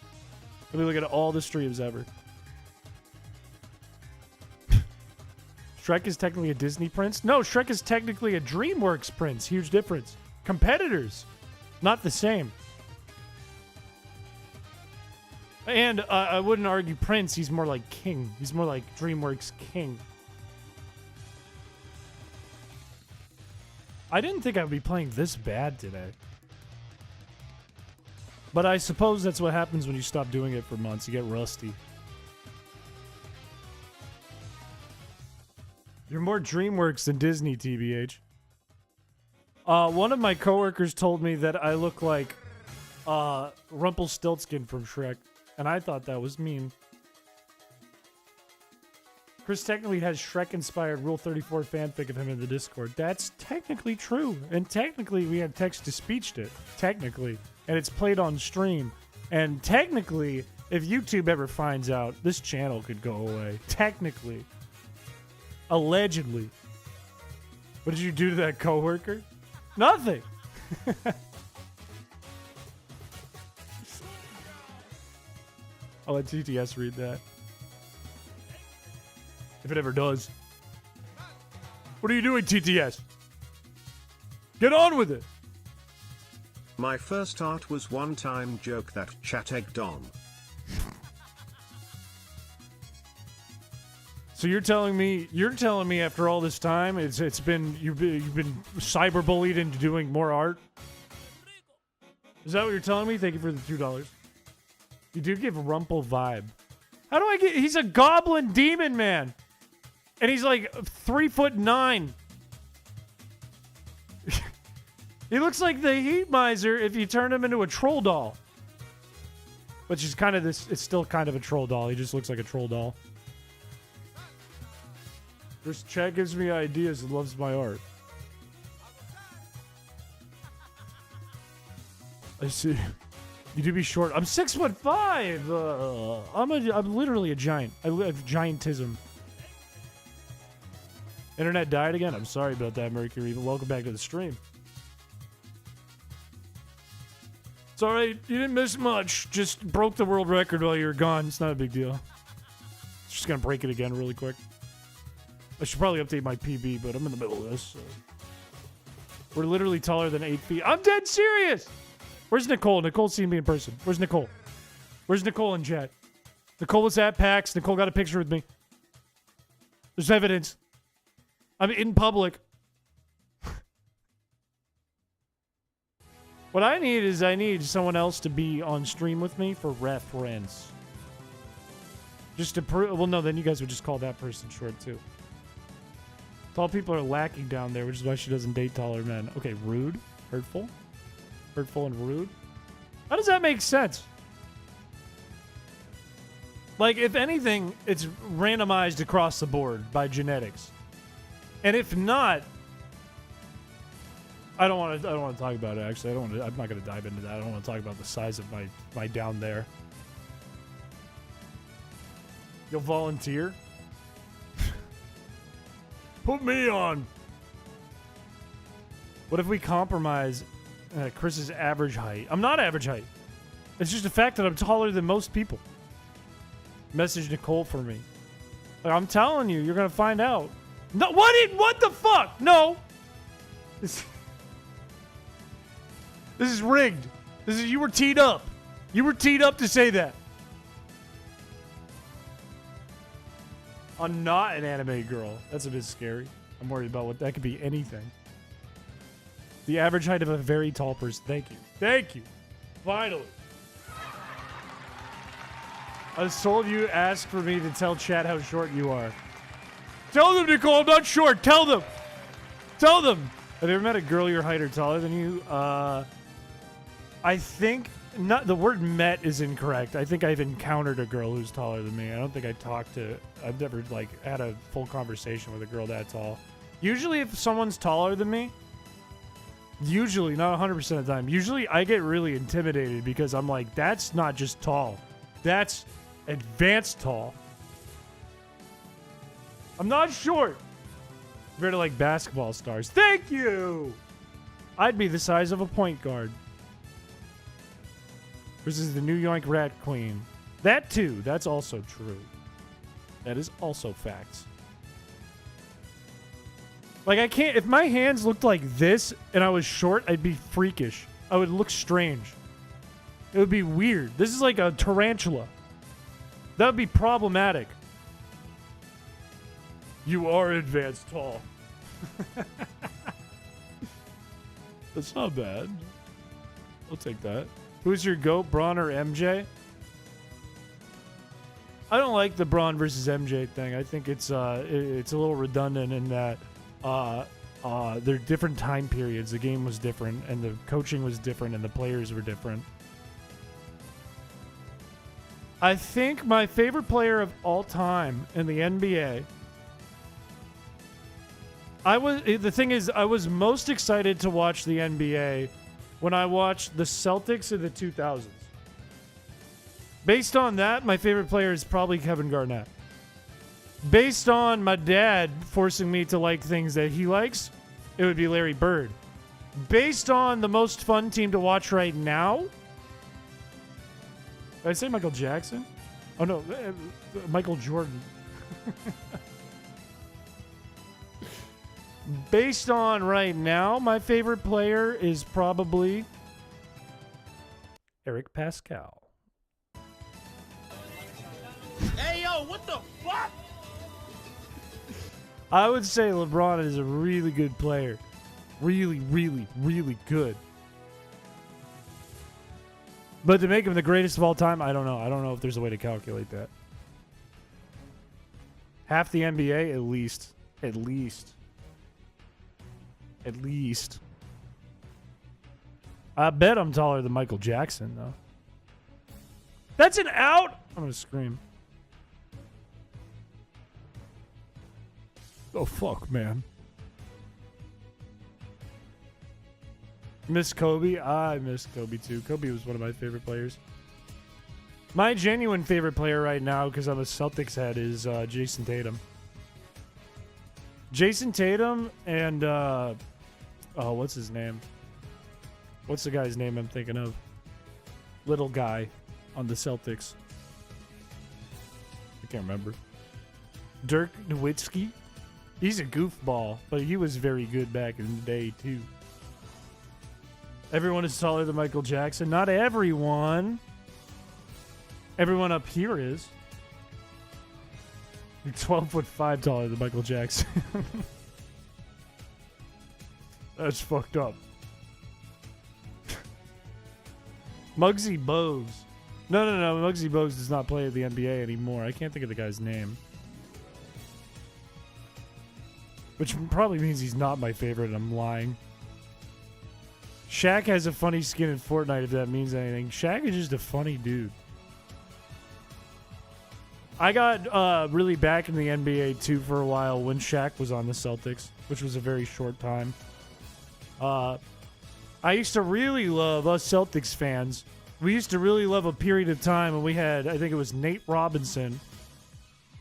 If we look at all the streams ever. Shrek is technically a Disney prince? No, Shrek is technically a DreamWorks prince. Huge difference. Competitors. Not the same. And I wouldn't argue Prince. He's more like King. He's more like DreamWorks King. I didn't think I would be playing this bad today. But I suppose that's what happens when you stop doing it for months. You get rusty. You're more DreamWorks than Disney, TBH. One of my coworkers told me that I look like Rumpelstiltskin from Shrek, and I thought that was mean. Chris technically has Shrek-inspired Rule 34 fanfic of him in the Discord. That's technically true, and technically we have text-to-speeched it. Technically. And it's played on stream. And technically, if YouTube ever finds out, this channel could go away. Technically. Allegedly. What did you do to that coworker? Nothing. I'll let TTS read that. If it ever does. What are you doing, TTS? Get on with it. My first art was one-time joke that chat egged on. So you're telling me after all this time you've been cyberbullied into doing more art? Is that what you're telling me? Thank you for the $2. You do give Rumple vibe. How do I get? He's a goblin demon man, and he's like 3'9". He looks like the Heat Miser if you turn him into a troll doll. Which is kind of this. It's still kind of a troll doll. He just looks like a troll doll. This chat gives me ideas and loves my art. I see. You do be short. I'm 6'5". I'm literally a giant. I have giantism. Internet died again. I'm sorry about that, Mercury. But welcome back to the stream. It's all right. You didn't miss much. Just broke the world record while you were gone. It's not a big deal. Just gonna break it again really quick. I should probably update my PB, but I'm in the middle of this. So. We're literally taller than 8 feet. I'm dead serious! Where's Nicole? Nicole's seen me in person. Where's Nicole? Where's Nicole in chat? Nicole was at PAX. Nicole got a picture with me. There's evidence. I'm in public. What I need someone else to be on stream with me for reference. Just to prove... Well, no, then you guys would just call that person short, too. Tall people are lacking down there, which is why she doesn't date taller men. Okay, rude. Hurtful. Hurtful and rude. How does that make sense? Like, if anything, it's randomized across the board by genetics. And if not... I don't want to talk about it, actually. I'm not going to dive into that. I don't want to talk about the size of my down there. You'll volunteer? Put me on! What if we compromise Chris's average height? I'm not average height. It's just a fact that I'm taller than most people. Message Nicole for me. Like, I'm telling you, you're going to find out. No, what the fuck? No! This is rigged. You were teed up. You were teed up to say that. I'm not an anime girl. That's a bit scary. I'm worried about what that could be. Anything. The average height of a very tall person. Thank you. Thank you. Finally. I was told you asked for me to tell chat how short you are. Tell them, Nicole, I'm not short. Tell them. Tell them. Have you ever met a girl your height or taller than you? I think not. The word met is incorrect. I think I've encountered a girl who's taller than me. I don't think I've never had a full conversation with a girl that tall. Usually if someone's taller than me, usually, not 100% of the time, usually I get really intimidated because I'm like, that's not just tall. That's advanced tall. I'm not short. Compared to like basketball stars. Thank you! I'd be the size of a point guard. This is the New York Rat Queen. That too. That's also true. That is also facts. Like, I can't... If my hands looked like this and I was short, I'd be freakish. I would look strange. It would be weird. This is like a tarantula. That would be problematic. You are advanced tall. That's not bad. I'll take that. Who's your GOAT, Braun or MJ? I don't like the Braun versus MJ thing. I think it's a little redundant in that they're different time periods. The game was different, and the coaching was different, and the players were different. I think my favorite player of all time in the NBA. The thing is, I was most excited to watch the NBA when I watched the Celtics in the 2000s. Based on that, my favorite player is probably Kevin Garnett. Based on my dad forcing me to like things that he likes, it would be Larry Bird. Based on the most fun team to watch right now, did I say Michael Jackson? Oh no, Michael Jordan. Based on right now, my favorite player is probably Eric Pascal. Hey, yo, what the fuck? I would say LeBron is a really good player. Really, really, really good. But to make him the greatest of all time, I don't know. I don't know if there's a way to calculate that. Half the NBA, at least. At least. At least. I bet I'm taller than Michael Jackson, though. That's an out! I'm gonna scream. Oh, fuck, man. Miss Kobe? I miss Kobe, too. Kobe was one of my favorite players. My genuine favorite player right now, because I'm a Celtics head, is Jason Tatum. Jason Tatum and, what's his name? What's the guy's name I'm thinking of? Little guy on the Celtics. I can't remember. Dirk Nowitzki? He's a goofball, but he was very good back in the day, too. Everyone is taller than Michael Jackson. Not everyone. Everyone up here is. You're 12'5" taller than Michael Jackson. That's fucked up. Muggsy Bogues. No. Muggsy Bogues does not play at the NBA anymore. I can't think of the guy's name. Which probably means he's not my favorite and I'm lying. Shaq has a funny skin in Fortnite, if that means anything. Shaq is just a funny dude. I got really back in the NBA, too, for a while when Shaq was on the Celtics, which was a very short time. I used to really love us Celtics fans. We used to really love a period of time when we had, I think it was Nate Robinson,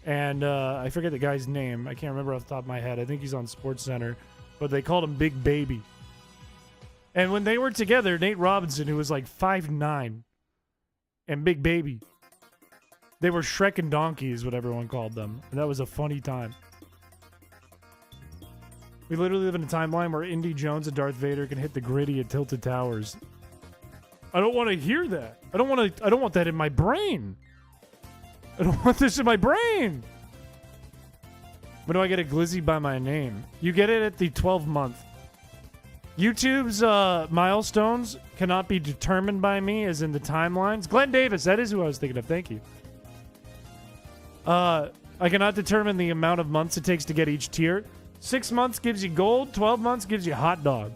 and I forget the guy's name. I can't remember off the top of my head. I think he's on SportsCenter, but they called him Big Baby. And when they were together, Nate Robinson, who was like 5'9", and Big Baby, they were Shrek and Donkey is what everyone called them. And that was a funny time. We literally live in a timeline where Indy Jones and Darth Vader can hit the gritty at Tilted Towers. I don't want to hear that. I don't want that in my brain. I don't want this in my brain. When do I get a glizzy by my name? You get it at the 12-month. YouTube's milestones cannot be determined by me, as in the timelines. Glenn Davis, that is who I was thinking of. Thank you. I cannot determine the amount of months it takes to get each tier. 6 months gives you gold. 12 months gives you hot dog.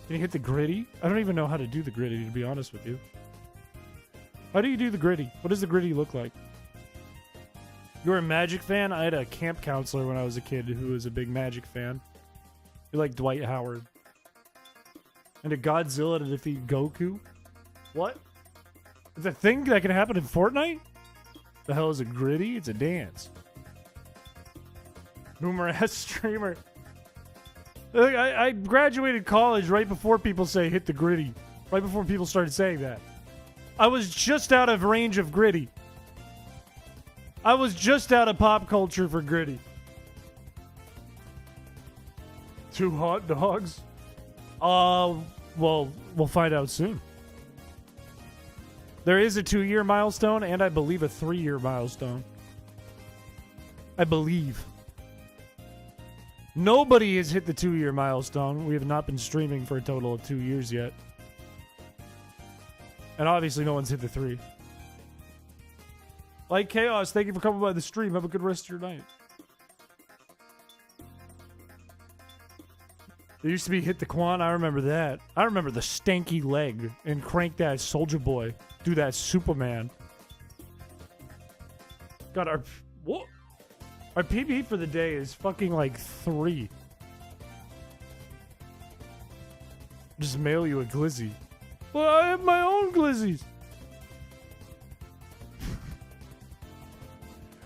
Can you hit the gritty? I don't even know how to do the gritty, to be honest with you. How do you do the gritty? What does the gritty look like? You're a Magic fan? I had a camp counselor when I was a kid who was a big Magic fan. He liked Dwight Howard. And a Godzilla to defeat Goku? What? It's a thing that can happen in Fortnite? The hell is a gritty? It's a dance. Boomer ass streamer. Look, I graduated college right before people say hit the gritty. Right before people started saying that. I was just out of range of gritty. I was just out of pop culture for gritty. 2 hot dogs? Well, we'll find out soon. There is a 2-year milestone, and I believe a 3-year milestone. I believe. Nobody has hit the 2-year milestone. We have not been streaming for a total of 2 years yet. And obviously no one's hit the 3. Like Chaos, thank you for coming by the stream. Have a good rest of your night. There used to be Hit the Quan. I remember that. I remember the stanky leg and Crank That Soldier Boy. Do that Superman. God, our PB for the day is fucking like 3. Just mail you a glizzy. Well, I have my own glizzies.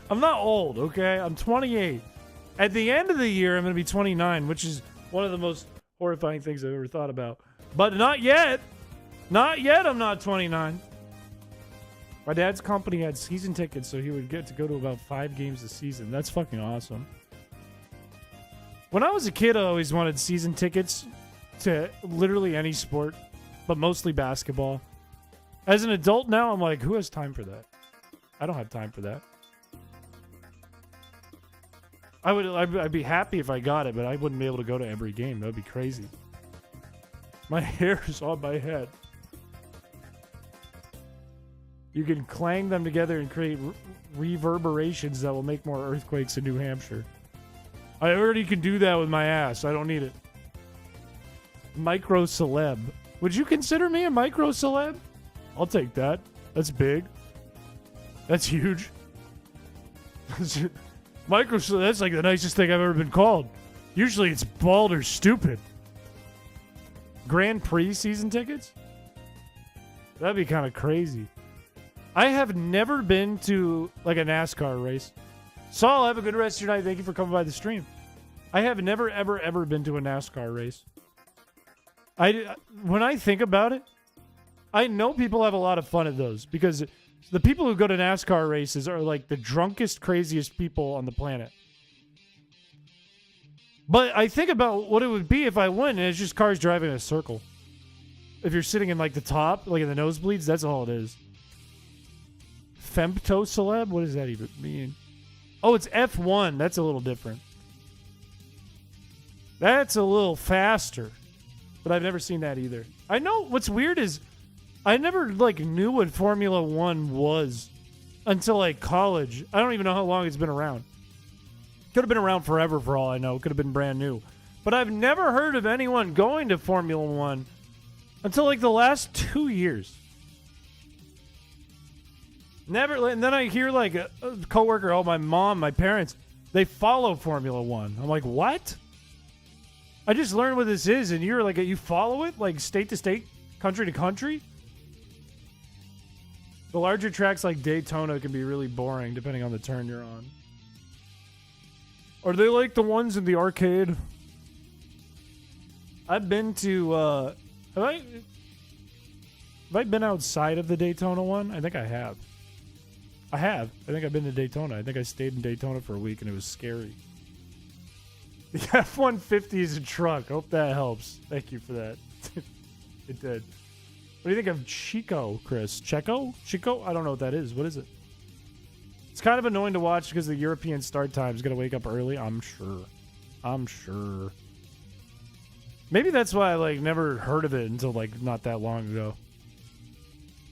I'm not old, okay? I'm 28. At the end of the year, I'm going to be 29, which is one of the most horrifying things I've ever thought about. But not yet. Not yet, I'm not 29. My dad's company had season tickets, so he would get to go to about 5 games a season. That's fucking awesome. When I was a kid, I always wanted season tickets to literally any sport, but mostly basketball. As an adult now, I'm like, who has time for that? I don't have time for that. I'd be happy if I got it, but I wouldn't be able to go to every game. That would be crazy. My hair is on my head. You can clang them together and create reverberations that will make more earthquakes in New Hampshire. I already can do that with my ass. I don't need it. Micro celeb. Would you consider me a micro celeb? I'll take that. That's big. That's huge. Micro celeb, that's like the nicest thing I've ever been called. Usually it's bald or stupid. Grand Prix season tickets? That'd be kind of crazy. I have never been to like a NASCAR race. Saul, have a good rest of your night. Thank you for coming by the stream. I have never, ever, ever been to a NASCAR race. When I think about it, I know people have a lot of fun at those because the people who go to NASCAR races are like the drunkest, craziest people on the planet. But I think about what it would be if I went and it's just cars driving in a circle. If you're sitting in like the top, like in the nosebleeds, that's all it is. Femto celeb? What does that even mean? Oh, it's F1. That's a little different. That's a little faster. But I've never seen that either. I know what's weird is I never like knew what Formula 1 was until like college. I don't even know how long it's been around. Could have been around forever for all I know. Could have been brand new. But I've never heard of anyone going to Formula 1 until like the last 2 years. Never. And then I hear like a coworker, oh, my mom, my parents, they follow Formula 1. I'm like, what? I just learned what this is, and you're like, you follow it like state to state, country to country? The larger tracks like Daytona can be really boring depending on the turn you're on. Are they like the ones in the arcade? I've been to, have I been outside of the Daytona one? I think I have. I think I've been to Daytona. I think I stayed in Daytona for a week and it was scary. The F-150 is a truck. Hope that helps. Thank you for that. It did. What do you think of Chico, Chris? Checo? Chico? I don't know what that is. What is it? It's kind of annoying to watch because the European start time is going to wake up early. I'm sure. Maybe that's why I like never heard of it until like not that long ago.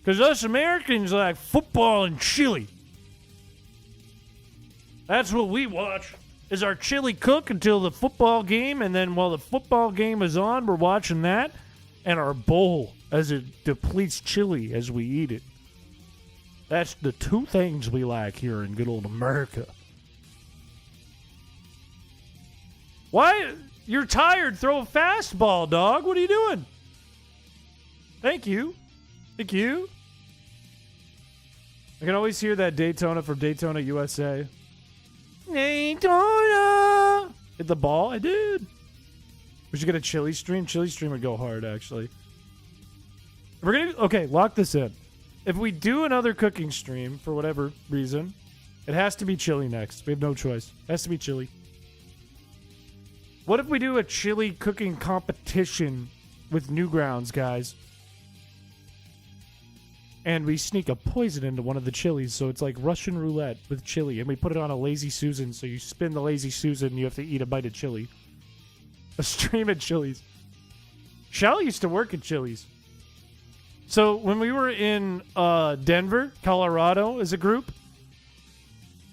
Because us Americans like football and chili. That's what we watch. Is our chili cook until the football game, and then while the football game is on, we're watching that, and our bowl as it depletes chili as we eat it. That's the two things we like here in good old America. Why? You're tired. Throw a fastball, dog. What are you doing? Thank you. Thank you. I can always hear that Daytona from Daytona, USA. Daytona! Hit the ball? I did. We should get a chili stream. Chili stream would go hard, actually. We're gonna okay, lock this in. If we do another cooking stream for whatever reason, it has to be chili next. We have no choice. It has to be chili. What if we do a chili cooking competition with Newgrounds, guys? and we sneak a poison into one of the chilies, so it's like Russian roulette with chili, and we put it on a Lazy Susan, so you spin the Lazy Susan and you have to eat a bite of chili. A stream at Chili's. Shall used to work at Chili's. So when we were in Denver, Colorado as a group,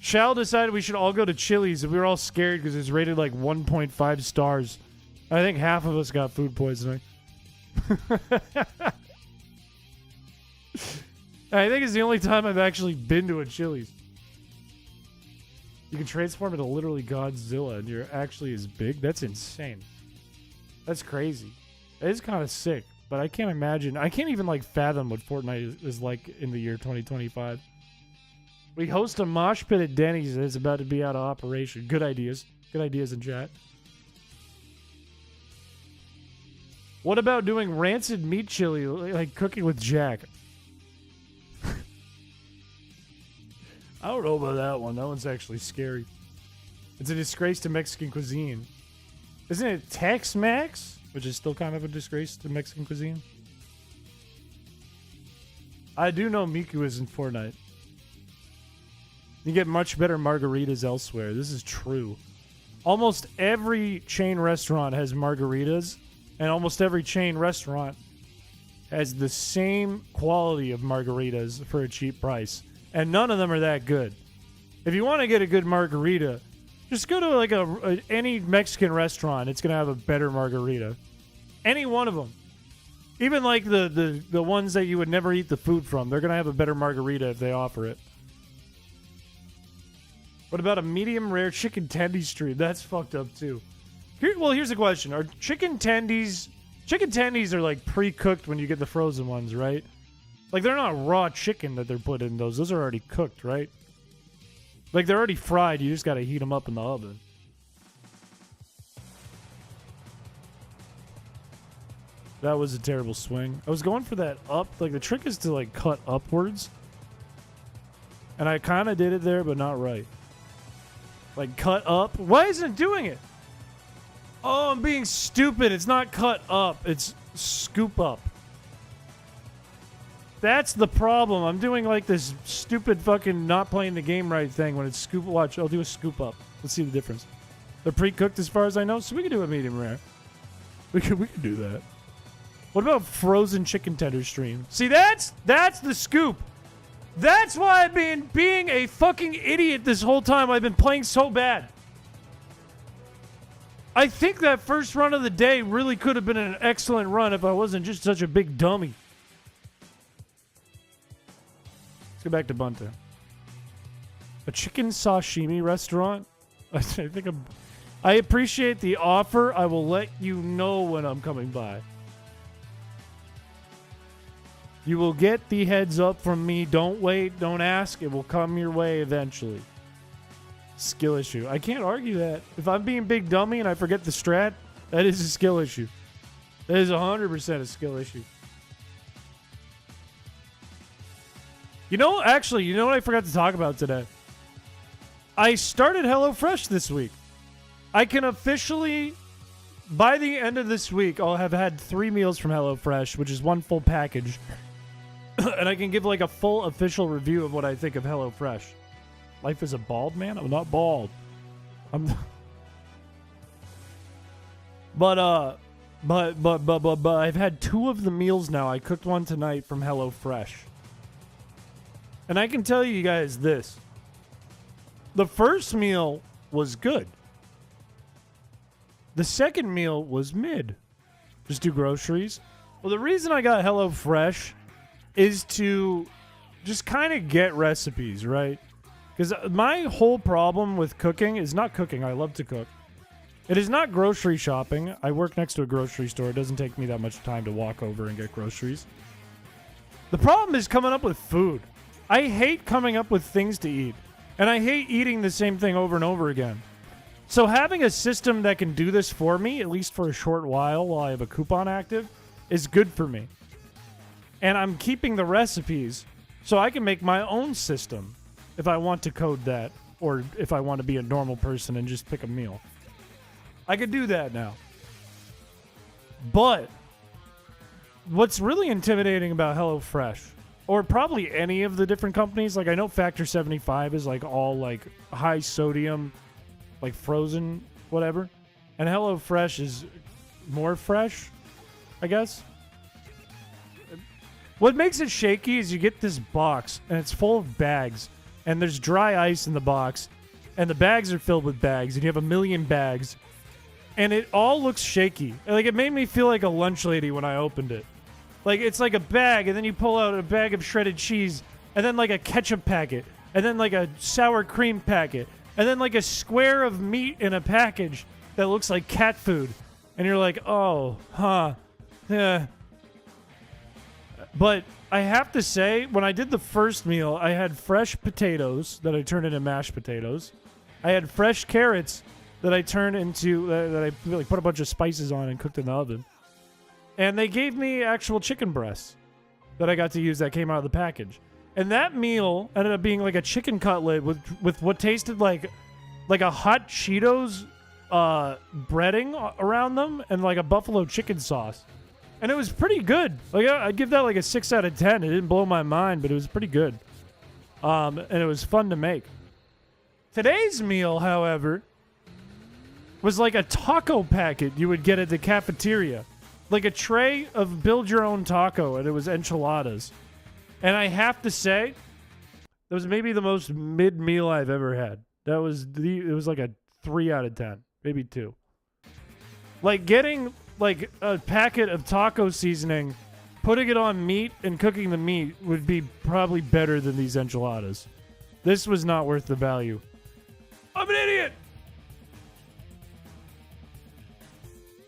Shal decided we should all go to Chili's, and we were all scared because it's rated like 1.5 stars. I think half of us got food poisoning. I think it's the only time I've actually been to a Chili's. You can transform into literally Godzilla, and you're actually as big? That's insane. That's crazy. It is kind of sick, but I can't imagine. I can't even like fathom what Fortnite is like in the year 2025. We host a mosh pit at Denny's that is about to be out of operation. Good ideas. Good ideas in chat. What about doing rancid meat chili, like cooking with Jack? I don't know about that one. That one's actually scary. It's a disgrace to Mexican cuisine. Isn't it Tex-Mex? Which is still kind of a disgrace to Mexican cuisine. I do know Miku is in Fortnite. You get much better margaritas elsewhere. This is true. Almost every chain restaurant has margaritas, and almost every chain restaurant has the same quality of margaritas for a cheap price. And none of them are that good. If you want to get a good margarita, just go to like any Mexican restaurant. It's going to have a better margarita. Any one of them. Even like the ones that you would never eat the food from. They're going to have a better margarita if they offer it. What about a medium rare chicken tendy stream? That's fucked up too. Here's the question. Are chicken tendies... Chicken tendies are like pre-cooked when you get the frozen ones, right? Like, they're not raw chicken that they're put in those. Those are already cooked, right? Like, they're already fried. You just got to heat them up in the oven. That was a terrible swing. I was going for that up. Like, the trick is to, like, cut upwards. And I kind of did it there, but not right. Like, cut up. Why isn't it doing it? Oh, I'm being stupid. It's not cut up. It's scoop up. That's the problem. I'm doing like this stupid fucking not playing the game right thing when it's scoop. Watch, I'll do a scoop up. Let's see the difference. They're pre-cooked as far as I know, so we can do a medium rare. We could do that. What about frozen chicken tender stream? See, that's the scoop. That's why I've been being a fucking idiot this whole time. I've been playing so bad. I think that first run of the day really could have been an excellent run if I wasn't just such a big dummy. Let's go back to banter. A chicken sashimi restaurant? I appreciate the offer. I will let you know when I'm coming by. You will get the heads up from me. Don't wait. Don't ask. It will come your way eventually. Skill issue. I can't argue that. If I'm being big dummy and I forget the strat, that is a skill issue. That is 100% a skill issue. You know what I forgot to talk about today? I started HelloFresh this week. I can officially, by the end of this week, I'll have had 3 meals from HelloFresh, which is 1 full package. And I can give like a full official review of what I think of HelloFresh. Life is a bald man? I'm not bald. But I've had 2 of the meals now. I cooked one tonight from HelloFresh. And I can tell you guys this. The first meal was good. The second meal was mid. Just do groceries. Well, the reason I got HelloFresh is to just kind of get recipes, right? Because my whole problem with cooking is not cooking. I love to cook. It is not grocery shopping. I work next to a grocery store. It doesn't take me that much time to walk over and get groceries. The problem is coming up with food. I hate coming up with things to eat. And I hate eating the same thing over and over again. So having a system that can do this for me, at least for a short while I have a coupon active, is good for me. And I'm keeping the recipes so I can make my own system if I want to code that, or if I want to be a normal person and just pick a meal. I could do that now. But what's really intimidating about HelloFresh or probably any of the different companies. Like I know Factor 75 is like all like high sodium, like frozen whatever, and HelloFresh is more fresh, I guess. What makes it shaky is you get this box and it's full of bags, and there's dry ice in the box, and the bags are filled with bags, and you have a million bags, and it all looks shaky. Like it made me feel like a lunch lady when I opened it. Like it's like a bag, and then you pull out a bag of shredded cheese, and then like a ketchup packet, and then like a sour cream packet, and then like a square of meat in a package that looks like cat food. And you're like, oh, huh, yeah. But I have to say, when I did the first meal, I had fresh potatoes that I turned into mashed potatoes. I had fresh carrots that I turned into, that I like put a bunch of spices on and cooked in the oven. And they gave me actual chicken breasts that I got to use that came out of the package. And that meal ended up being like a chicken cutlet with what tasted like a hot Cheetos breading around them and like a buffalo chicken sauce. And it was pretty good. Like I'd give that like a 6 out of 10. It didn't blow my mind, but it was pretty good. And it was fun to make. Today's meal, however, was like a taco packet you would get at the cafeteria. Like a tray of build your own taco, and it was enchiladas. And I have to say, that was maybe the most mid meal I've ever had. It was like a 3 out of 10, maybe 2. Like getting like a packet of taco seasoning, putting it on meat and cooking the meat would be probably better than these enchiladas. This was not worth the value. I'm an idiot!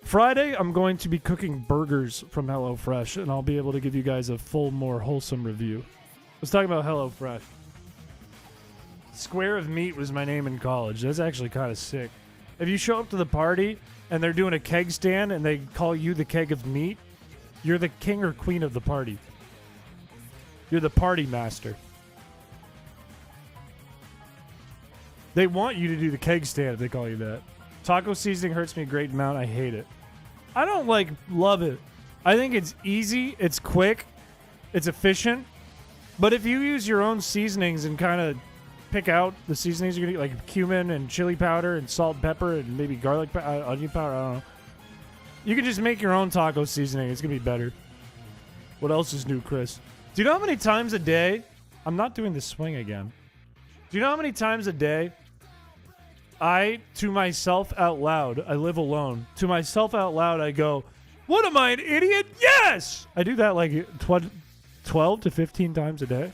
Friday, I'm going to be cooking burgers from HelloFresh, and I'll be able to give you guys a full, more wholesome review. Let's talk about HelloFresh. Square of Meat was my name in college. That's actually kind of sick. If you show up to the party and they're doing a keg stand and they call you the keg of meat, you're the king or queen of the party. You're the party master. They want you to do the keg stand if they call you that. Taco seasoning hurts me a great amount. I hate it. I don't love it. I think it's easy, it's quick, it's efficient. But if you use your own seasonings and kind of pick out the seasonings you're going to eat, like cumin and chili powder and salt and pepper and maybe garlic onion powder, I don't know. You can just make your own taco seasoning. It's going to be better. What else is new, Chris? Do you know how many times a day... I'm not doing the swing again. Do you know how many times a day I, to myself out loud, I live alone, to myself out loud, I go, what am I, an idiot? Yes! I do that like 12 to 15 times a day.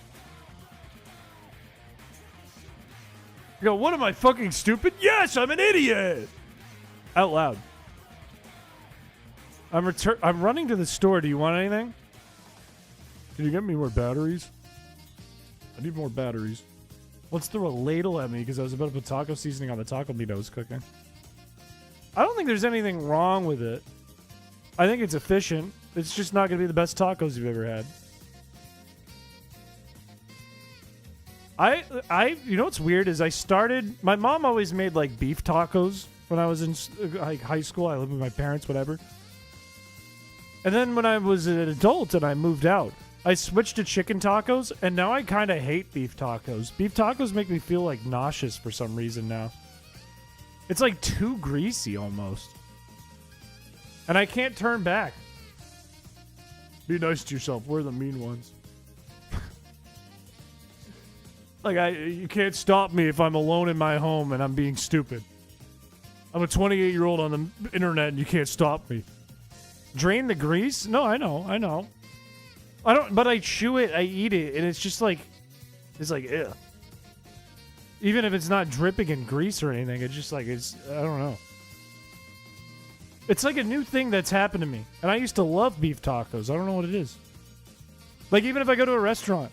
I go, what am I, fucking stupid? Yes, I'm an idiot! Out loud. I'm running to the store. Do you want anything? Can you get me more batteries? I need more batteries. Let's throw a ladle at me because I was about to put taco seasoning on the taco meat I was cooking. I don't think there's anything wrong with it. I think it's efficient. It's just not going to be the best tacos you've ever had. You know what's weird is my mom always made like beef tacos when I was in like high school. I lived with my parents, whatever. And then when I was an adult and I moved out, I switched to chicken tacos, and now I kind of hate beef tacos. Beef tacos make me feel like nauseous for some reason now. It's like too greasy almost. And I can't turn back. Be nice to yourself. We're the mean ones. You can't stop me if I'm alone in my home and I'm being stupid. I'm a 28-year-old on the internet and you can't stop me. Drain the grease? No, I know. I don't, but I chew it, I eat it, and it's just like, ew. Even if it's not dripping in grease or anything, it's just like, I don't know. It's like a new thing that's happened to me. And I used to love beef tacos. I don't know what it is. Like, even if I go to a restaurant,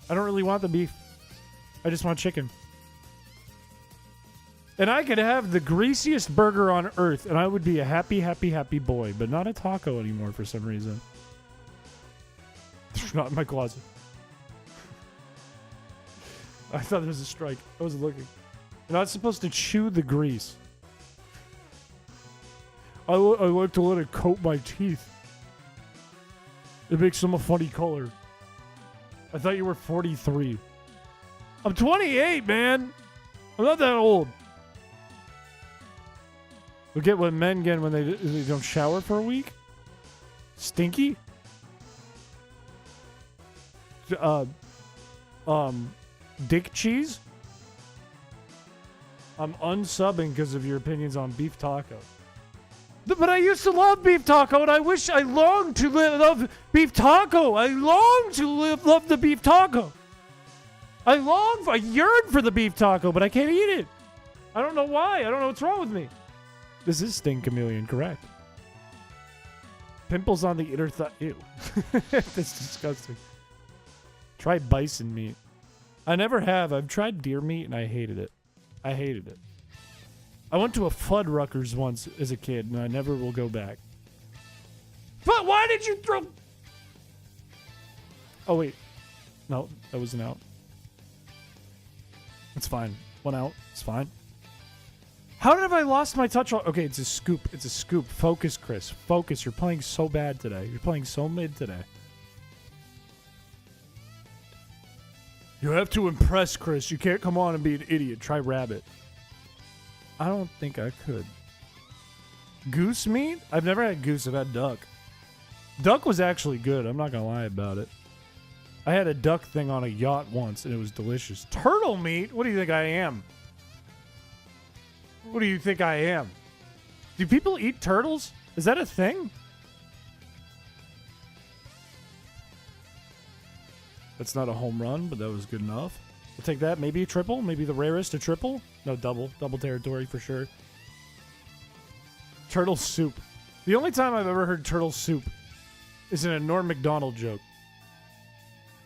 I don't really want the beef. I just want chicken. And I could have the greasiest burger on earth, and I would be a happy, happy, happy boy, but not a taco anymore for some reason. It's not in my closet. I thought there was a strike. I wasn't looking. You're not supposed to chew the grease. I like to let it coat my teeth. It makes them a funny color. I thought you were 43. I'm 28, man. I'm not that old. We get what men get when they don't shower for a week. Stinky. Dick cheese. I'm unsubbing because of your opinions on beef taco. But I used to love beef taco, and I long to love beef taco. I long to love the beef taco. I yearn for the beef taco, but I can't eat it. I don't know why. I don't know what's wrong with me. This is Sting Chameleon, correct? Pimples on the inner thigh. Ew. That's disgusting. Try bison meat. I never have. I've tried deer meat, and I hated it. I hated it. I went to a Fuddruckers once as a kid, and I never will go back. But why did you throw... Oh, wait. No, that wasn't out. It's fine. One out. It's fine. How did I lost my touch? Okay, it's a scoop. It's a scoop. Focus, Chris. Focus. You're playing so bad today. You're playing so mid today. You have to impress, Chris. You can't come on and be an idiot. Try rabbit. I don't think I could. Goose meat? I've never had goose. I've had duck. Duck was actually good. I'm not going to lie about it. I had a duck thing on a yacht once, and it was delicious. Turtle meat? What do you think I am? What do you think I am? Do people eat turtles? Is that a thing? That's not a home run, but that was good enough. We'll take that. Maybe a triple. Maybe the rarest, a triple. No, double. Double territory for sure. Turtle soup. The only time I've ever heard turtle soup is in a Norm Macdonald joke.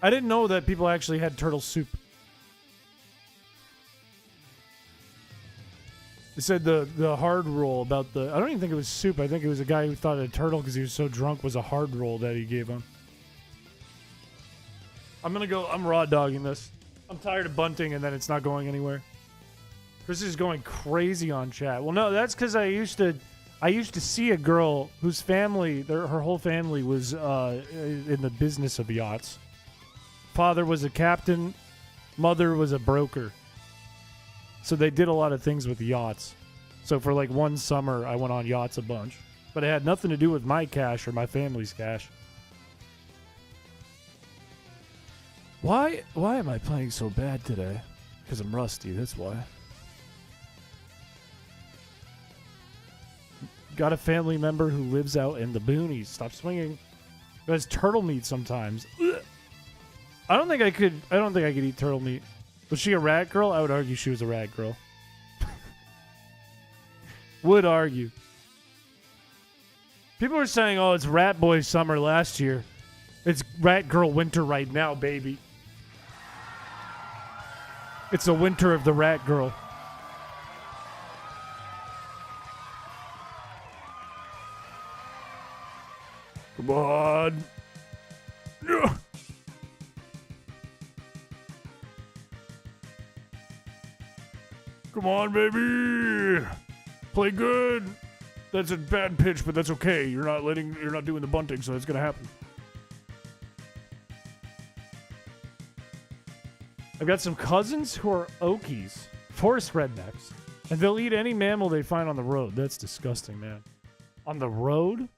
I didn't know that people actually had turtle soup. They said the hard roll about the... I don't even think it was soup. I think it was a guy who thought a turtle, because he was so drunk, was a hard roll that he gave him. I'm going to go... I'm raw dogging this. I'm tired of bunting, and then it's not going anywhere. Chris is going crazy on chat. Well, no, that's because I used to see a girl whose family, her whole family was in the business of yachts. Father was a captain. Mother was a broker. So they did a lot of things with yachts. So for like one summer, I went on yachts a bunch. But it had nothing to do with my cash or my family's cash. Why am I playing so bad today? Because I'm rusty, that's why. Got a family member who lives out in the boonies. Stop swinging. Who has turtle meat sometimes. Ugh. I don't think I could eat turtle meat. Was she a rat girl? I would argue she was a rat girl. Would argue. People are saying, oh, it's rat boy summer last year. It's rat girl winter right now, baby. It's the winter of the rat girl. Come on. Ugh. Come on, baby. Play good. That's a bad pitch, but that's okay. You're not doing the bunting, so it's gonna happen. I've got some cousins who are Okies, forest rednecks, and they'll eat any mammal they find on the road. That's disgusting, man. On the road?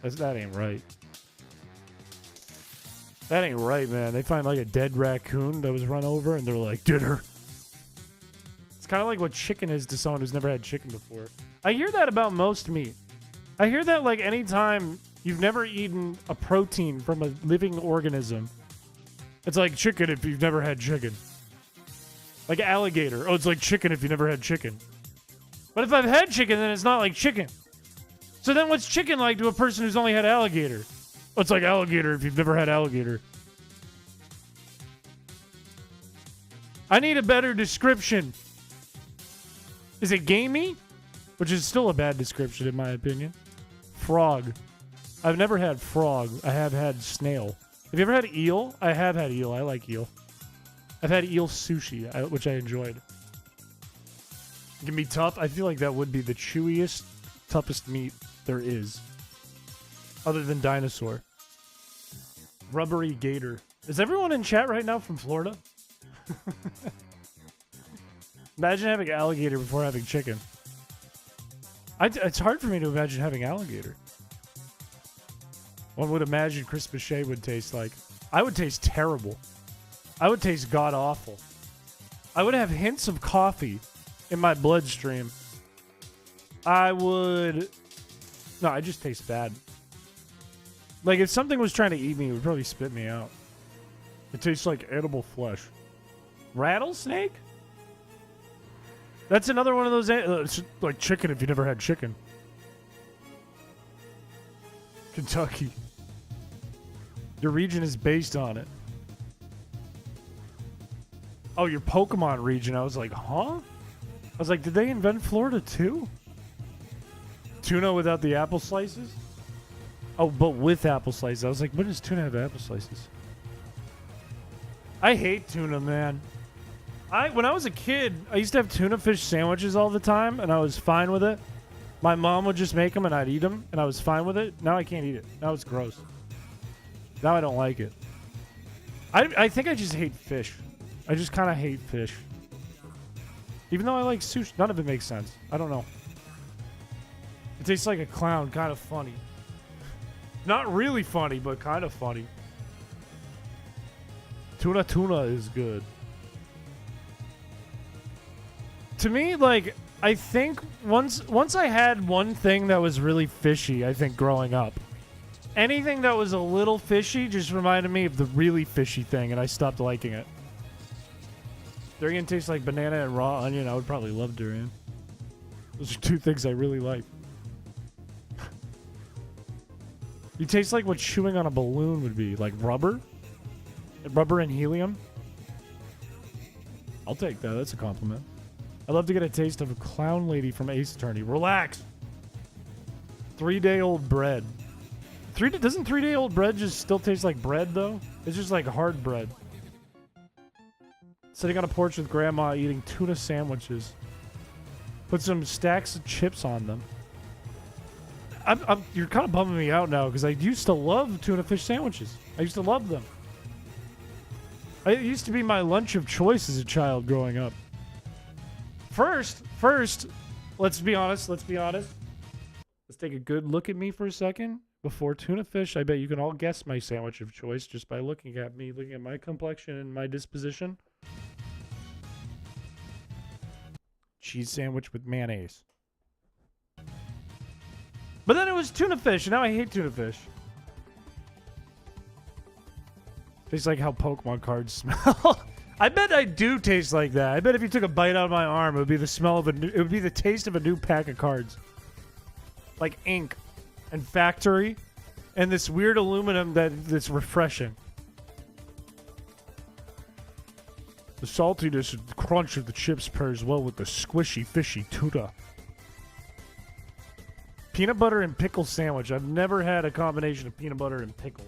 That ain't right. That ain't right, man. They find like a dead raccoon that was run over, and they're like, did her. It's kind of like what chicken is to someone who's never had chicken before. I hear that about most meat. I hear that like anytime you've never eaten a protein from a living organism, it's like chicken if you've never had chicken. Like alligator. Oh, it's like chicken if you never had chicken. But if I've had chicken, then it's not like chicken. So then what's chicken like to a person who's only had alligator? Oh, it's like alligator if you've never had alligator. I need a better description. Is it gamey? Which is still a bad description in my opinion. Frog. I've never had frog. I have had snail. Have you ever had eel? I have had eel. I like eel. I've had eel sushi, which I enjoyed. It can be tough. I feel like that would be the chewiest, toughest meat there is. Other than dinosaur. Rubbery gator. Is everyone in chat right now from Florida? Imagine having alligator before having chicken. It's hard for me to imagine having alligator. One would imagine chrispiche would taste like. I would taste terrible. I would taste god-awful. I would have hints of coffee in my bloodstream. I would... No, I just taste bad. Like, if something was trying to eat me, it would probably spit me out. It tastes like edible flesh. Rattlesnake? That's another one of those... it's like chicken if you never had chicken. Kentucky. Your region is based on it. Oh, your Pokemon region. I was like, huh? I was like, did they invent Florida too? Tuna without the apple slices? Oh, but with apple slices. I was like, when does tuna have apple slices? I hate tuna, man. When I was a kid, I used to have tuna fish sandwiches all the time, and I was fine with it. My mom would just make them, and I'd eat them, and I was fine with it. Now I can't eat it. Now it's gross. Now I don't like it. I think I just hate fish. I just kind of hate fish. Even though I like sushi, none of it makes sense. I don't know. It tastes like a clown, kind of funny. Not really funny, but kind of funny. Tuna is good. To me, like, I think once I had one thing that was really fishy, I think, growing up. Anything that was a little fishy just reminded me of the really fishy thing, and I stopped liking it. Durian tastes like banana and raw onion. I would probably love durian. Those are two things I really like. You taste like what chewing on a balloon would be. Like rubber? Rubber and helium? I'll take that. That's a compliment. I'd love to get a taste of a clown lady from Ace Attorney. Relax! 3-day-old bread. Doesn't 3-day-old bread just still taste like bread, though? It's just like hard bread. Sitting on a porch with grandma eating tuna sandwiches. Put some stacks of chips on them. You're kind of bumming me out now because I used to love tuna fish sandwiches. I used to love them. It used to be my lunch of choice as a child growing up. First, let's be honest. Let's take a good look at me for a second. Before tuna fish, I bet you can all guess my sandwich of choice just by looking at me, looking at my complexion and my disposition. Cheese sandwich with mayonnaise. But then it was tuna fish, and now I hate tuna fish. Tastes like how Pokemon cards smell. I bet I do taste like that. I bet if you took a bite out of my arm, it would be the smell of it would be the taste of a new pack of cards. Like ink and factory and this weird aluminum that's refreshing. The saltiness and crunch of the chips pairs well with the squishy, fishy tuna. Peanut butter and pickle sandwich. I've never had a combination of peanut butter and pickle.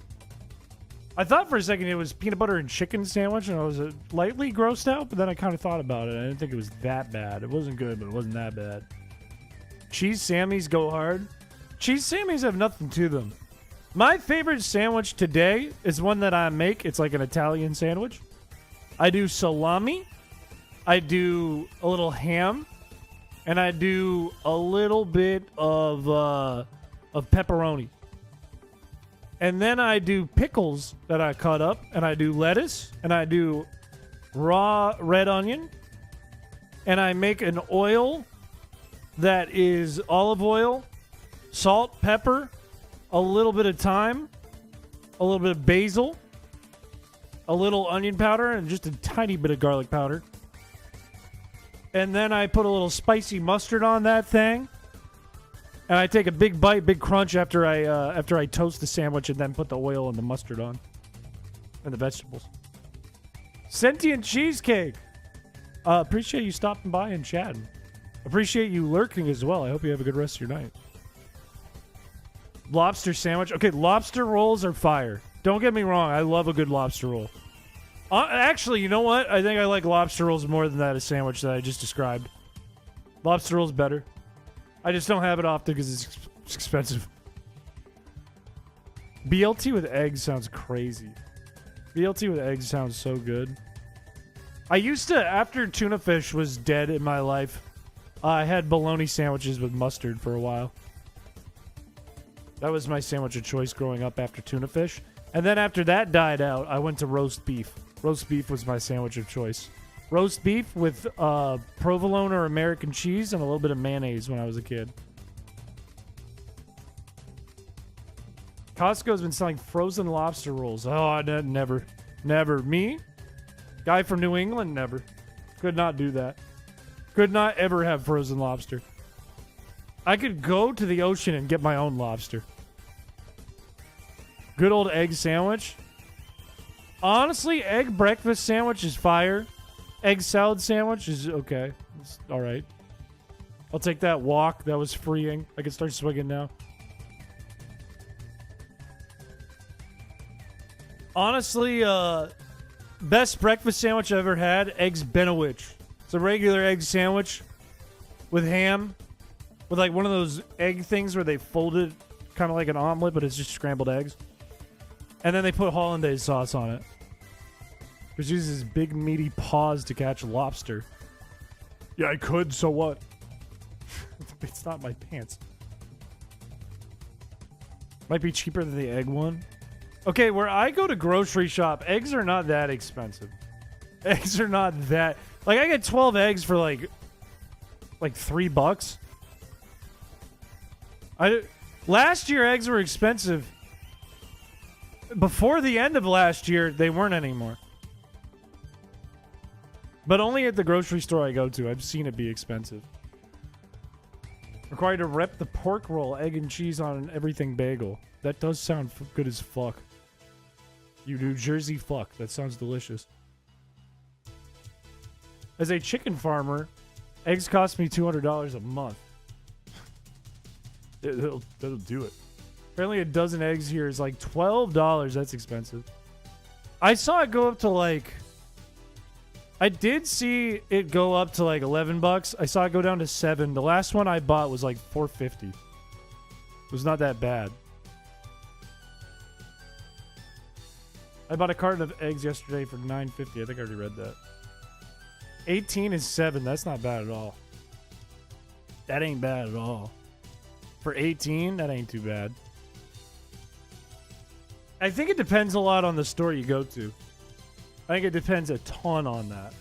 I thought for a second it was peanut butter and chicken sandwich, and I was lightly grossed out, but then I kind of thought about it. I didn't think it was that bad. It wasn't good, but it wasn't that bad. Cheese Sammys go hard. Cheese Sammys have nothing to them. My favorite sandwich today is one that I make. It's like an Italian sandwich. I do salami, I do a little ham, and I do a little bit of pepperoni. And then I do pickles that I cut up, and I do lettuce, and I do raw red onion, and I make an oil that is olive oil, salt, pepper, a little bit of thyme, a little bit of basil, a little onion powder, and just a tiny bit of garlic powder. And then I put a little spicy mustard on that thing. And I take a big bite, big crunch after I toast the sandwich and then put the oil and the mustard on. And the vegetables. Sentient cheesecake. Appreciate you stopping by and chatting. Appreciate you lurking as well. I hope you have a good rest of your night. Lobster sandwich. Okay, lobster rolls are fire. Don't get me wrong. I love a good lobster roll. Actually, you know what? I think I like lobster rolls more than that sandwich that I just described. Lobster rolls better. I just don't have it often because it's expensive. BLT with eggs sounds crazy. BLT with eggs sounds so good. I used to, after tuna fish was dead in my life, I had bologna sandwiches with mustard for a while. That was my sandwich of choice growing up after tuna fish. And then after that died out, I went to roast beef. Roast beef was my sandwich of choice. Roast beef with provolone or American cheese and a little bit of mayonnaise when I was a kid. Costco's been selling frozen lobster rolls. Oh, never. Never. Me? Guy from New England? Never. Could not do that. Could not ever have frozen lobster. I could go to the ocean and get my own lobster. Good old egg sandwich. Honestly, egg breakfast sandwich is fire. Egg salad sandwich is okay. It's all right. I'll take that walk. That was freeing. I can start swinging now. Honestly, best breakfast sandwich I ever had, eggs Benowich. It's a regular egg sandwich with ham, with like one of those egg things where they fold it kind of like an omelet, but it's just scrambled eggs. And then they put hollandaise sauce on it. Just uses his big meaty paws to catch lobster. Yeah, I could, so what? It's not my pants. Might be cheaper than the egg one. Okay, where I go to grocery shop, eggs are not that expensive. Eggs are not that... Like, I get 12 eggs for, like $3. Last year, eggs were expensive. Before the end of last year, they weren't anymore. But only at the grocery store I go to. I've seen it be expensive. Required to rep the pork roll, egg and cheese on everything bagel. That does sound good as fuck. You New Jersey fuck. That sounds delicious. As a chicken farmer, eggs cost me $200 a month. That'll do it. Apparently a dozen eggs here is like $12. That's expensive. I saw it go up to like... I did see it go up to like $11. I saw it go down to $7. The last one I bought was like $4.50. It was not that bad. I bought a carton of eggs yesterday for $9.50. I think I already read that. 18 is 7. That's not bad at all. That ain't bad at all. For 18, that ain't too bad. I think it depends a lot on the store you go to. I think it depends a ton on that.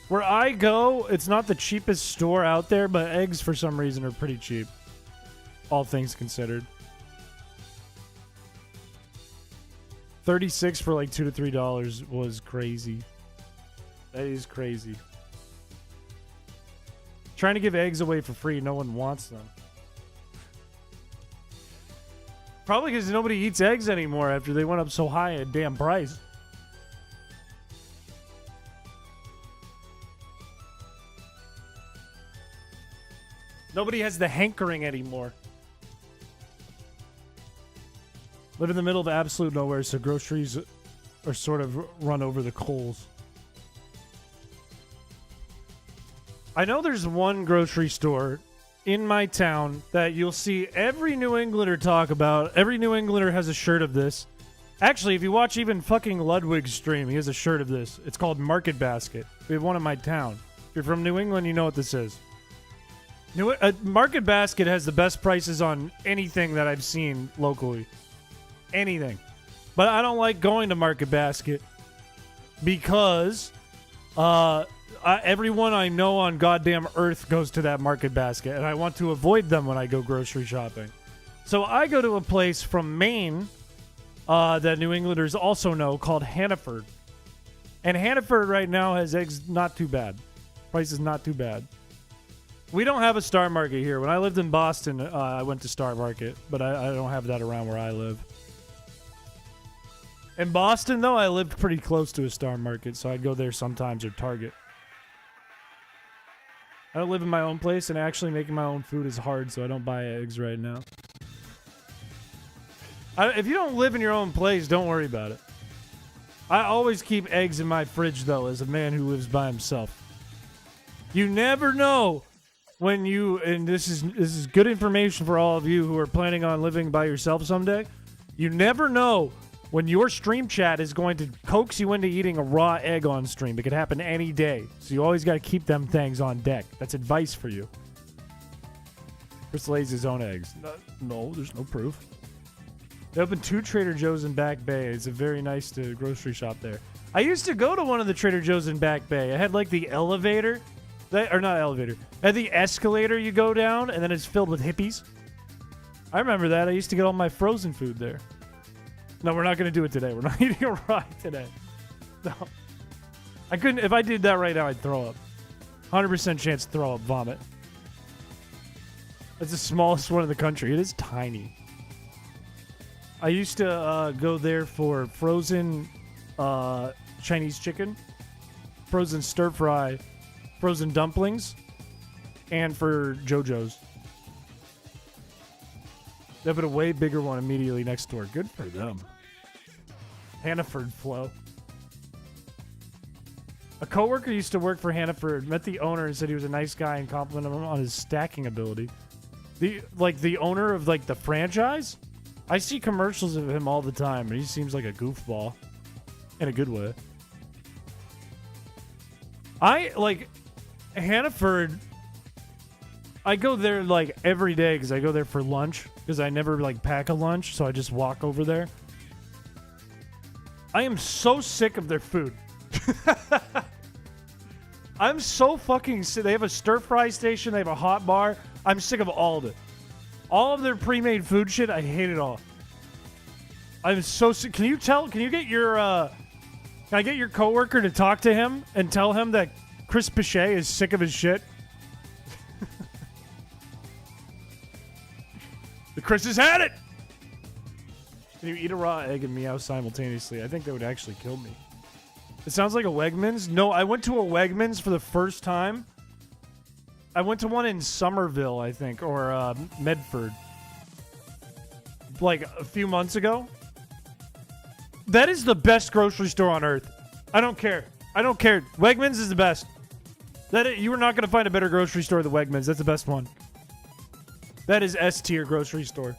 Where I go, it's not the cheapest store out there, but eggs for some reason are pretty cheap. All things considered. 36 for like $2 to $3 was crazy. That is crazy. Trying to give eggs away for free, no one wants them. Probably because nobody eats eggs anymore after they went up so high a damn price. Nobody has the hankering anymore. Live in the middle of absolute nowhere, so groceries are sort of run over the coals. I know there's one grocery store in my town that you'll see every New Englander talk about. Every New Englander has a shirt of this. Actually, if you watch even fucking Ludwig's stream, he has a shirt of this. It's called Market Basket. We have one in my town. If you're from New England, you know what this is. Market Basket has the best prices on anything that I've seen locally. Anything. But I don't like going to Market Basket because everyone I know on goddamn earth goes to that Market Basket, and I want to avoid them when I go grocery shopping. So I go to a place from Maine that New Englanders also know called Hannaford. And Hannaford right now has eggs not too bad. Price is not too bad. We don't have a Star Market here. When I lived in Boston, I went to Star Market, but I don't have that around where I live. In Boston, though, I lived pretty close to a Star Market, so I'd go there sometimes, or Target. I don't live in my own place, and actually making my own food is hard, so I don't buy eggs right now. If you don't live in your own place, don't worry about it. I always keep eggs in my fridge, though, as a man who lives by himself. You never know when you, and this is good information for all of you who are planning on living by yourself someday. You never know when your stream chat is going to coax you into eating a raw egg on stream. It could happen any day. So you always got to keep them things on deck. That's advice for you. Chris lays his own eggs. No, there's no proof. They opened 2 Trader Joe's in Back Bay. It's a very nice grocery shop there. I used to go to one of the Trader Joe's in Back Bay. I had like the elevator. Or not elevator. I had the escalator you go down, and then it's filled with hippies. I remember that. I used to get all my frozen food there. No, we're not going to do it today. We're not eating a ride today. No. I couldn't. If I did that right now, I'd throw up. 100% chance to throw up, vomit. It's the smallest one in the country. It is tiny. I used to go there for frozen Chinese chicken, frozen stir fry, frozen dumplings, and for JoJo's. They put a way bigger one immediately next door. Good for them. Hannaford flow. A coworker used to work for Hannaford, met the owner and said he was a nice guy and complimented him on his stacking ability. The owner of the franchise? I see commercials of him all the time, and he seems like a goofball. In a good way. Hannaford, I go there every day because I go there for lunch because I never pack a lunch, so I just walk over there. I am so sick of their food. I'm so fucking sick. They have a stir fry station, they have a hot bar. I'm sick of all of it. All of their pre-made food shit, I hate it all. I'm so sick. Can you get your can I get your coworker to talk to him and tell him that Chris Piché is sick of his shit? The Chris has had it! Can you eat a raw egg and meow simultaneously? I think that would actually kill me. It sounds like a Wegmans. No, I went to a Wegmans for the first time. I went to one in Somerville, I think, or Medford. A few months ago. That is the best grocery store on earth. I don't care. Wegmans is the best. You are not going to find a better grocery store than Wegmans. That's the best one. That is S-tier grocery store.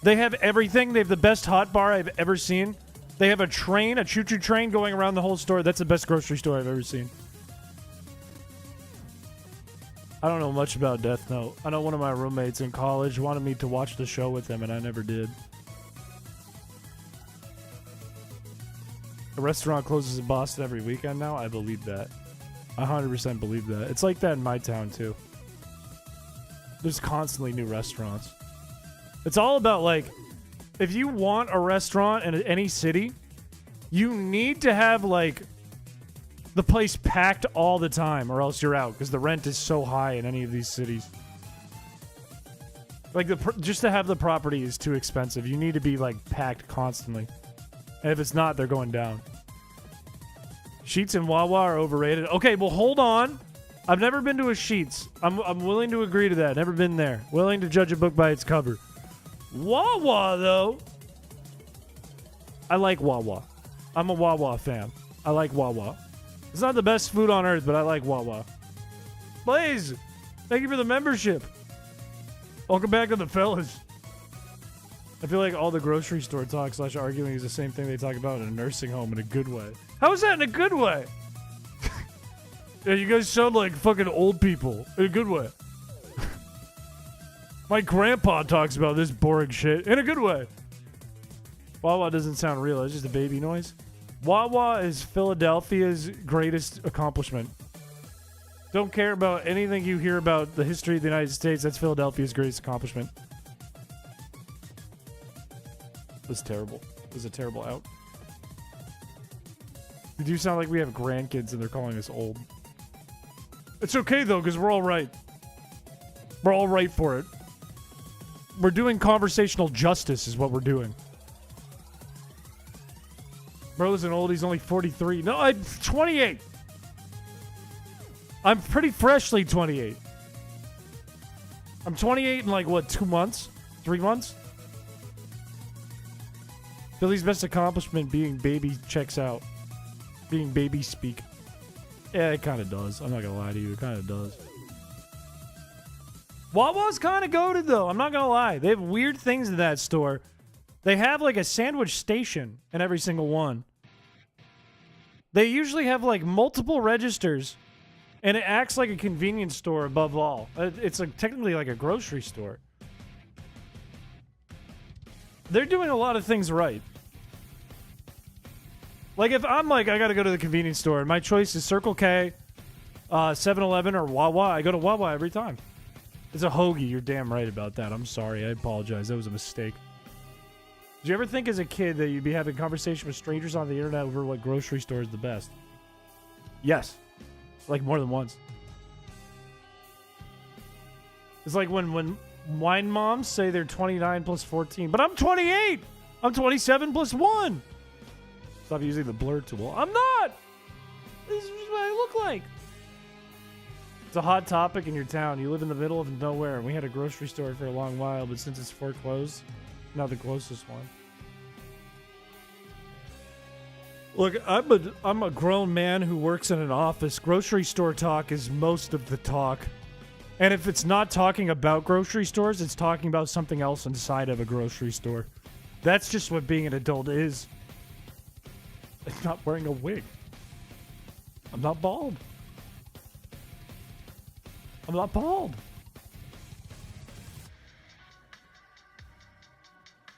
They have everything. They have the best hot bar I've ever seen. They have a choo-choo train going around the whole store. That's the best grocery store I've ever seen. I don't know much about Death Note. I know one of my roommates in college wanted me to watch the show with him, and I never did. A restaurant closes in Boston every weekend now? I believe that. I 100% believe that. It's like that in my town, too. There's constantly new restaurants. It's all about, if you want a restaurant in any city, you need to have, the place packed all the time, or else you're out, because the rent is so high in any of these cities. Just to have the property is too expensive. You need to be, packed constantly. And if it's not, they're going down. Sheets and Wawa are overrated. Okay, well, hold on. I've never been to a Sheets. I'm willing to agree to that. Never been there. Willing to judge a book by its cover. Wawa, though. I like Wawa. I'm a Wawa fan. I like Wawa. It's not the best food on earth, but I like Wawa. Blaze, thank you for the membership. Welcome back to the fellas. I feel like all the grocery store talk / arguing is the same thing they talk about in a nursing home in a good way. How is that in a good way? Yeah, you guys sound like fucking old people in a good way. My grandpa talks about this boring shit in a good way. Wawa doesn't sound real. It's just a baby noise. Wawa is Philadelphia's greatest accomplishment. Don't care about anything you hear about the history of the United States. That's Philadelphia's greatest accomplishment. It was terrible. It was a terrible out. We do sound like we have grandkids and they're calling us old. It's okay, though, because we're all right. We're all right for it. We're doing conversational justice is what we're doing. Bro's an old. He's only 43. No, I'm 28. I'm pretty freshly 28. I'm 28 in 2 months? 3 months? Billy's best accomplishment being baby checks out. Being baby speak. Yeah, it kind of does. I'm not going to lie to you. It kind of does. Wawa's kind of goated, though. I'm not going to lie. They have weird things in that store They have like a sandwich station in every single one. They usually have like multiple registers, and it acts like a convenience store above all. It's like technically like a grocery store. They're doing a lot of things right. Like if I'm like, I gotta go to the convenience store, and my choice is Circle K, 7-Eleven, or Wawa, I go to Wawa every time. It's a hoagie. You're damn right about that. I'm sorry. I apologize. That was a mistake. Did you ever think as a kid that you'd be having conversation with strangers on the internet over what grocery store is the best? Yes. Like more than once. It's like when wine moms say they're 29 plus 14. But I'm 28! I'm 27 plus 1! Stop using the blur tool. I'm not! This is what I look like. It's a hot topic in your town. You live in the middle of nowhere, and we had a grocery store for a long while, but since it's foreclosed, now the closest one. Look, I'm a grown man who works in an office. Grocery store talk is most of the talk. And if it's not talking about grocery stores, it's talking about something else inside of a grocery store. That's just what being an adult is. I'm not wearing a wig. I'm not bald. I'm not bald.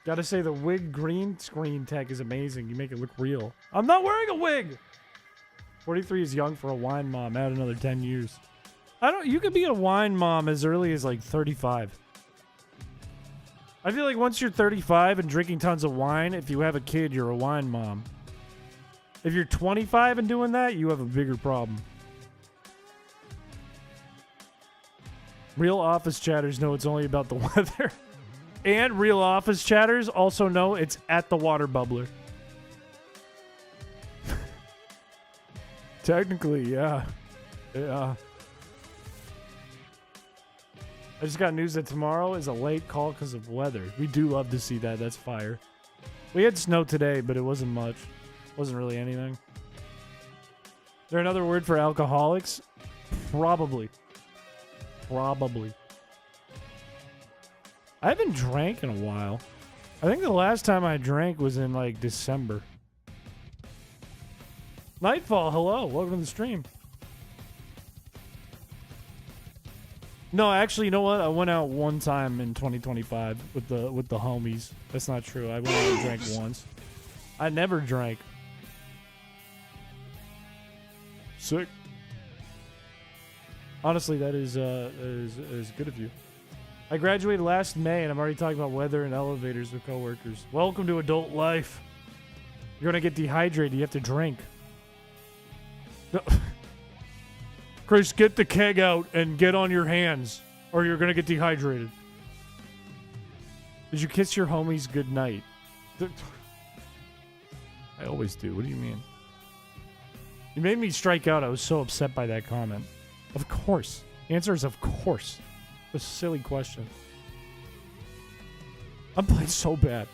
Gotta say, the wig green screen tech is amazing. You make it look real. I'm not wearing a wig! 43 is young for a wine mom. Add another 10 years. You could be a wine mom as early as like 35. I feel like once you're 35 and drinking tons of wine, if you have a kid, you're a wine mom. If you're 25 and doing that, you have a bigger problem. Real office chatters know it's only about the weather. And real office chatters also know it's at the water bubbler. Technically, yeah. Yeah. I just got news that tomorrow is a late call because of weather. We do love to see that. That's fire. We had snow today, but it wasn't much. Wasn't really anything. Is there another word for alcoholics? Probably. Probably. I haven't drank in a while. I think the last time I drank was in like December. Nightfall, hello. Welcome to the stream. No, actually, you know what? I went out one time in 2025 with the homies. That's not true. I went out and drank once. I never drank. Sick. Honestly, that is good of you. I graduated last May, and I'm already talking about weather and elevators with coworkers. Welcome to adult life. You're gonna get dehydrated. You have to drink. No. Chris, get the keg out and get on your hands, or you're gonna get dehydrated. Did you kiss your homies good night? I always do. What do you mean? You made me strike out. I was so upset by that comment. Of course. The answer is of course. A silly question. I'm playing so bad.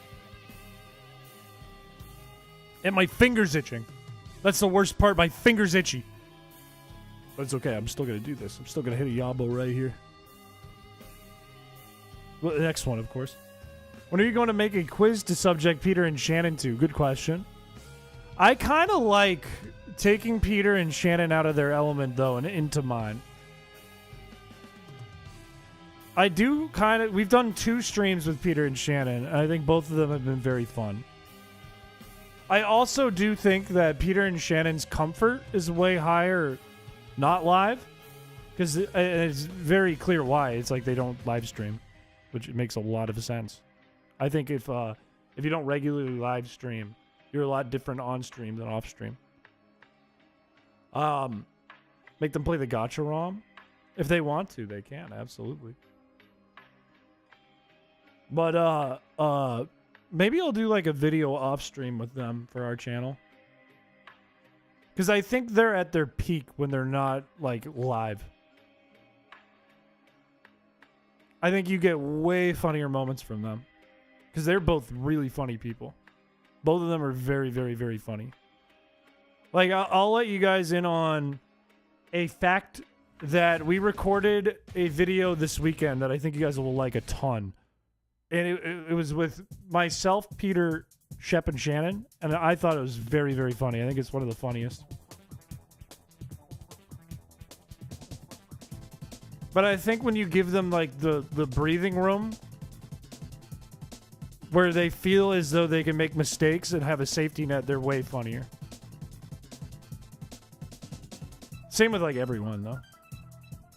And my finger's itching. That's the worst part. My finger's itchy. But it's okay. I'm still going to do this. I'm still going to hit a yabo right here. Well, the next one, of course. When are you going to make a quiz to subject Peter and Shannon to? Good question. I kind of like taking Peter and Shannon out of their element, though, and into mine. I do kind of... We've done 2 streams with Peter and Shannon, and I think both of them have been very fun. I also do think that Peter and Shannon's comfort is way higher not live, because it's very clear why. It's like they don't live stream, which makes a lot of sense. I think if you don't regularly live stream, you're a lot different on stream than off stream. Make them play the Gacha ROM. If they want to, they can, absolutely. But maybe I'll do like a video off stream with them for our channel. Because I think they're at their peak when they're not like live. I think you get way funnier moments from them. Because they're both really funny people. Both of them are very, very, very funny. Like, I'll let you guys in on a fact that we recorded a video this weekend that I think you guys will like a ton. And it was with myself, Peter, Shep, and Shannon, and I thought it was very, very funny. I think it's one of the funniest. But I think when you give them, like, the breathing room where they feel as though they can make mistakes and have a safety net, they're way funnier. Same with, like, everyone, though.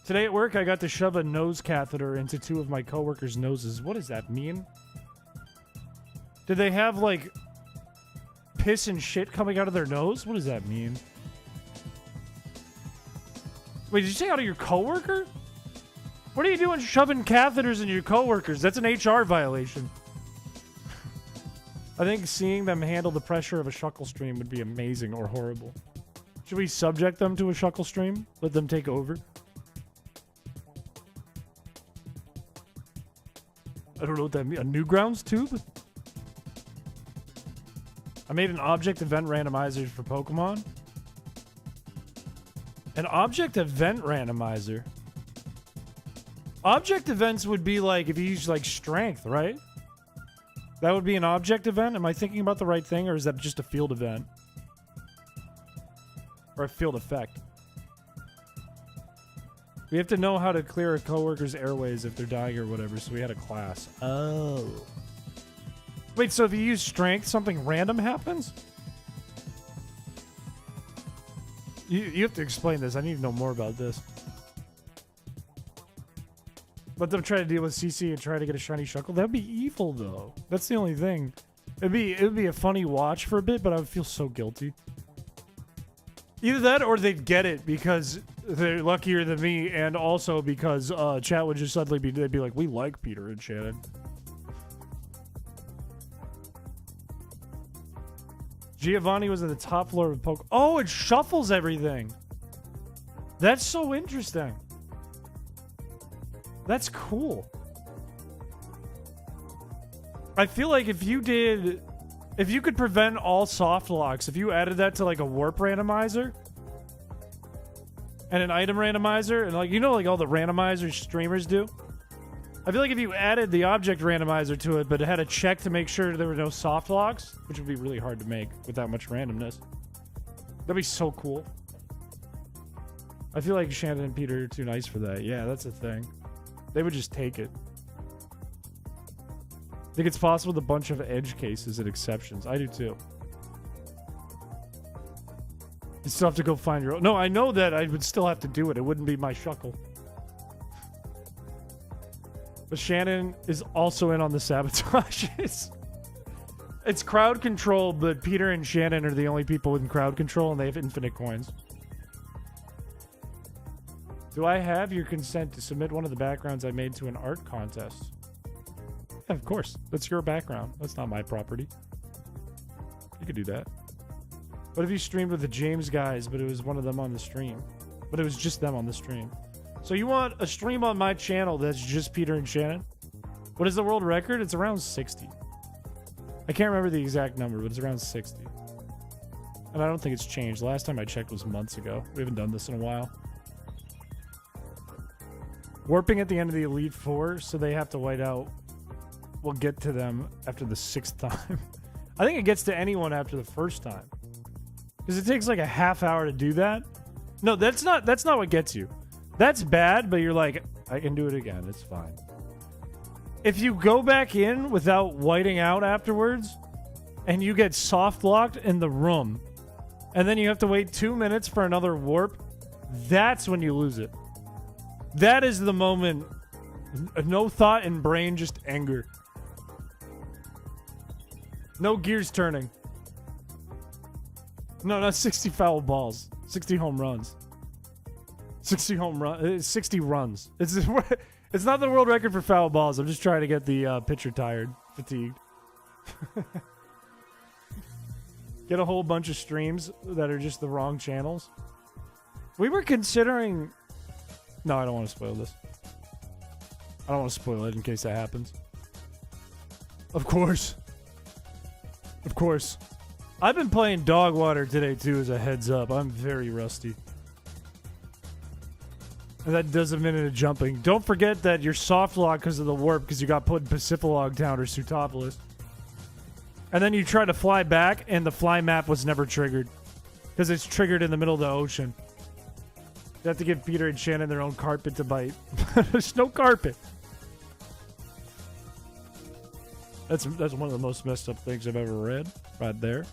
Today at work, I got to shove a nose catheter into 2 of my coworkers' noses. What does that mean? Did they have, like, piss and shit coming out of their nose? What does that mean? Wait, did you say out of your coworker? What are you doing shoving catheters in your coworkers? That's an HR violation. I think seeing them handle the pressure of a shuckle stream would be amazing or horrible. Should we subject them to a shuckle stream? Let them take over? I don't know what that means. A Newgrounds tube? I made an object event randomizer for Pokemon. An object event randomizer? Object events would be like if you use like strength, right? That would be an object event? Am I thinking about the right thing, or is that just a field event? Or a field effect? We have to know how to clear a coworker's airways if they're dying or whatever, so we had a class. Oh. Wait, so if you use strength, something random happens? You have to explain this. I need to know more about this. Let them try to deal with CC and try to get a shiny shuckle. That would be evil, though. That's the only thing. It would be a funny watch for a bit, but I would feel so guilty. Either that or they'd get it because they're luckier than me, and also because chat would just suddenly they'd be like, we like Peter and Shannon. Giovanni was at the top floor of Poke. Oh, it shuffles everything. That's so interesting. That's cool. I feel like if you could prevent all soft locks, if you added that to like a warp randomizer and an item randomizer, and like, you know, like all the randomizers streamers do, I feel like if you added the object randomizer to it, but it had a check to make sure there were no soft locks, which would be really hard to make with that much randomness. That'd be so cool. I feel like Shannon and Peter are too nice for that. Yeah, that's a thing. They would just take it. I think it's possible with a bunch of edge cases and exceptions. I do too. You still have to go find your own. No, I know that I would still have to do it. It wouldn't be my shuckle. But Shannon is also in on the sabotages. It's crowd control, but Peter and Shannon are the only people in crowd control, and they have infinite coins. Do I have your consent to submit one of the backgrounds I made to an art contest? Yeah, of course. That's your background. That's not my property. You could do that. What if you streamed with the James guys, but it was one of them on the stream? But it was just them on the stream. So you want a stream on my channel that's just Peter and Shannon? What is the world record? It's around 60. I can't remember the exact number, but it's around 60. And I don't think it's changed. The last time I checked was months ago. We haven't done this in a while. Warping at the end of the Elite Four, so they have to white out. We'll get to them after the 6th time. I think it gets to anyone after the 1st time. Because it takes like a half hour to do that. No, that's not what gets you. That's bad, but you're like, I can do it again. It's fine. If you go back in without whiting out afterwards, and you get soft locked in the room, and then you have to wait 2 minutes for another warp, that's when you lose it. That is the moment. No thought in brain, just anger. No gears turning. No, not 60 foul balls. 60 home runs. 60 home runs. 60 runs. It's not the world record for foul balls. I'm just trying to get the pitcher tired, fatigued. Get a whole bunch of streams that are just the wrong channels. We were considering... No, I don't want to spoil this. I don't want to spoil it in case that happens. Of course. Of course. I've been playing Dog Water today, too, as a heads up. I'm very rusty. And that does a minute of jumping. Don't forget that you're soft locked because of the warp, because you got put in Pacifilog Town or Sutopolis. And then you try to fly back, and the fly map was never triggered. Because it's triggered in the middle of the ocean. You have to give Peter and Shannon their own carpet to bite. There's no carpet. That's one of the most messed up things I've ever read. Right there.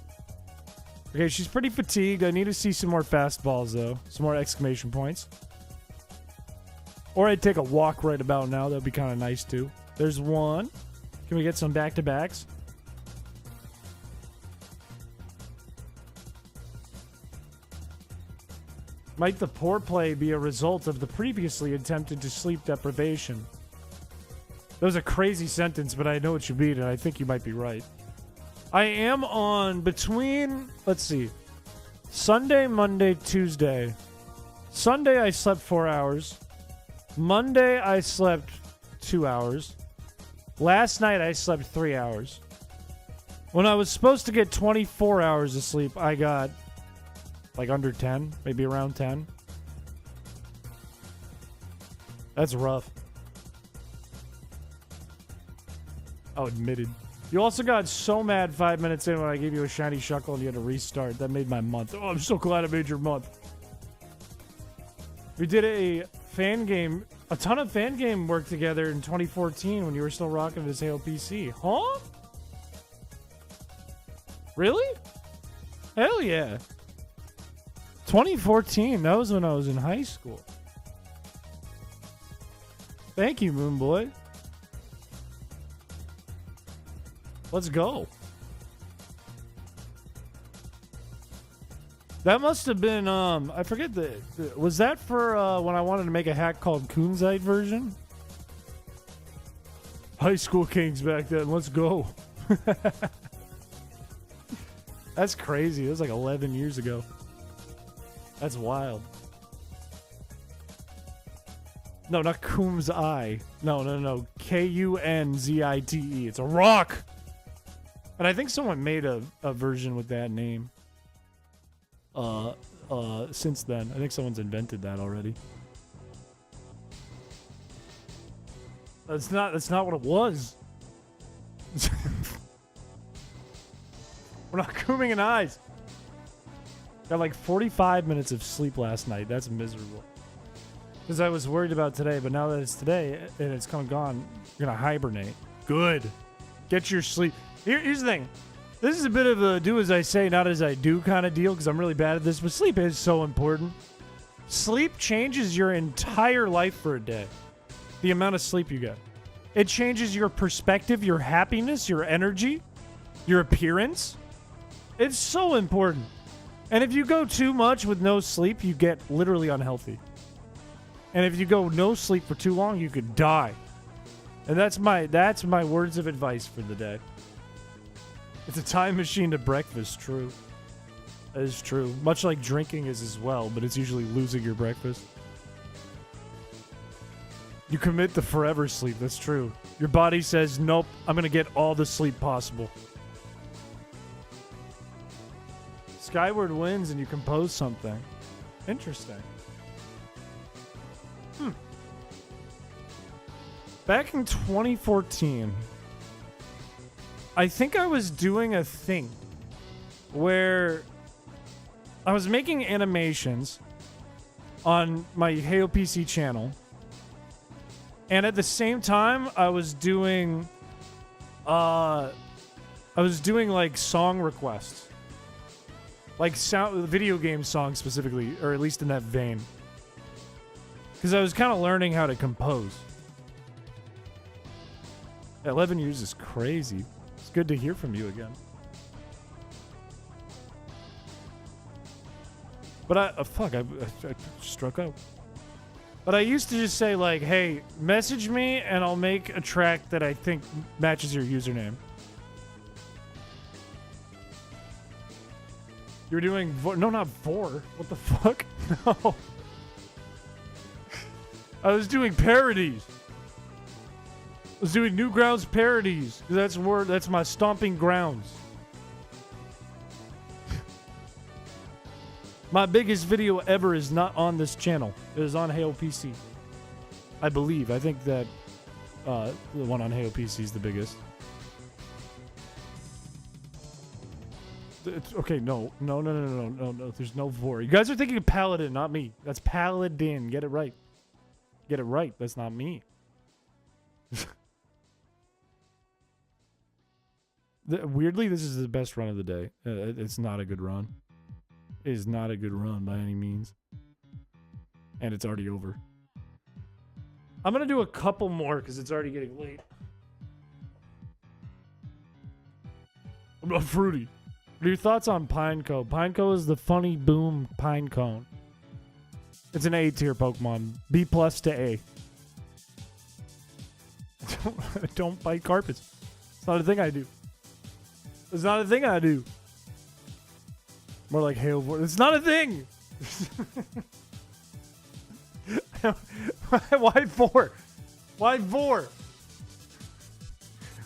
Okay, she's pretty fatigued. I need to see some more fastballs, though. Some more exclamation points. Or I'd take a walk right about now. That'd be kind of nice, too. There's one. Can we get some back-to-backs? Might the poor play be a result of the previously attempted to sleep deprivation? That was a crazy sentence, but I know what you mean, and I think you might be right. I am on between, let's see, Sunday, Monday, Tuesday. Sunday, I slept 4 hours. Monday, I slept 2 hours. Last night, I slept 3 hours. When I was supposed to get 24 hours of sleep, I got like under 10, maybe around 10. That's rough. Oh, admitted. You also got so mad 5 minutes in when I gave you a shiny shuckle and you had to restart. That made my month. Oh, I'm so glad I made your month. We did a fan game, a ton of fan game work together in 2014 when you were still rocking this Halo PC. Huh? Really? Hell yeah. 2014, that was when I was in high school. Thank you, Moon Boy. Let's go. That must have been, I forget was that for when I wanted to make a hack called Kunzite version? High school kings back then, let's go. That's crazy, it was like 11 years ago. That's wild. No, not Kunzite. No. Kunzite. It's a rock! And I think someone made a version with that name. Since then. I think someone's invented that already. That's not what it was. We're not cooming in eyes. Got like 45 minutes of sleep last night. That's miserable. Because I was worried about today, but now that it's today and it's kind of gone, you're going to hibernate. Good. Get your sleep. Here's the thing. This is a bit of a do as I say, not as I do kind of deal because I'm really bad at this, but sleep is so important. Sleep changes your entire life for a day. The amount of sleep you get. It changes your perspective, your happiness, your energy, your appearance. It's so important. And if you go too much with no sleep, you get literally unhealthy. And if you go no sleep for too long, you could die. And that's my words of advice for the day. It's a time machine to breakfast, true. That is true. Much like drinking is as well, but it's usually losing your breakfast. You commit to forever sleep, that's true. Your body says, nope, I'm going to get all the sleep possible. Skyward wins and you compose something. Interesting. Back in 2014, I think I was doing a thing where I was making animations on my Halo PC channel, and at the same time I was doing like song requests, like video game songs specifically, or at least in that vein, because I was kind of learning how to compose. 11 years is crazy. It's good to hear from you again. But I struck out. But I used to just say like, hey, message me and I'll make a track that I think matches your username. You were doing no, not vor. What the fuck? No. I was doing parodies. I was doing Newgrounds parodies. That's my stomping grounds. My biggest video ever is not on this channel. It is on Halo PC. I believe. I think that the one on Halo PC is the biggest. Okay, no. There's no vor. You guys are thinking of Paladin, not me. That's Paladin. Get it right. Get it right. That's not me. Weirdly, this is the best run of the day. It's not a good run. It is not a good run by any means. And it's already over. I'm going to do a couple more because it's already getting late. I'm not fruity. What are your thoughts on Pineco? Pineco is the funny boom pinecone. It's an A tier Pokemon. B plus to A. I don't bite carpets. It's not a thing I do. It's not a thing I do. More like hail. It's not a thing. Why 4? Why 4?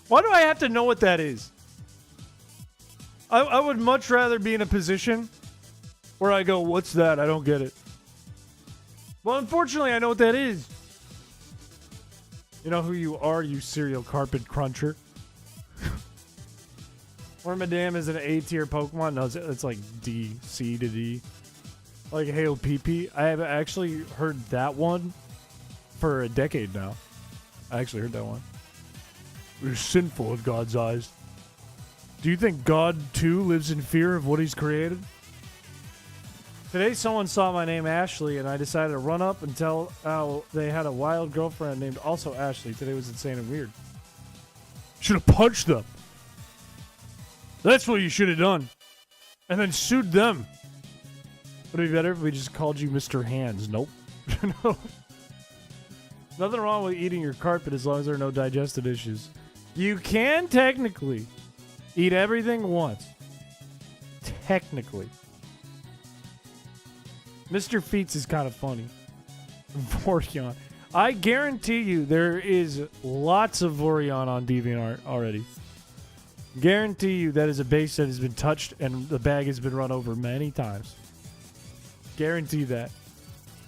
Why do I have to know what that is? I would much rather be in a position where I go, what's that? I don't get it. Well, unfortunately, I know what that is. You know who you are, you serial carpet cruncher. Wormadam is an A tier Pokemon. No, it's like D, C to D. Like Hail PP. I have actually heard that one for a decade now. I actually heard that one. We're sinful in God's eyes. Do you think God, too, lives in fear of what he's created? Today, someone saw my name Ashley, and I decided to run up and tell how they had a wild girlfriend named also Ashley. Today was insane and weird. Should have punched them. That's what you should have done. And then sued them. Would it be better if we just called you Mr. Hands? Nope. No. Nothing wrong with eating your carpet as long as there are no digestive issues. You can technically eat everything once. Technically. Mr. Feets is kind of funny. Vorion. I guarantee you there is lots of Vorion on DeviantArt already. Guarantee you that is a base that has been touched and the bag has been run over many times. Guarantee that.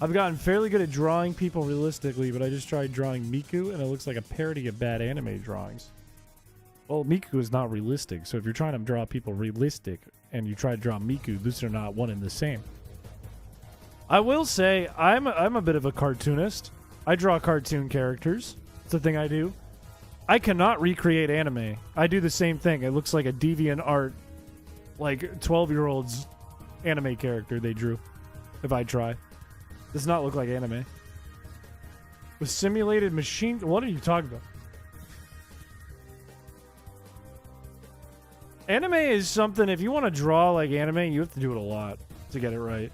I've gotten fairly good at drawing people realistically, but I just tried drawing Miku and it looks like a parody of bad anime drawings. Well, Miku is not realistic, so if you're trying to draw people realistic and you try to draw Miku, those are not one and the same. I will say, I'm a bit of a cartoonist. I draw cartoon characters. It's a thing I do. I cannot recreate anime. I do the same thing. It looks like a DeviantArt, like 12-year-old's anime character they drew. If I try. Does not look like anime. With simulated machine... What are you talking about? Anime is something, if you want to draw like anime, you have to do it a lot to get it right.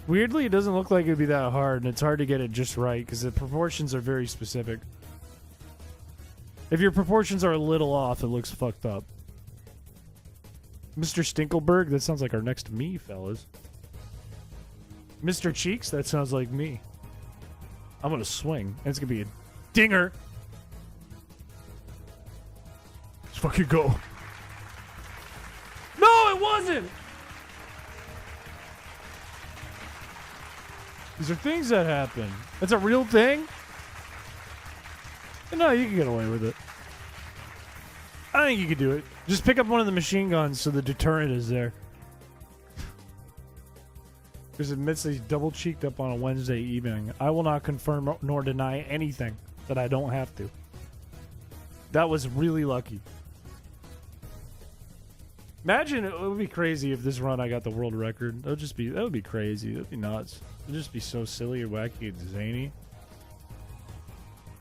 Weirdly, it doesn't look like it would be that hard, and it's hard to get it just right, because the proportions are very specific. If your proportions are a little off, it looks fucked up. Mr. Stinkleberg? That sounds like our next me, fellas. Mr. Cheeks? That sounds like me. I'm gonna swing, and it's gonna be a dinger. Let's fucking go. No, it wasn't! These are things that happen. That's a real thing? No, you can get away with it. I think you could do it. Just pick up one of the machine guns so the deterrent is there. Because admits that he's double-cheeked up on a Wednesday evening. I will not confirm nor deny anything that I don't have to. That was really lucky. Imagine it would be crazy if this run I got the world record. That would be crazy. That would be nuts. It would just be so silly and wacky and zany.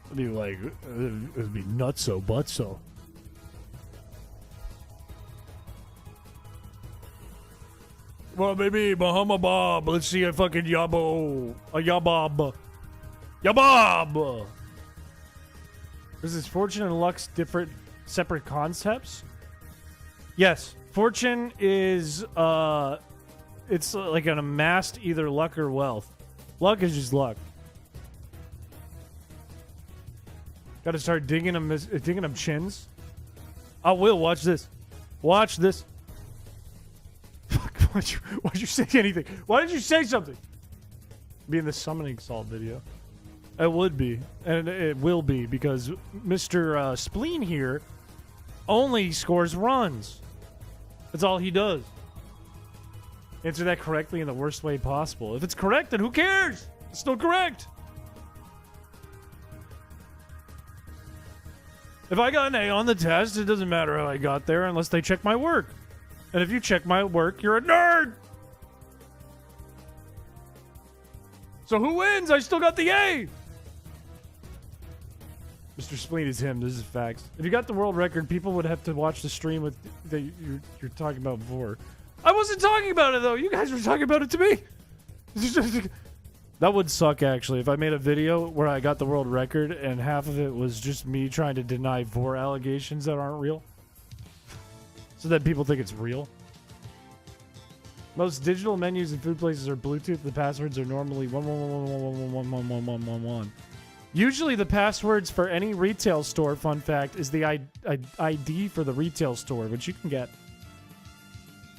It'd be like, it would be nutso butso. Well, maybe Bahama Bob. Let's see a fucking yabo. A yabob. Yabob! Is this fortune and luck's different, separate concepts? Yes. Fortune is, it's like an amassed either luck or wealth. Luck is just luck. Gotta start digging them chins. I will. Watch this. Watch this. Fuck. Why'd you say anything? Why did you say something? Be in the summoning salt video. It would be. And it will be because Mr. Spleen here only scores runs. That's all he does. Answer that correctly in the worst way possible. If it's correct, then who cares? It's still correct. If I got an A on the test, it doesn't matter how I got there unless they check my work. And if you check my work, you're a nerd. So who wins? I still got the A. Mr. Spleen is him. This is facts. If you got the world record, people would have to watch the stream with that you're talking about before. I wasn't talking about it though. You guys were talking about it to me. That would suck actually. If I made a video where I got the world record and half of it was just me trying to deny 4 allegations that aren't real, so that people think it's real. Most digital menus and food places are Bluetooth. The passwords are normally 11111111111. Usually the passwords for any retail store, fun fact, is the ID for the retail store, which you can get.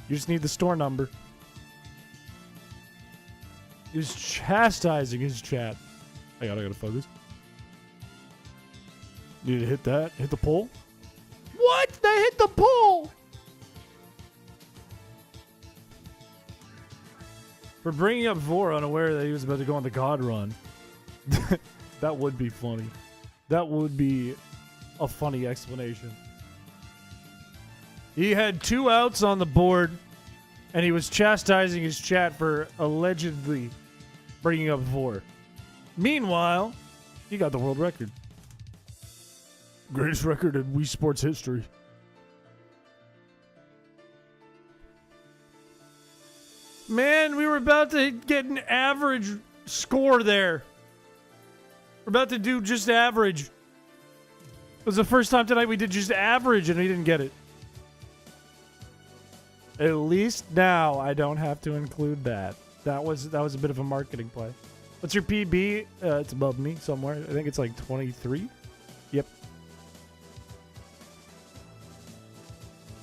You just need the store number. He was chastising his chat. I gotta focus. Need to hit that. Hit the pole. What? They hit the pole! For bringing up Vor unaware that he was about to go on the God run. That would be funny. That would be a funny explanation. He had 2 outs on the board, and he was chastising his chat for allegedly bringing up Vor. Meanwhile, he got the world record. Greatest record in Wii Sports history. Man, we were about to get an average score there. We're about to do just average. It was the first time tonight we did just average and we didn't get it. At least now I don't have to include that. That was a bit of a marketing play. What's your PB? It's above me somewhere. I think it's like 23. Yep.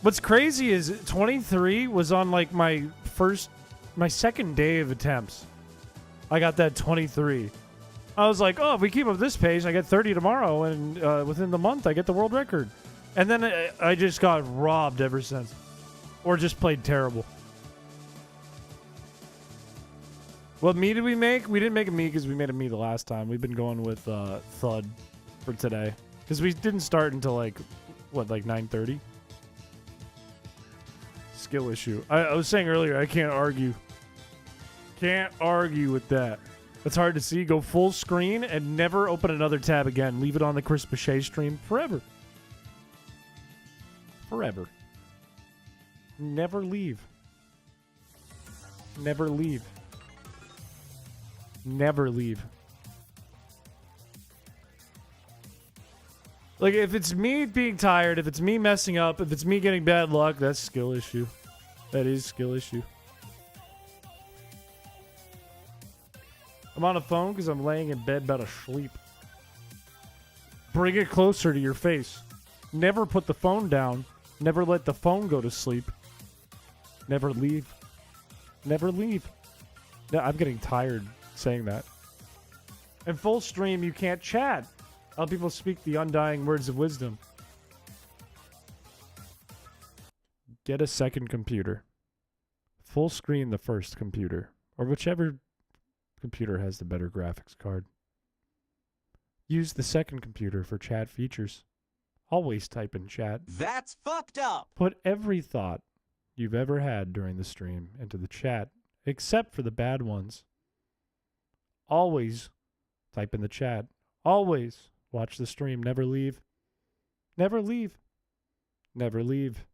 What's crazy is 23 was on like my second day of attempts. I got that 23. I was like, oh, if we keep up this pace, I get 30 tomorrow, and within the month, I get the world record. And then I just got robbed ever since. Or just played terrible. What me did we make? We didn't make a me because we made a me the last time. We've been going with Thud for today. Because we didn't start until like 9:30? Skill issue. I was saying earlier, I can't argue. Can't argue with that. It's hard to see. Go full screen and never open another tab again. Leave it on the chrispiche stream forever. Forever. Never leave. Never leave. Never leave. Like, if it's me being tired, if it's me messing up, if it's me getting bad luck, that's skill issue. That is skill issue. I'm on a phone because I'm laying in bed about to sleep. Bring it closer to your face. Never put the phone down. Never let the phone go to sleep. Never leave. Never leave. Yeah, I'm getting tired saying that. In full stream, you can't chat. How people speak the undying words of wisdom. Get a second computer. Full screen the first computer. Or whichever computer has the better graphics card. Use the second computer for chat features. Always type in chat. That's fucked up. Put every thought you've ever had during the stream into the chat, except for the bad ones. Always type in the chat. Always watch the stream. Never leave. Never leave. Never leave.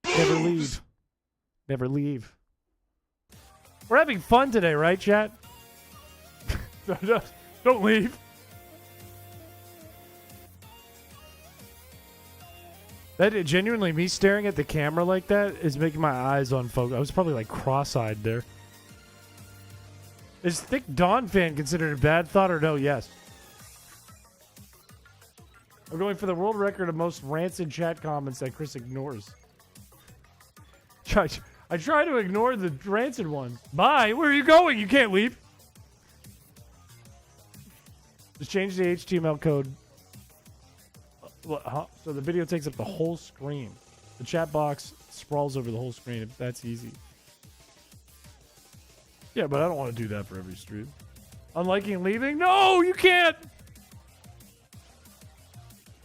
Never leave. Never leave. We're having fun today, right, chat? Don't leave. That genuinely, me staring at the camera like that is making my eyes unfocused. I was probably like cross-eyed there. Is Thick Dawn fan considered a bad thought or no? Yes. I'm going for the world record of most rancid chat comments that Chris ignores. I try to ignore the rancid one. Bye. Where are you going? You can't leave. Just change the HTML code. So the video takes up the whole screen. The chat box sprawls over the whole screen. If that's easy. Yeah, but I don't want to do that for every stream. Unliking leaving? No, you can't.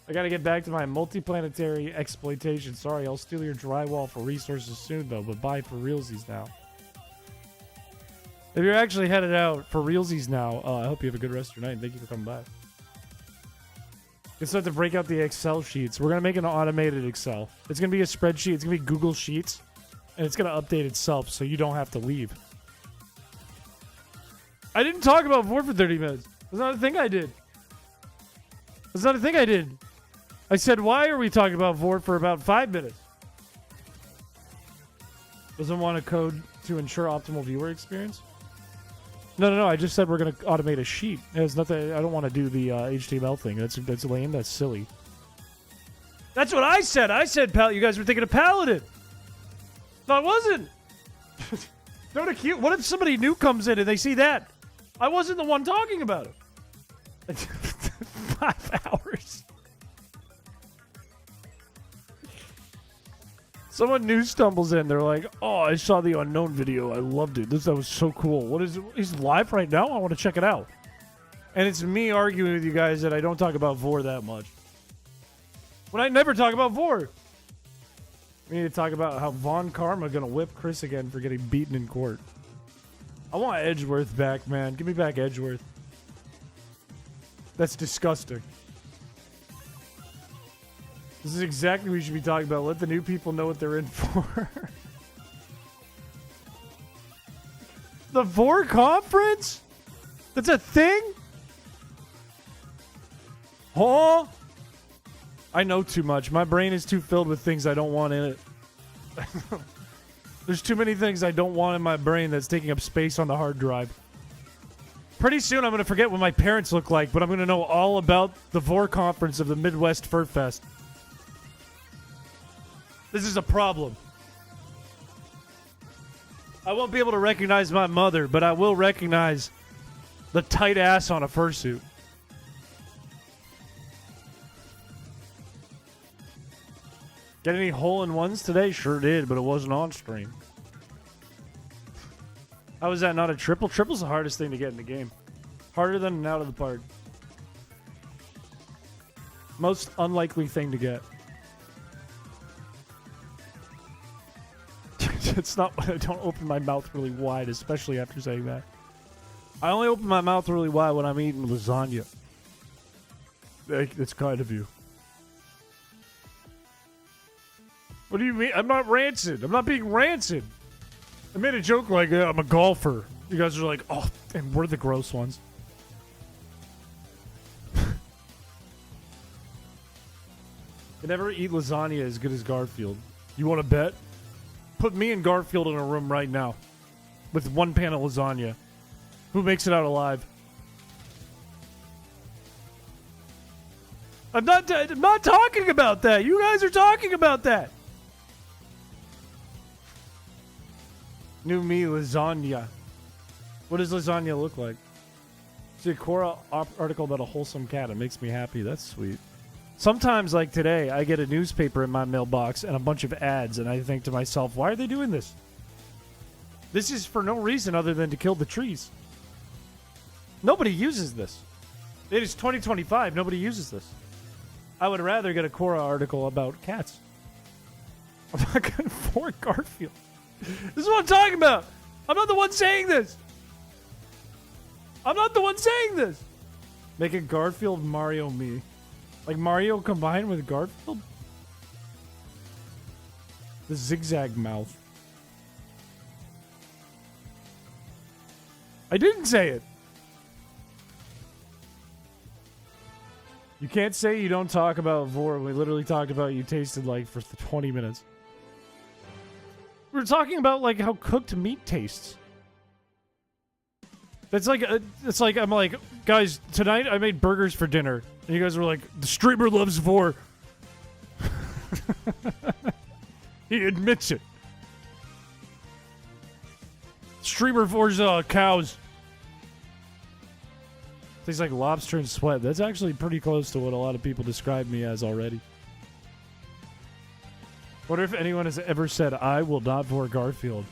I gotta get back to my multiplanetary exploitation. Sorry, I'll steal your drywall for resources soon, though. But bye for realsies now. If you're actually headed out for realsies now, I hope you have a good rest of your night. Thank you for coming by. It's time to break out the Excel sheets. We're gonna make an automated Excel. It's gonna be a spreadsheet. It's gonna be Google Sheets, and it's gonna update itself so you don't have to leave. I didn't talk about Vor for 30 minutes. That's not a thing I did. That's not a thing I did. I said, why are we talking about Vor for about 5 minutes? Doesn't want a code to ensure optimal viewer experience? No. I just said we're going to automate a sheet. There's nothing. I don't want to do the HTML thing. That's lame. That's silly. That's what I said. I said, you guys were thinking of Paladin. No, I wasn't. Don't accuse. What if somebody new comes in and they see that? I wasn't the one talking about it. 5 hours. Someone new stumbles in. They're like, oh, I saw the Unown video. I loved it. That was so cool. What is it? He's live right now? I want to check it out. And it's me arguing with you guys that I don't talk about Vor that much. When I never talk about Vor. We need to talk about how Von Karma going to whip Chris again for getting beaten in court. I want Edgeworth back, man. Give me back Edgeworth. That's disgusting. This is exactly what we should be talking about. Let the new people know what they're in for. The Vor conference? That's a thing? Huh? I know too much. My brain is too filled with things I don't want in it. There's too many things I don't want in my brain that's taking up space on the hard drive. Pretty soon I'm going to forget what my parents look like, but I'm going to know all about the Vor conference of the Midwest Fur Fest. This is a problem. I won't be able to recognize my mother, but I will recognize the tight ass on a fursuit. Get any hole-in-ones today? Sure did, but it wasn't on stream. How is that not a triple? Triple's the hardest thing to get in the game. Harder than an out of the park. Most unlikely thing to get. It's not when I don't open my mouth really wide, especially after saying that. I only open my mouth really wide when I'm eating lasagna. That's kind of you. What do you mean? I'm not rancid. I'm not being rancid. I made a joke like, I'm a golfer. You guys are like, oh, and we're the gross ones. I never eat lasagna as good as Garfield. You want to bet? Put me and Garfield in a room right now with one pan of lasagna. Who makes it out alive? I'm not talking about that. You guys are talking about that. New me lasagna. What does lasagna look like? See a Quora article about a wholesome cat. It makes me happy. That's sweet. Sometimes, like today, I get a newspaper in my mailbox and a bunch of ads, and I think to myself, why are they doing this? This is for no reason other than to kill the trees. Nobody uses this. It is 2025. Nobody uses this. I would rather get a Quora article about cats. I'm not going for Garfield. This is what I'm talking about. I'm not the one saying this. I'm not the one saying this. Make a Garfield Mario me. Like Mario combined with Garfield? The zigzag mouth. I didn't say it. You can't say you don't talk about Vor. We literally talked about you tasted like for 20 minutes. We were talking about like how cooked meat tastes. That's like, it's like, I'm like, guys, tonight I made burgers for dinner. And you guys were like, the streamer loves Vor. He admits it. Streamer Force cows. Tastes like lobster and sweat. That's actually pretty close to what a lot of people describe me as already. Wonder if anyone has ever said, I will not vote Garfield.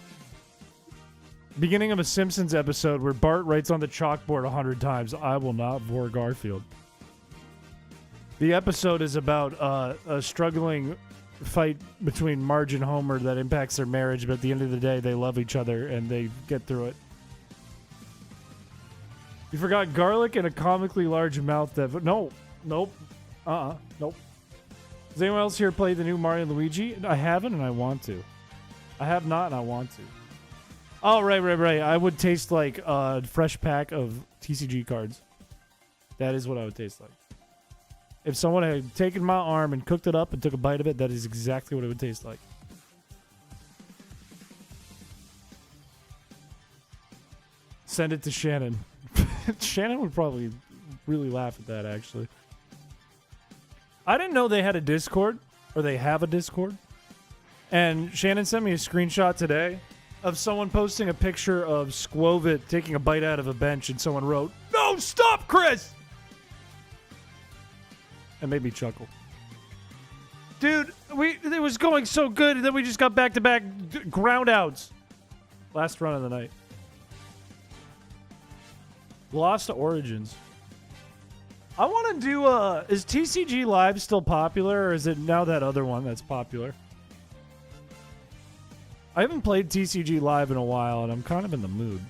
Beginning of a Simpsons episode where Bart writes on the chalkboard 100 times, I will not vote Garfield. The episode is about a struggling fight between Marge and Homer that impacts their marriage, but at the end of the day, they love each other and they get through it. You forgot garlic and a comically large mouth. No. Nope. Nope. Does anyone else here play the new Mario and Luigi? I haven't and I want to. I have not and I want to. Oh, right. I would taste like a fresh pack of TCG cards. That is what I would taste like. If someone had taken my arm and cooked it up and took a bite of it, that is exactly what it would taste like. Send it to Shannon. Shannon would probably really laugh at that, actually. I didn't know they had a Discord, or they have a Discord. And Shannon sent me a screenshot today of someone posting a picture of Squovit taking a bite out of a bench, and someone wrote, "No, stop, Chris!" It made me chuckle. Dude, it was going so good, and then we just got back-to-back ground outs. Last run of the night. Lost Origins. I want to do is TCG Live still popular, or is it now that other one that's popular? I haven't played TCG Live in a while, and I'm kind of in the mood.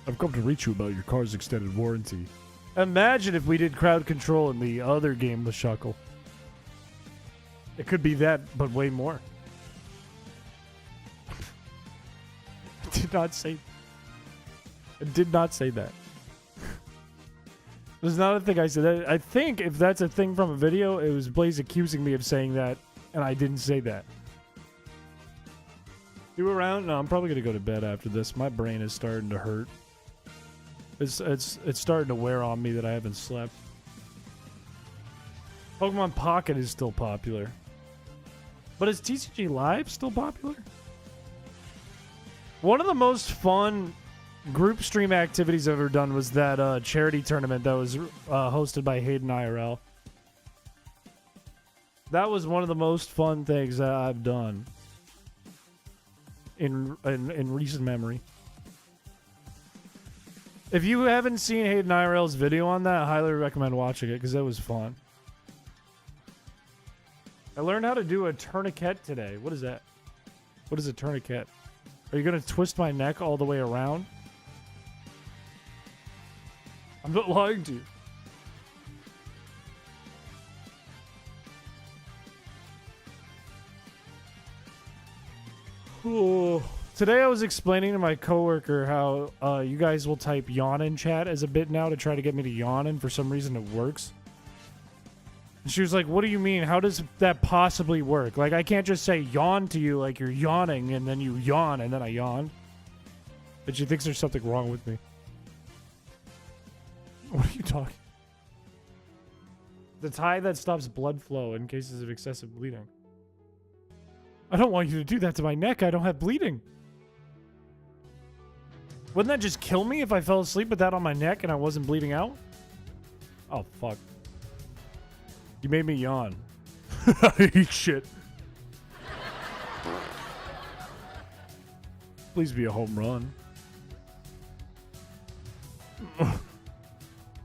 I've come to reach you about your car's extended warranty. Imagine if we did crowd control in the other game with Shuckle. It could be that, but way more. I did not say that. There's not a thing I said. I think if that's a thing from a video, it was Blaze accusing me of saying that, and I didn't say that. You around? No, I'm probably gonna go to bed after this. My brain is starting to hurt. It's starting to wear on me that I haven't slept. Pokemon Pocket is still popular. But is TCG Live still popular? One of the most fun group stream activities I've ever done was that charity tournament that was hosted by Hayden IRL. That was one of the most fun things that I've done in recent memory. If you haven't seen Hayden IRL's video on that, I highly recommend watching it because it was fun. I learned how to do a tourniquet today. What is that? What is a tourniquet? Are you going to twist my neck all the way around? I'm not lying to you. Oh. Today I was explaining to my coworker how you guys will type yawn in chat as a bit now to try to get me to yawn, and for some reason it works. And she was like, what do you mean? How does that possibly work? Like, I can't just say yawn to you like you're yawning and then you yawn and then I yawn. But she thinks there's something wrong with me. What are you talking? The tie that stops blood flow in cases of excessive bleeding. I don't want you to do that to my neck. I don't have bleeding. Wouldn't that just kill me if I fell asleep with that on my neck and I wasn't bleeding out? Oh, fuck. You made me yawn. I eat shit. Please be a home run.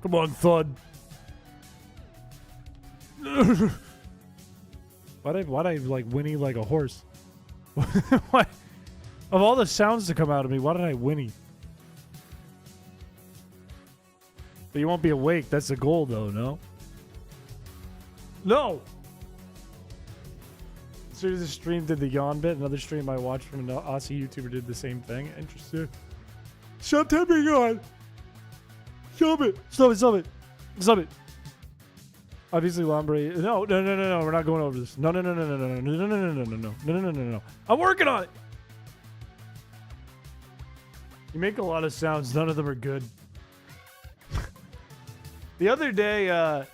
Come on, Thud. Why'd I like whinny like a horse? Why? Of all the sounds to come out of me, why did I whinny? But you won't be awake. That's the goal, though, no? No! As soon as the stream did the yawn bit, another stream I watched from an Aussie YouTuber did the same thing. Interesting. Stop tapping on! Stop it! Stop it! Stop it! Stop it! Obviously, Lombre. No, we're not going over this. No. I'm working on it! You make a lot of sounds. None of them are good. The other day, a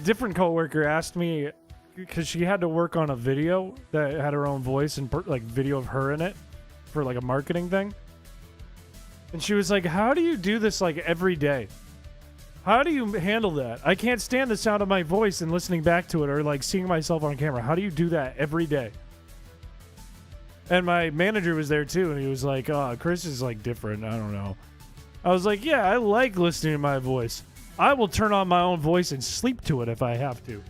different coworker asked me, because she had to work on a video that had her own voice and like video of her in it. for like a marketing thing. And she was like, how do you do this like every day? How do you handle that? I can't stand the sound of my voice and listening back to it or like seeing myself on camera. How do you do that every day? And my manager was there too, and he was like, oh, Chris is like different. I don't know. I was like, yeah, I like listening to my voice. I will turn on my own voice and sleep to it if I have to.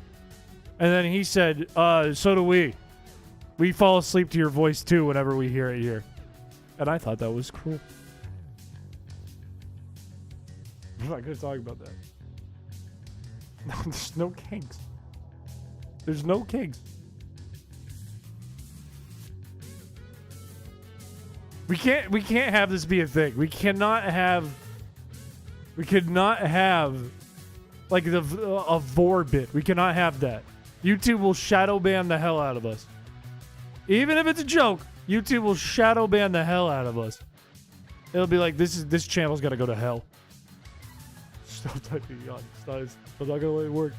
And then he said, so do we. We fall asleep to your voice too whenever we hear it here. And I thought that was cruel. I'm not going to talk about that. No, there's no kinks. There's no kinks. We can't have this be a thing. We cannot have like a vor bit. We cannot have that. YouTube will shadow ban the hell out of us. Even if it's a joke, YouTube will shadow ban the hell out of us. It'll be like this channel's got to go to hell. Stop typing on. I'm not gonna let it work.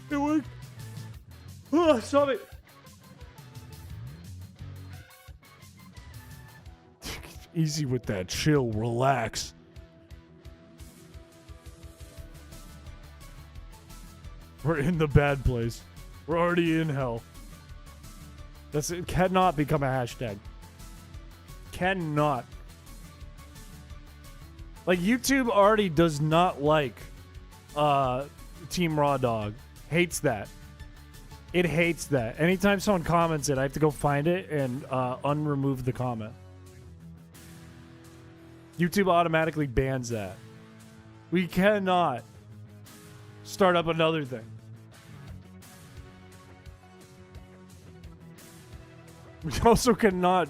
It worked. Oh, stop it. Easy with that. Chill. Relax. We're in the bad place. We're already in hell. It cannot become a hashtag. Cannot. Like, YouTube already does not like Team Raw Dog. Hates that. It hates that. Anytime someone comments it, I have to go find it and unremove the comment. YouTube automatically bans that. We cannot start up another thing. We also cannot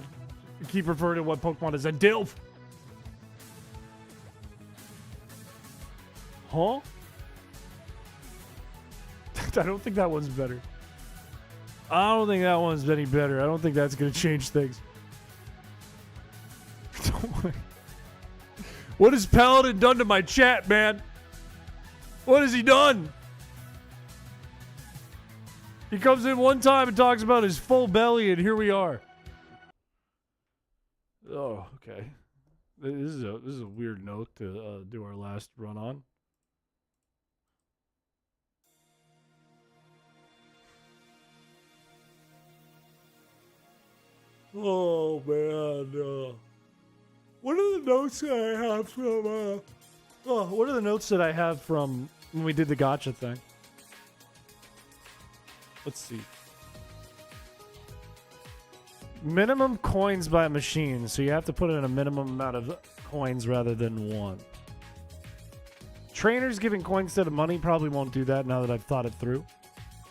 keep referring to what Pokemon is a DILF. Huh? I don't think that one's better. I don't think that one's any better. I don't think that's going to change things. What has Paladin done to my chat, man? What has he done? He comes in one time and talks about his full belly, and here we are. Oh, okay. This is a weird note to do our last run on. Oh man, what are the notes that I have from? What are the notes that I have from when we did the gacha thing? Let's see. Minimum coins by machine, so you have to put in a minimum amount of coins rather than one. Trainers giving coins instead of money probably won't do that now that I've thought it through.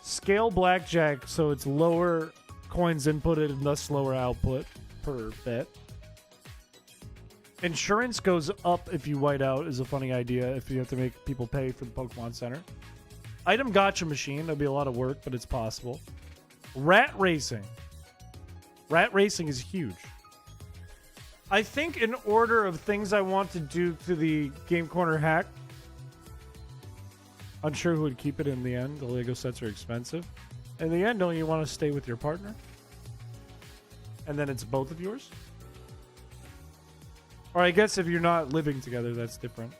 Scale blackjack, so it's lower coins inputted and thus lower output per bet. Insurance goes up if you white out is a funny idea if you have to make people pay for the Pokemon Center. Item Gacha Machine, that'll be a lot of work, but it's possible. Rat Racing. Rat Racing is huge. I think in order of things I want to do to the Game Corner hack, unsure who would keep it in the end. The Lego sets are expensive. In the end, don't you want to stay with your partner? And then it's both of yours? Or I guess if you're not living together, that's different.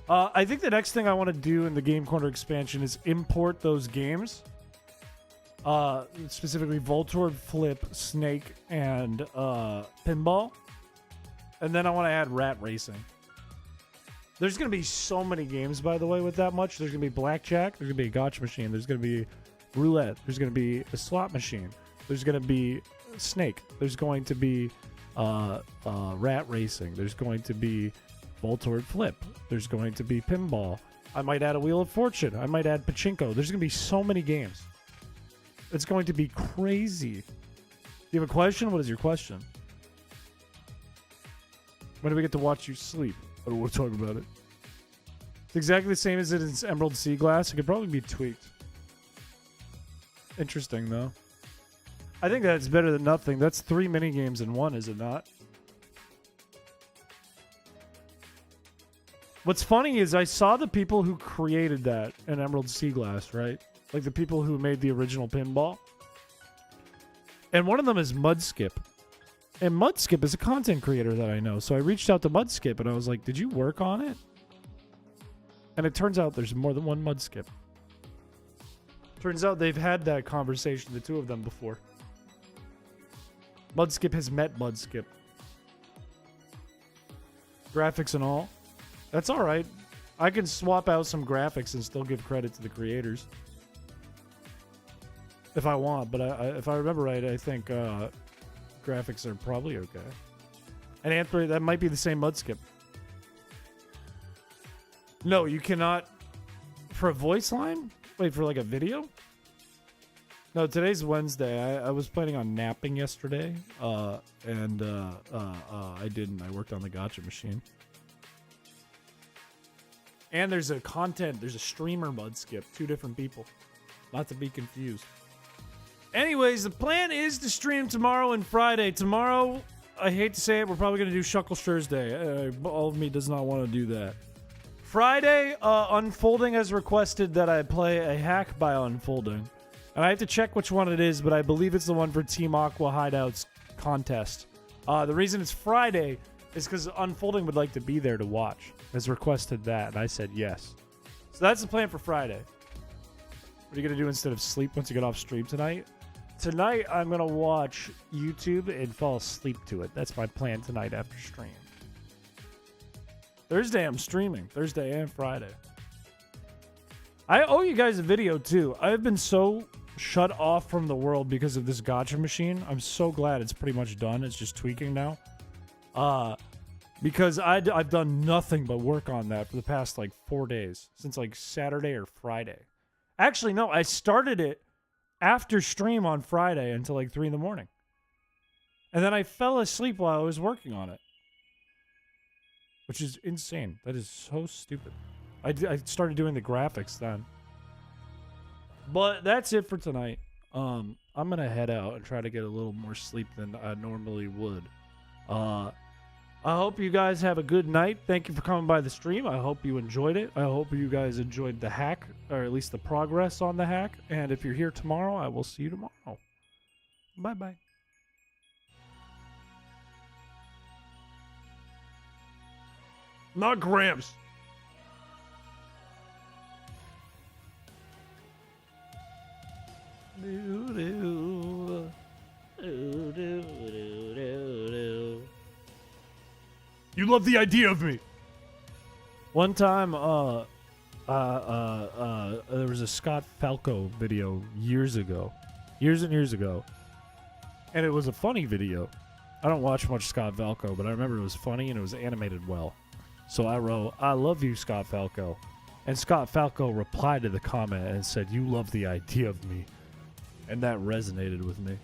I think the next thing I want to do in the Game Corner expansion is import those games. Specifically Voltorb, Flip, Snake, and Pinball. And then I want to add Rat Racing. There's going to be so many games, by the way, with that much. There's going to be Blackjack. There's going to be a Gacha Machine. There's going to be Roulette. There's going to be a slot machine. There's going to be Snake. There's going to be Rat Racing. There's going to be Voltorb Flip. There's going to be Pinball. I might add a Wheel of Fortune. I might add Pachinko. There's going to be so many games. It's going to be crazy. Do you have a question? What is your question? When do we get to watch you sleep? I don't want to talk about it. It's exactly the same as it is Emerald Sea Glass. It could probably be tweaked. Interesting, though. I think that's better than nothing. That's 3 mini games in one, is it not? What's funny is I saw the people who created that in Emerald Sea Glass, right? Like the people who made the original pinball. And one of them is Mudskip. And Mudskip is a content creator that I know. So I reached out to Mudskip and I was like, did you work on it? And it turns out there's more than one Mudskip. Turns out they've had that conversation, the two of them, before. Mudskip has met Mudskip. Graphics and all. That's alright. I can swap out some graphics and still give credit to the creators. If I want, but if I remember right, I think graphics are probably okay. And Anthony, that might be the same Mudskip. No, you cannot... For a voice line? Wait, for like a video? No, today's Wednesday. I was planning on napping yesterday, and I didn't. I worked on the Gacha Machine. And there's a streamer Mudskip. Two different people. Not to be confused. Anyways, the plan is to stream tomorrow and Friday. Tomorrow, I hate to say it, we're probably going to do Shuckle Thursday. All of me does not want to do that. Friday, Unfolding has requested that I play a hack by Unfolding. And I have to check which one it is, but I believe it's the one for Team Aqua Hideouts contest. The reason it's Friday is because Unfolding would like to be there to watch. Has requested that, and I said yes. So that's the plan for Friday. What are you going to do instead of sleep once you get off stream tonight? Tonight, I'm going to watch YouTube and fall asleep to it. That's my plan tonight after stream. Thursday, I'm streaming. Thursday and Friday. I owe you guys a video, too. I've been so shut off from the world because of this Gacha Machine. I'm so glad it's pretty much done. It's just tweaking now. Because I've done nothing but work on that for the past, like, 4 days. Since, like, Saturday or Friday. Actually, no. I started it after stream on Friday until, like, 3 in the morning. And then I fell asleep while I was working on it. Which is insane. That is so stupid. I started doing the graphics then. But that's it for tonight. I'm going to head out and try to get a little more sleep than I normally would. I hope you guys have a good night. Thank you for coming by the stream. I hope you enjoyed it. I hope you guys enjoyed the hack, or at least the progress on the hack. And if you're here tomorrow, I will see you tomorrow. Bye-bye. Not Gramps. You love the idea of me. One time, there was a Scott Falco video years and years ago, and it was a funny video. I don't watch much Scott Falco, but I remember it was funny and it was animated well. So I wrote, "I love you, Scott Falco," and Scott Falco replied to the comment and said, "You love the idea of me," and that resonated with me.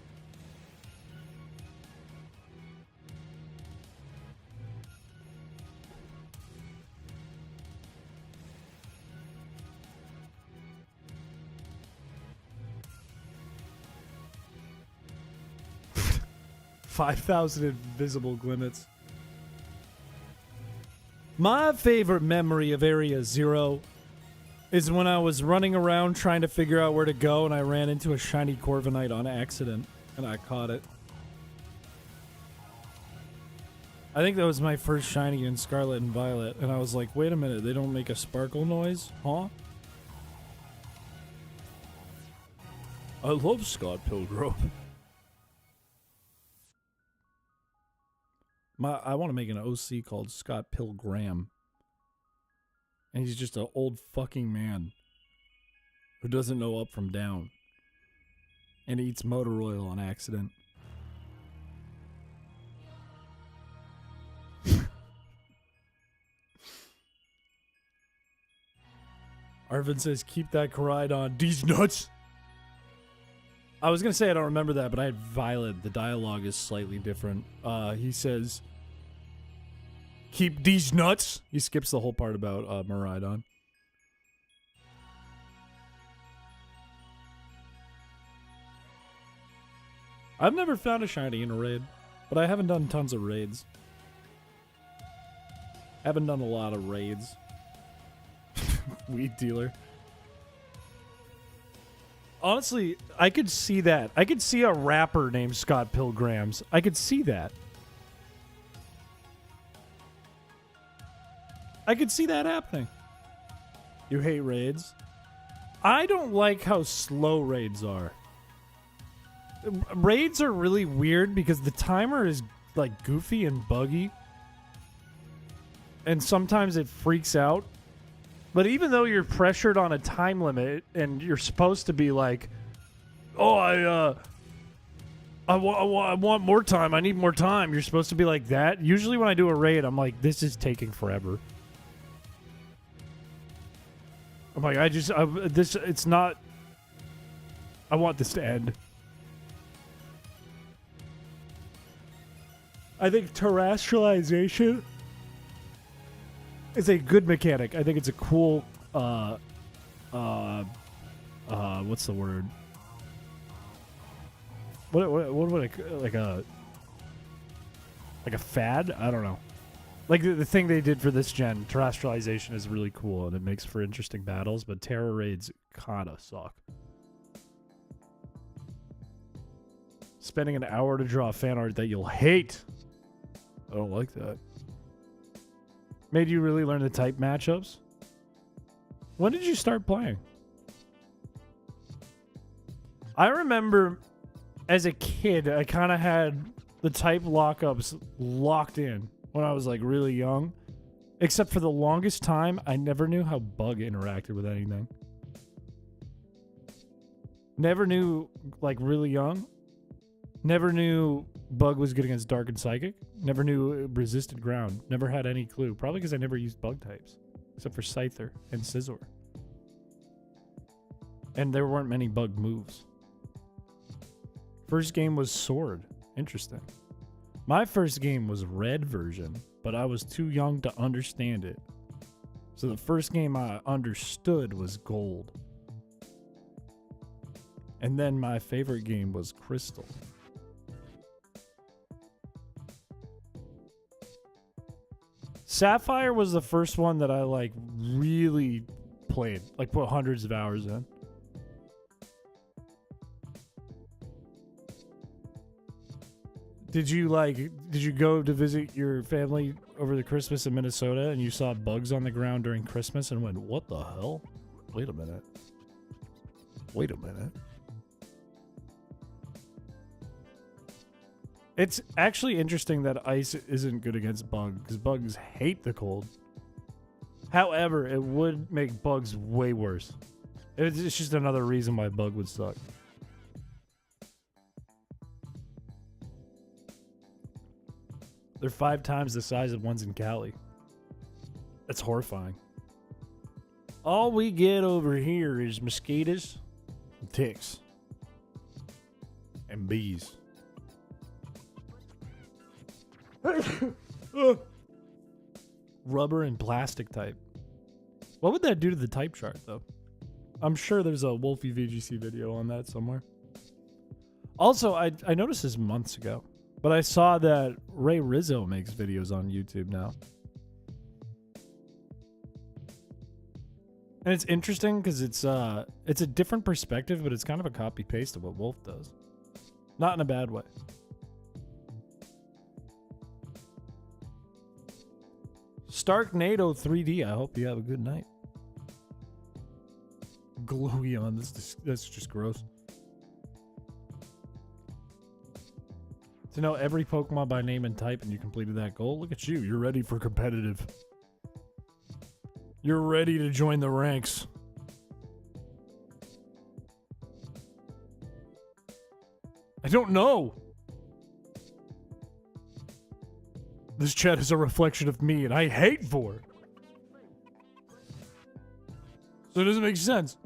"5,000 invisible glimmets." My favorite memory of Area Zero is when I was running around trying to figure out where to go and I ran into a shiny Corviknight on accident and I caught it. I think that was my first shiny in Scarlet and Violet, and I was like, wait a minute, they don't make a sparkle noise? Huh? I love Scott Pilgrim. I want to make an OC called Scott Pilgrim. And he's just an old fucking man who doesn't know up from down. And eats motor oil on accident. Arvin says, keep that Karide on. These nuts! I was going to say I don't remember that, but I had Violet. The dialogue is slightly different. He says, keep these nuts. He skips the whole part about Miraidon. I've never found a shiny in a raid, but I haven't done tons of raids. Haven't done a lot of raids. Weed dealer. Honestly, I could see that. I could see a rapper named Scott Pilgrims. I could see that. I could see that happening. You hate raids? I don't like how slow raids are. Raids are really weird because the timer is like goofy and buggy. And sometimes it freaks out. But even though you're pressured on a time limit and you're supposed to be like, oh, I want more time. I need more time. You're supposed to be like that. Usually when I do a raid, I'm like, this is taking forever. I'm like, it's not, I want this to end. I think terrestrialization is a good mechanic. I think it's a cool, what's the word? What would like a fad? I don't know. Like the thing they did for this gen, terrestrialization is really cool and it makes for interesting battles, but terror raids kinda suck. Spending an hour to draw fan art that you'll hate. I don't like that. Made you really learn the type matchups? When did you start playing? I remember as a kid, I kind of had the type lockups locked in when I was like really young. Except for the longest time, I never knew how bug interacted with anything. Never knew, like really young. Never knew bug was good against dark and psychic. Never knew it resisted ground. Never had any clue. Probably because I never used bug types. Except for Scyther and Scizor. And there weren't many bug moves. First game was Sword. Interesting. My first game was Red version, but I was too young to understand it. So the first game I understood was Gold. And then my favorite game was Crystal. Sapphire was the first one that I like really played, like put hundreds of hours in. Did you go to visit your family over the Christmas in Minnesota and you saw bugs on the ground during Christmas and went, what the hell? Wait a minute. Wait a minute. It's actually interesting that ice isn't good against bugs because bugs hate the cold. However, it would make bugs way worse. It's just another reason why bug would suck. They're 5 times the size of ones in Cali. That's horrifying. All we get over here is mosquitoes, and ticks, and bees. Rubber and plastic type. What would that do to the type chart, though? I'm sure there's a Wolfie VGC video on that somewhere. Also, I noticed this months ago, but I saw that Ray Rizzo makes videos on YouTube now. And it's interesting because it's a different perspective, but it's kind of a copy-paste of what Wolf does. Not in a bad way. Starknado 3D, I hope you have a good night. Glowion, that's just gross. To know every Pokemon by name and type and you completed that goal, look at you. You're ready for competitive. You're ready to join the ranks. I don't know. This chat is a reflection of me and I hate Vor. So it doesn't make sense.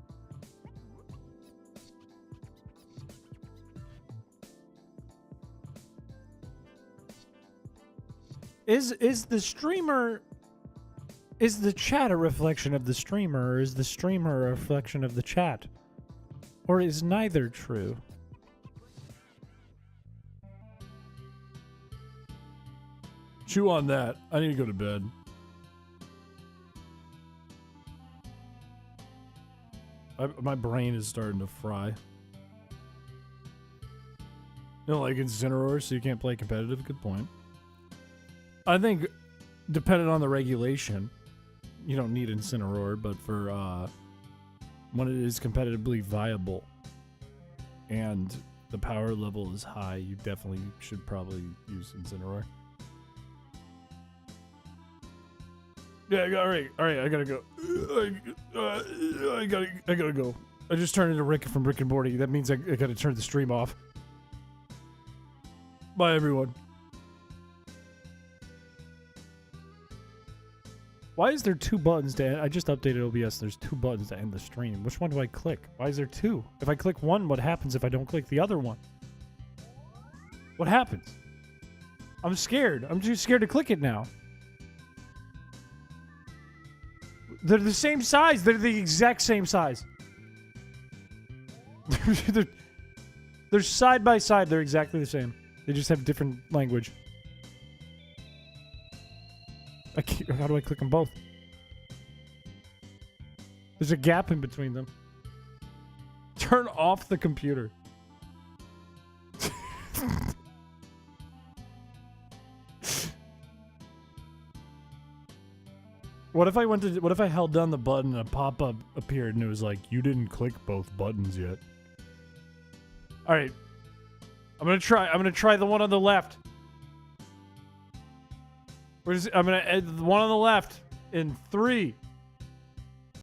Is the streamer... Is the chat a reflection of the streamer, or is the streamer a reflection of the chat? Or is neither true? Chew on that. I need to go to bed. My brain is starting to fry. You don't like Incineroar, so you can't play competitive? Good point. I think, depending on the regulation, you don't need Incineroar, but for when it is competitively viable and the power level is high, you definitely should probably use Incineroar. Yeah, all right, I gotta go. I gotta go. I just turned into Rick from Rick and Morty. That means I gotta turn the stream off. Bye, everyone. Why is there 2 buttons to end? I just updated OBS. There's 2 buttons to end the stream. Which one do I click? Why is there 2? If I click one, what happens if I don't click the other one? What happens? I'm scared. I'm too scared to click it now. They're the same size. They're the exact same size. they're side by side. They're exactly the same. They just have different language. How do I click them both? There's a gap in between them. Turn off the computer. What if I held down the button and a pop-up appeared and it was like, you didn't click both buttons yet. Alright. I'm gonna try the one on the left. I'm gonna add the one on the left in 3,